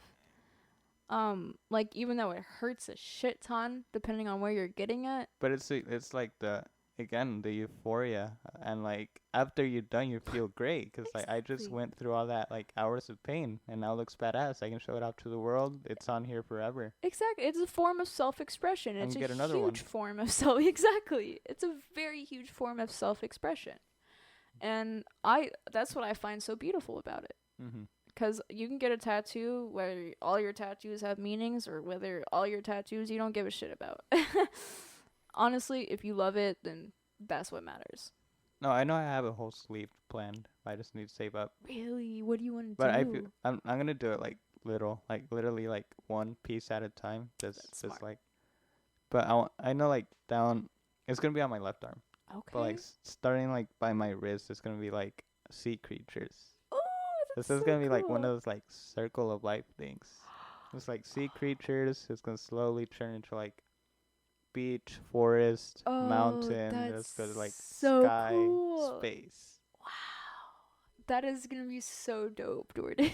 Like even though it hurts a shit ton, depending on where you're getting it. But it's like the euphoria and like after you're done you feel great because like I just Exactly. went through all that like hours of pain and now it looks badass. I can show it out to the world. It's on here forever. Exactly. It's a form of self-expression. I It's can a get another one. huge form of self. Exactly. It's a very huge form of self-expression, and that's what I find so beautiful about it. Mhm. Because you can get a tattoo whether all your tattoos have meanings or whether all your tattoos you don't give a shit about. Honestly, if you love it, then that's what matters. No, I know I have a whole sleeve planned. I just need to save up. Really? What do you want to But I feel do? I'm gonna do it like little, like literally like one piece at a time. That's Just smart. like, but I know like down, it's gonna be on my left arm. But like Okay. starting like by my wrist, it's gonna be like sea creatures. Oh, This that's is so gonna be like one of cool. those like circle of life things. It's like sea creatures. It's gonna slowly turn into like beach, forest, Oh, mountain. that's It's gonna like so sky, cool. space. Wow. That is gonna be so dope, Jordan.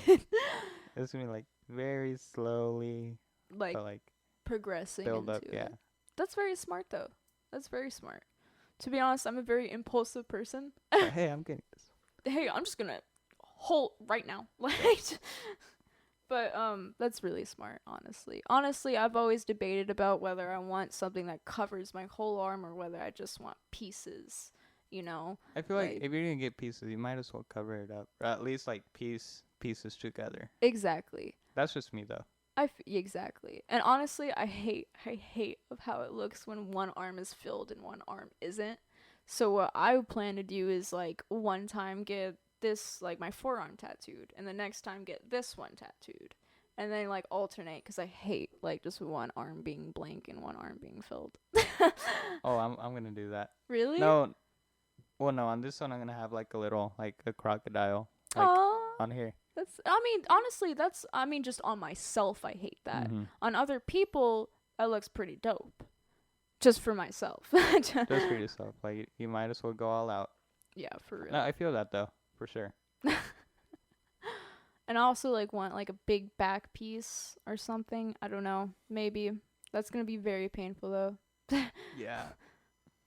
It's gonna be like very slowly, Like but like progressing build into up. Yeah. it. That's very smart though. That's very smart. To be honest, I'm a very impulsive person. But hey, I'm getting this. Hey, I'm just gonna hold right now. Like but that's really smart, honestly. Honestly, I've always debated about whether I want something that covers my whole arm or whether I just want pieces, you know? I feel like Like if you're gonna get pieces, you might as well cover it up, or at least like pieces together. exactly. That's just me though. Exactly. And honestly, I hate of how it looks when one arm is filled and one arm isn't. So what I plan to do is like one time get this like my forearm tattooed and the next time get this one tattooed. And then like alternate cuz I hate like just one arm being blank and one arm being filled. Oh, I'm gonna do that. Really? No, well no, on this one I'm gonna have like a little like a crocodile like Oh, on here. that's I mean honestly that's I mean just on myself I hate that. Mhm. On other people that looks pretty dope. Just for myself. Just for yourself, like you might as well go all out. Yeah, for No, real. I feel that though, for sure. And I also like want like a big back piece or something. I don't know. Maybe. That's gonna be very painful though. Yeah.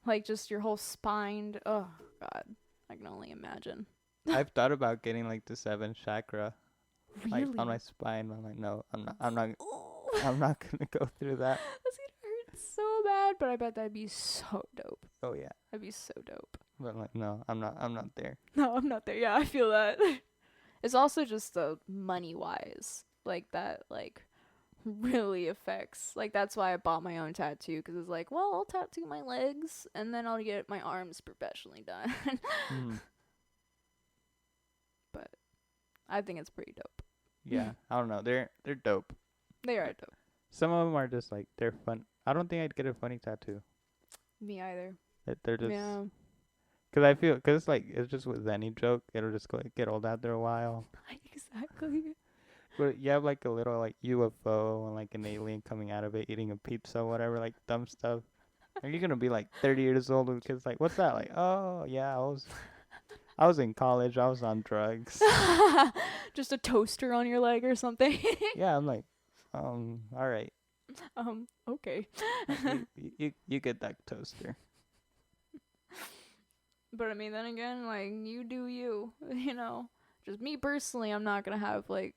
Like just your whole spine. Oh god. I can only imagine. I've thought about getting like the seven chakra like Really? on my spine. I'm like, no, I'm not, Oh, I'm not gonna go through that. that's gonna hurt so bad, but I bet that'd be so dope. Oh yeah, That'd be so dope. but like, no, I'm not there. No, I'm not there. Yeah, I feel that. It's also just the money wise. Like that like really affects. Like that's why I bought my own tattoo because it's like, well, I'll tattoo my legs and then I'll get my arms professionally done. Mm. I think it's pretty dope. Yeah, I don't know. They're dope. They are dope. Some of them are just like they're fun. I don't think I'd get a funny tattoo. Me either. They're just Yeah. because I feel because like it's just with any joke, it'll just get old after a while. Exactly. But you have like a little like UFO and like an alien coming out of it eating a pizza or whatever, like dumb stuff. And you're gonna be like 30 years old and kids like, what's that? Like, oh yeah, I was in college, I was on drugs. Just a toaster on your leg or something. Yeah, I'm like, all right, Okay. you get that toaster. But I mean, then again, like, you do you, you know. Just me personally, I'm not gonna have, like,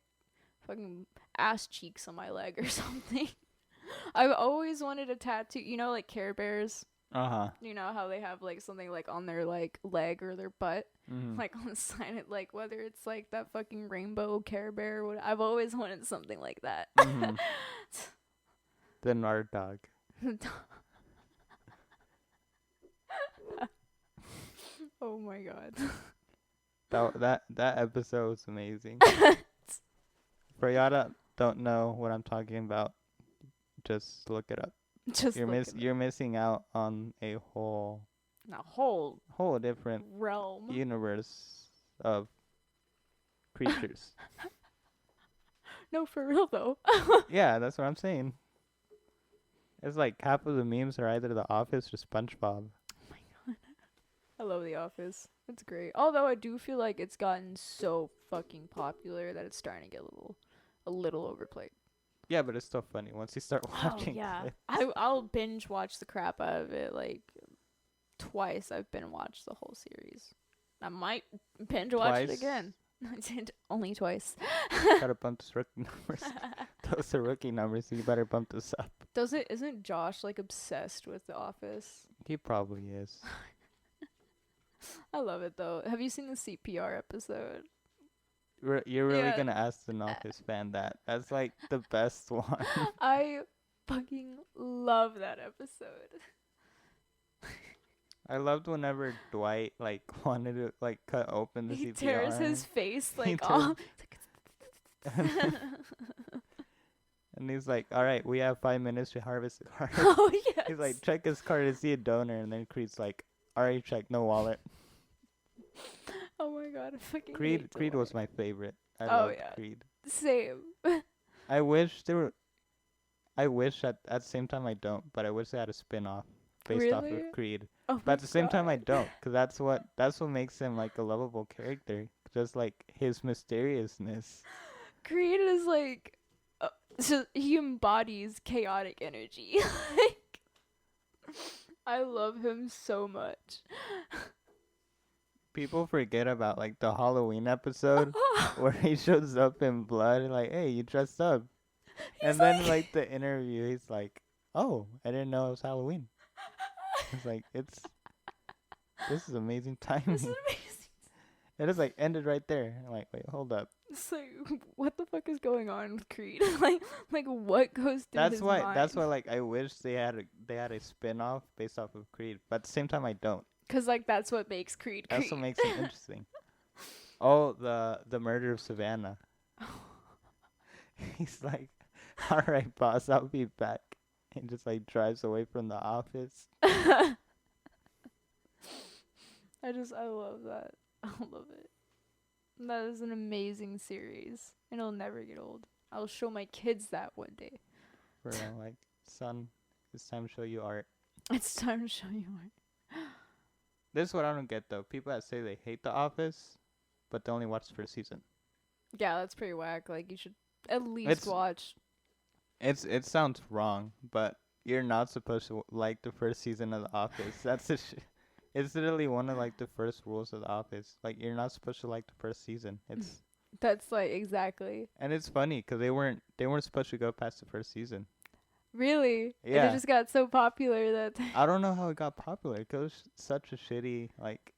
fucking ass cheeks on my leg or something. I've always wanted a tattoo, you know, like Care Bears. Uh-huh. You know how they have, like, something, like, on their, like, leg or their butt? Mm-hmm. Like, on the side, like, whether it's, like, that fucking rainbow Care Bear or what. I've always wanted something like that. Mm-hmm. The Nard dog. Oh my god. That episode was amazing. For y'all that don't know what I'm talking about, just look it up. Just You're missing out on a whole whole different realm. universe of creatures. No, for real though. Yeah, that's what I'm saying. It's like half of the memes are either The Office or SpongeBob. I love The Office. It's great. Although I do feel like it's gotten so fucking popular that it's starting to get a little overplayed. Yeah, but it's still funny once you start watching. Oh yeah, clips. I'll binge watch the crap out of it. Like twice, I've binge watched the whole series. I might binge watch it again. I did only twice. Gotta bump those rookie numbers. Those are rookie numbers, so you better bump this up. Isn't Josh like obsessed with The Office? He probably is. I love it though. Have you seen the CPR episode? You're really Yeah. gonna ask an Office fan that? That's like the best one. I fucking love that episode. I loved whenever Dwight like wanted to like cut open the He CPR. tears his face like tears- off. And he's like, "All right, we have 5 minutes to harvest the card." Oh yes. He's like, "Check his card to see a donor," and then Creed's like, "Already checked, no wallet." Oh my god, I fucking Creed hate was Dwight. my favorite. I Oh, love yeah. Creed. Same. I wish at the same time I don't, but I wish they had a spin-off based off Really? of Creed. Oh But at the same time I God. don't, cuz that's what makes him like a lovable character, just like his mysteriousness. Creed is like, so he embodies chaotic energy. Like, I love him so much. People forget about like the Halloween episode where he shows up in blood and like, "Hey, you dressed up." And then like the interview, he's like, "Oh, I didn't know it was Halloween." It's like this is amazing timing. This is amazing. It is like ended right there. I'm like, wait, hold up. It's like, what the fuck is going on with Creed? like what goes through That's his why. mind? That's why. Like, I wish they had a spin-off based off of Creed, but at the same time, I don't. Cause like that's what makes Creed. That's what makes it interesting. Oh, the murder of Savannah. He's like, "All right, boss, I'll be back," and just like drives away from the office. I love that. I love it. That is an amazing series, and it'll never get old. I'll show my kids that one day. Where I'm like, "Son, it's time to show you art." It's time to show you art. This is what I don't get though. People that say they hate The Office, but they only watch the first season. Yeah, that's pretty whack. Like, you should at least It's- watch. It sounds wrong, but you're not supposed to like the first season of The Office. That's it's literally one of like the first rules of The Office. Like, you're not supposed to like the first season. It's That's like exactly. and it's funny because they weren't supposed to go past the first season. Really? And Yeah. it just got so popular that. I don't know how it got popular. 'Cause it was such a shitty like.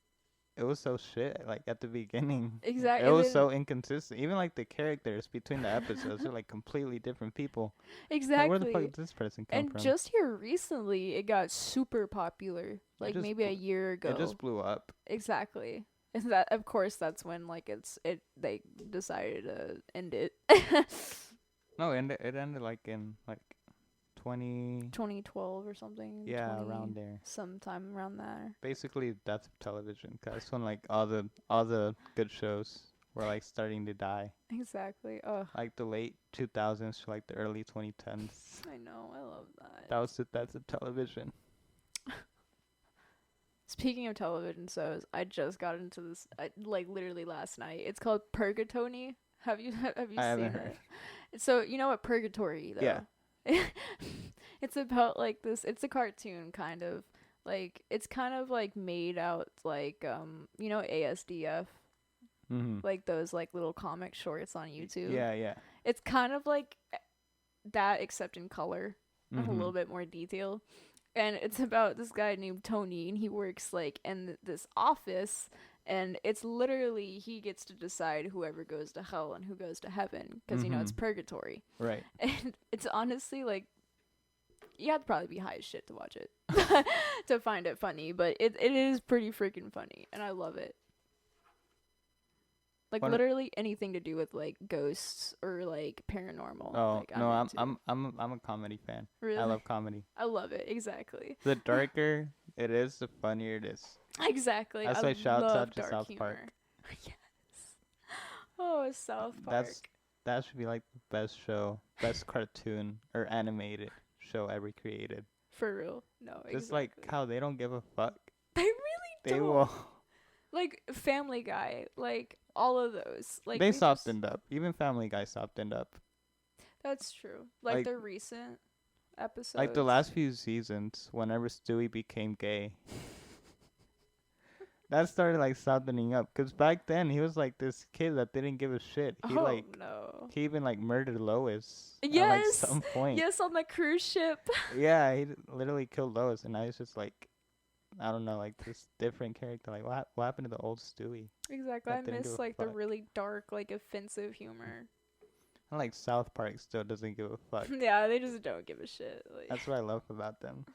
It was so shit like at the beginning. Exactly. It was so inconsistent. Even like the characters between the episodes are like completely different people. Like, Exactly. where the fuck did this person come And from? just here recently, it got super popular. Like just maybe a bl- year ago. It just blew up. Exactly. And that, of course, that's when like they decided to end it. No, and it ended like in like 20. 2012 or something. Yeah, 20 around there. sometime around there. Basically, death of television. Cause that's when like all the good shows were like starting to die. Exactly. Oh, Like the late 2000s to like the early 2010s. I know. I love that. That was the death of television. Speaking of television shows, I just got into this like literally last night. It's called Purgatory. Have you have you I seen haven't heard. it? So you know what Purgatory though? Yeah. It's about like this. It's a cartoon kind of like it's kind of like made out like you know ASDF, Mhm. like those like little comic shorts on YouTube. Yeah, yeah. It's kind of like that except in color, a little Mhm. bit more detail. And it's about this guy named Tony, and he works like in this office, and it's literally he gets to decide whoever goes to hell and who goes to heaven because you know it's Mhm. purgatory. Right. And it's honestly like you have to probably be high as shit to watch it to find it funny, but it is pretty freaking funny, and I love it. Like What? literally anything to do with like ghosts or like paranormal. Oh Like no, I'm into. I'm a comedy fan. Really. I love comedy. I love it exactly. The darker it is, the funnier it is. Exactly. That's I why shouts love out to dark South humor. Park. Yes. Oh, South Park. That should be like the best show, best cartoon or animated show ever created. For real. No, Just exactly. like how they don't give a fuck. They really They don't. will. Like Family Guy, like all of those. Like They just- softened up. Even Family Guy softened up. That's true. Like Like- the recent episodes. Like the last few seasons, whenever Stewie became gay, that started like softening up. Cause back then he was like this kid that didn't give a shit. He Oh no. he even like murdered Lois. At like Yes. some point. Yes, on the cruise ship. Yeah, he literally killed Lois, and I was just like, I don't know, like this different character. Like what happened to the old Stewie? Exactly. That I didn't give miss a like the fuck. really dark, like offensive humor. And like South Park still doesn't give a fuck. Yeah, they just don't give a shit. Like That's what I love about them.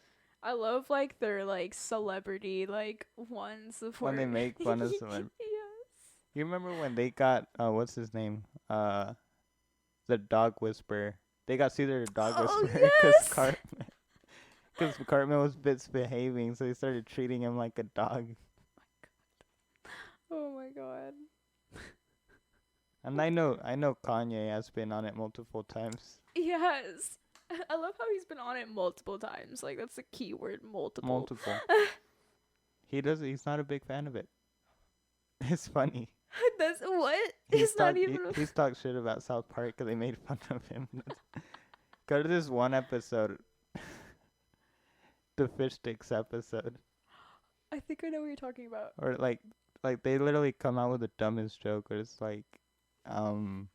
I love like their like celebrity like ones before When they make fun of celebrity. Yes. You remember when they got what's his name? The dog whisperer. They got Caesar the dog Oh, whisperer yes! because Cartman was misbehaving, so they started treating him like a dog. Oh my god. And I know Kanye has been on it multiple times. Yes. I love how he's been on it multiple times. Like that's the key word, multiple. Multiple. He's not a big fan of it. It's funny. That's what? It's not even. He's talked shit about South Park because they made fun of him. Go to this one episode, the fish sticks episode, I think I know what you're talking about. or like they literally come out with the dumbest joke, or it's like, do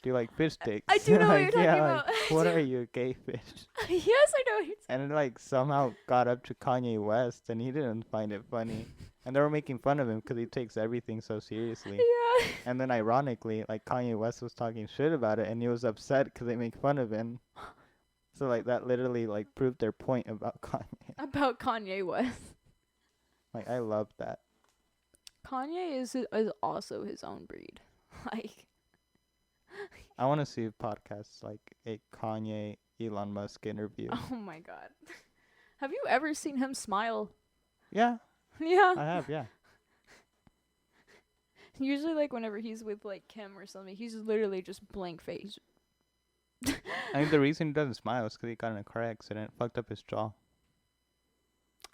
you like fish sticks? I do know what you're talking like, about. what are you, gay fish? Yes, I know what you're And it like somehow got up to Kanye West, and he didn't find it funny. And they were making fun of him because he takes everything so seriously. Yeah. And then ironically, like Kanye West was talking shit about it, and he was upset because they make fun of him. So like that literally like proved their point about Kanye. About Kanye West. Like I love that. Kanye is also his own breed. Like I want to see podcasts like a Kanye Elon Musk interview. oh my god. Have you ever seen him smile? Yeah, Yeah. I have. Yeah. Usually like whenever he's with like Kim or something, he's literally just blank face. I think the reason he doesn't smile is because he got in a car accident, fucked up his jaw.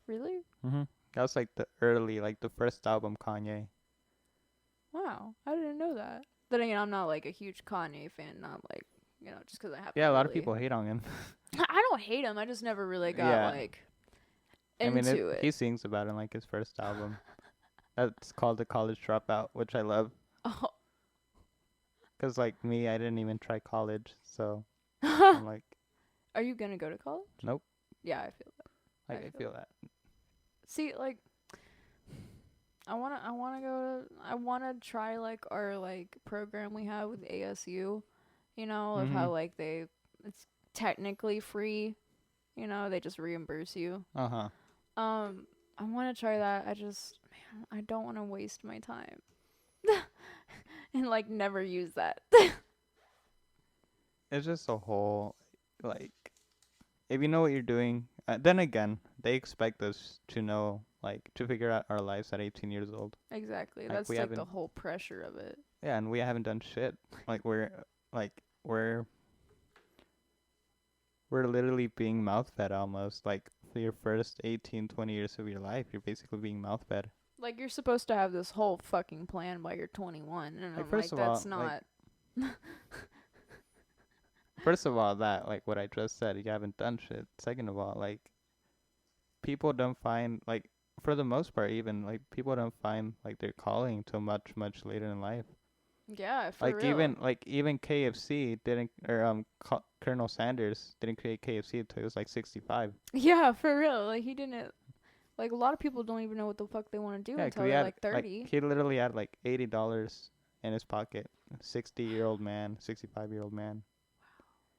Really? Mhm. That was like the first album Kanye. Wow. I didn't know that. Then again, I'm not like a huge Kanye fan, not like, you know, just 'cause I have Yeah, a lot of people hate on him. I don't hate him. I just never really got Yeah. like I mean, into it. he sings about it in like his first album. That's called The College Dropout, which I love. Oh. Cause like me, I didn't even try college, so I'm like, Are you gonna go to college? Nope. Yeah, I feel that. I feel that. See, like, I wanna try like our like program we have with ASU, you know, of how Mhm. like it's technically free, you know, they just reimburse you. Uh huh. I wanna try that. Man, I don't want to waste my time and like never use that. It's just a whole like if you know what you're doing. Then again, they expect us to know like to figure out our lives at 18 years old. Exactly. Like we That's like the haven't, whole pressure of it. yeah, and we haven't done shit. Like like we're we're literally being mouth fed almost. Like for your first 18, 20 years of your life, you're basically being mouth fed. Like you're supposed to have this whole fucking plan by you're 21, and Like I'm like, that's not. first of all, that like what I just said, you haven't done shit. Second of all, like people don't find like for the most part even like people don't find like their calling till much later in life. Yeah, for Like real. even KFC didn't or Colonel Sanders didn't create KFC until he was like 65. Yeah, for real. Like he didn't. Like a lot of people don't even know what the fuck they want to do Yeah, 'cause until he they're had like like 30. he literally had like $80 in his pocket. 60-year-old man, 65-year-old man.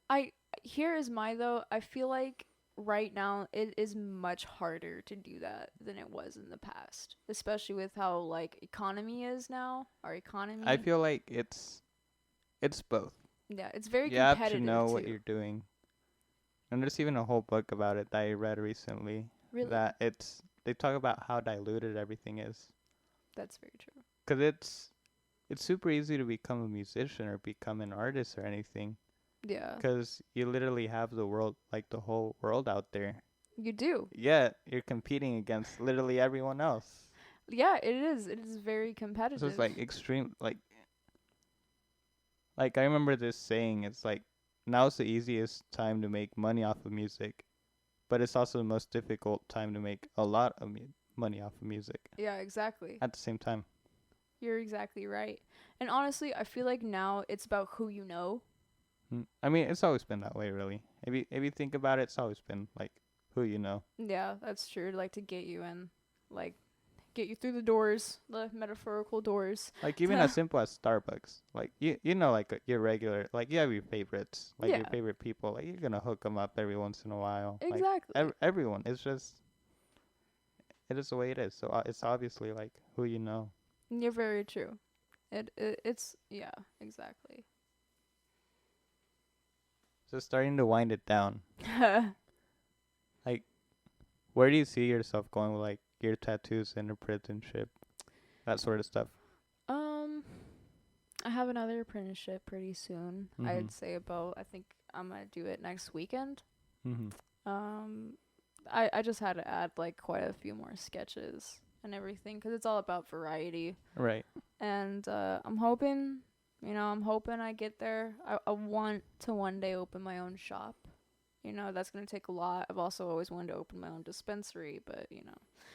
I Here is my though. I feel like right now it is much harder to do that than it was in the past, especially with how like economy is now. Our I economy. feel like it's both. Yeah, it's very You have to competitive know what too. you're doing. And there's even a whole book about it that I read recently Really, that they talk about how diluted everything is. that's very true. 'Cause it's super easy to become a musician or become an artist or anything. Yeah, 'Cause you literally have the world, like the whole world out there. you do. Yet you're competing against literally everyone else. Yeah, it is. It is very So it's competitive. like extreme, like I remember this saying. It's like now's the easiest time to make money off of music, but it's also the most difficult time to make a lot of money off of music Yeah, exactly. at the same time. You're exactly right. And honestly, I feel like now it's about who you know. I mean, it's always been that way, really. If you think about it, it's always been like who you know. Yeah, that's true. Like to get you in, like get you through the doors, the metaphorical doors. Like even as simple as Starbucks. Like you know like your regular like you have your favorites, like your Yeah, favorite people. Like you're gonna hook them up every once in a while. Like exactly. everyone. It's just it is the way it is. So it's obviously like who you know. You're very true. It's yeah, exactly. So starting to wind it down. Like where do you see yourself going with like your tattoos and apprenticeship, that sort of stuff? um, I have another apprenticeship pretty soon. Mhm. I'd say about. I think I'm gonna do it next weekend. Mhm. Um, I just had to add like quite a few more sketches and everything because it's all about variety. Right. And I'm hoping I get there. I want to one day open my own shop. That's going to take a lot. I've also always wanted to open my own dispensary, but,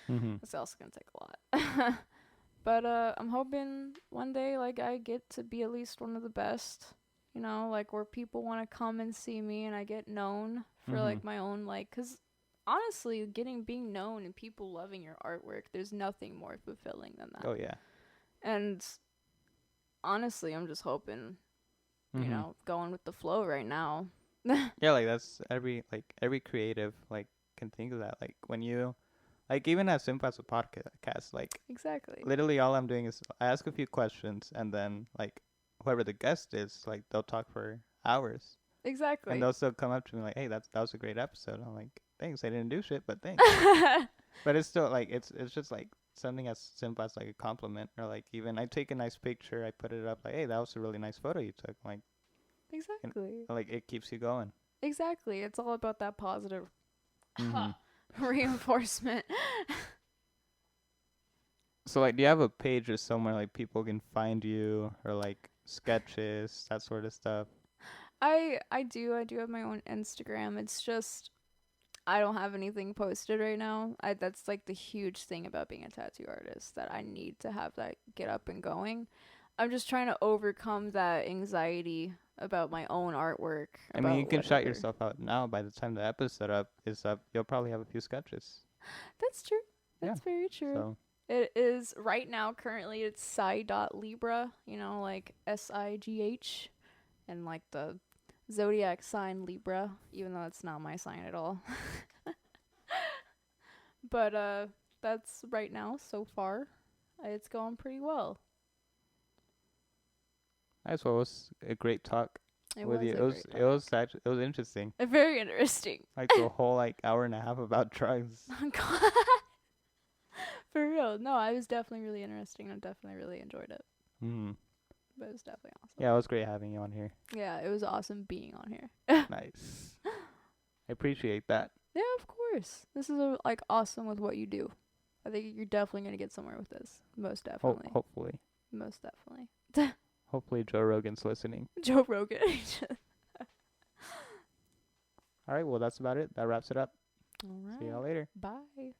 Mhm. that's also going to take a lot. But I'm hoping one day, like, I get to be at least one of the best, like, where people want to come and see me and I get known for, Mhm. like, my own, like, because honestly, being known and people loving your artwork, there's nothing more fulfilling than that. Oh yeah. And honestly, I'm just hoping, Mhm. going with the flow right now. Yeah, like that's every creative like can think of that. Like when you like even as simple as a podcast, like Exactly. literally all I'm doing is I ask a few questions and then like whoever the guest is, like they'll talk for hours. And Exactly. they'll still come up to me like, "Hey, that was a great episode." I'm like, "Thanks, I didn't do shit, but thanks." But it's still like it's just like something as simple as like a compliment or like even I take a nice picture, I put it up like, "Hey, that was a really nice photo you took." Like, and, Exactly. like it keeps you going. Exactly. It's all about that positive Mhm. reinforcement. So like, do you have a page or somewhere like people can find you or like sketches, that sort of stuff? I do have my own Instagram. It's just I don't have anything posted right now. That's like the huge thing about being a tattoo artist that I need to have that get up and going. I'm just trying to overcome that anxiety about my own artwork, I mean, you about can shout whatever. yourself out now. By the time the episode is up, you'll probably have a few sketches. That's true. Yeah. That's very true. So It is right now currently it's Libra, like SIGH and like the zodiac sign Libra, even though it's not my sign at all. But that's right now so far. It's going pretty well. As well, it was a great talk It with was you. a It was great it talk. was actually, it was interesting. Very interesting. Like a whole like hour and a half about drugs. God. For real. No, I was definitely really interesting. I definitely really enjoyed it. Mm. But it was definitely awesome. Yeah, it was great having you on here. Yeah, it was awesome being on here. Nice. I appreciate that. Yeah, of course. This is like awesome with what you do. I think you're definitely gonna get somewhere with this. Most definitely. Hopefully. Most definitely. Hopefully Joe Rogan's listening. Joe Rogan. All right, well that's about it. That wraps it up. All See y'all right. later. Bye.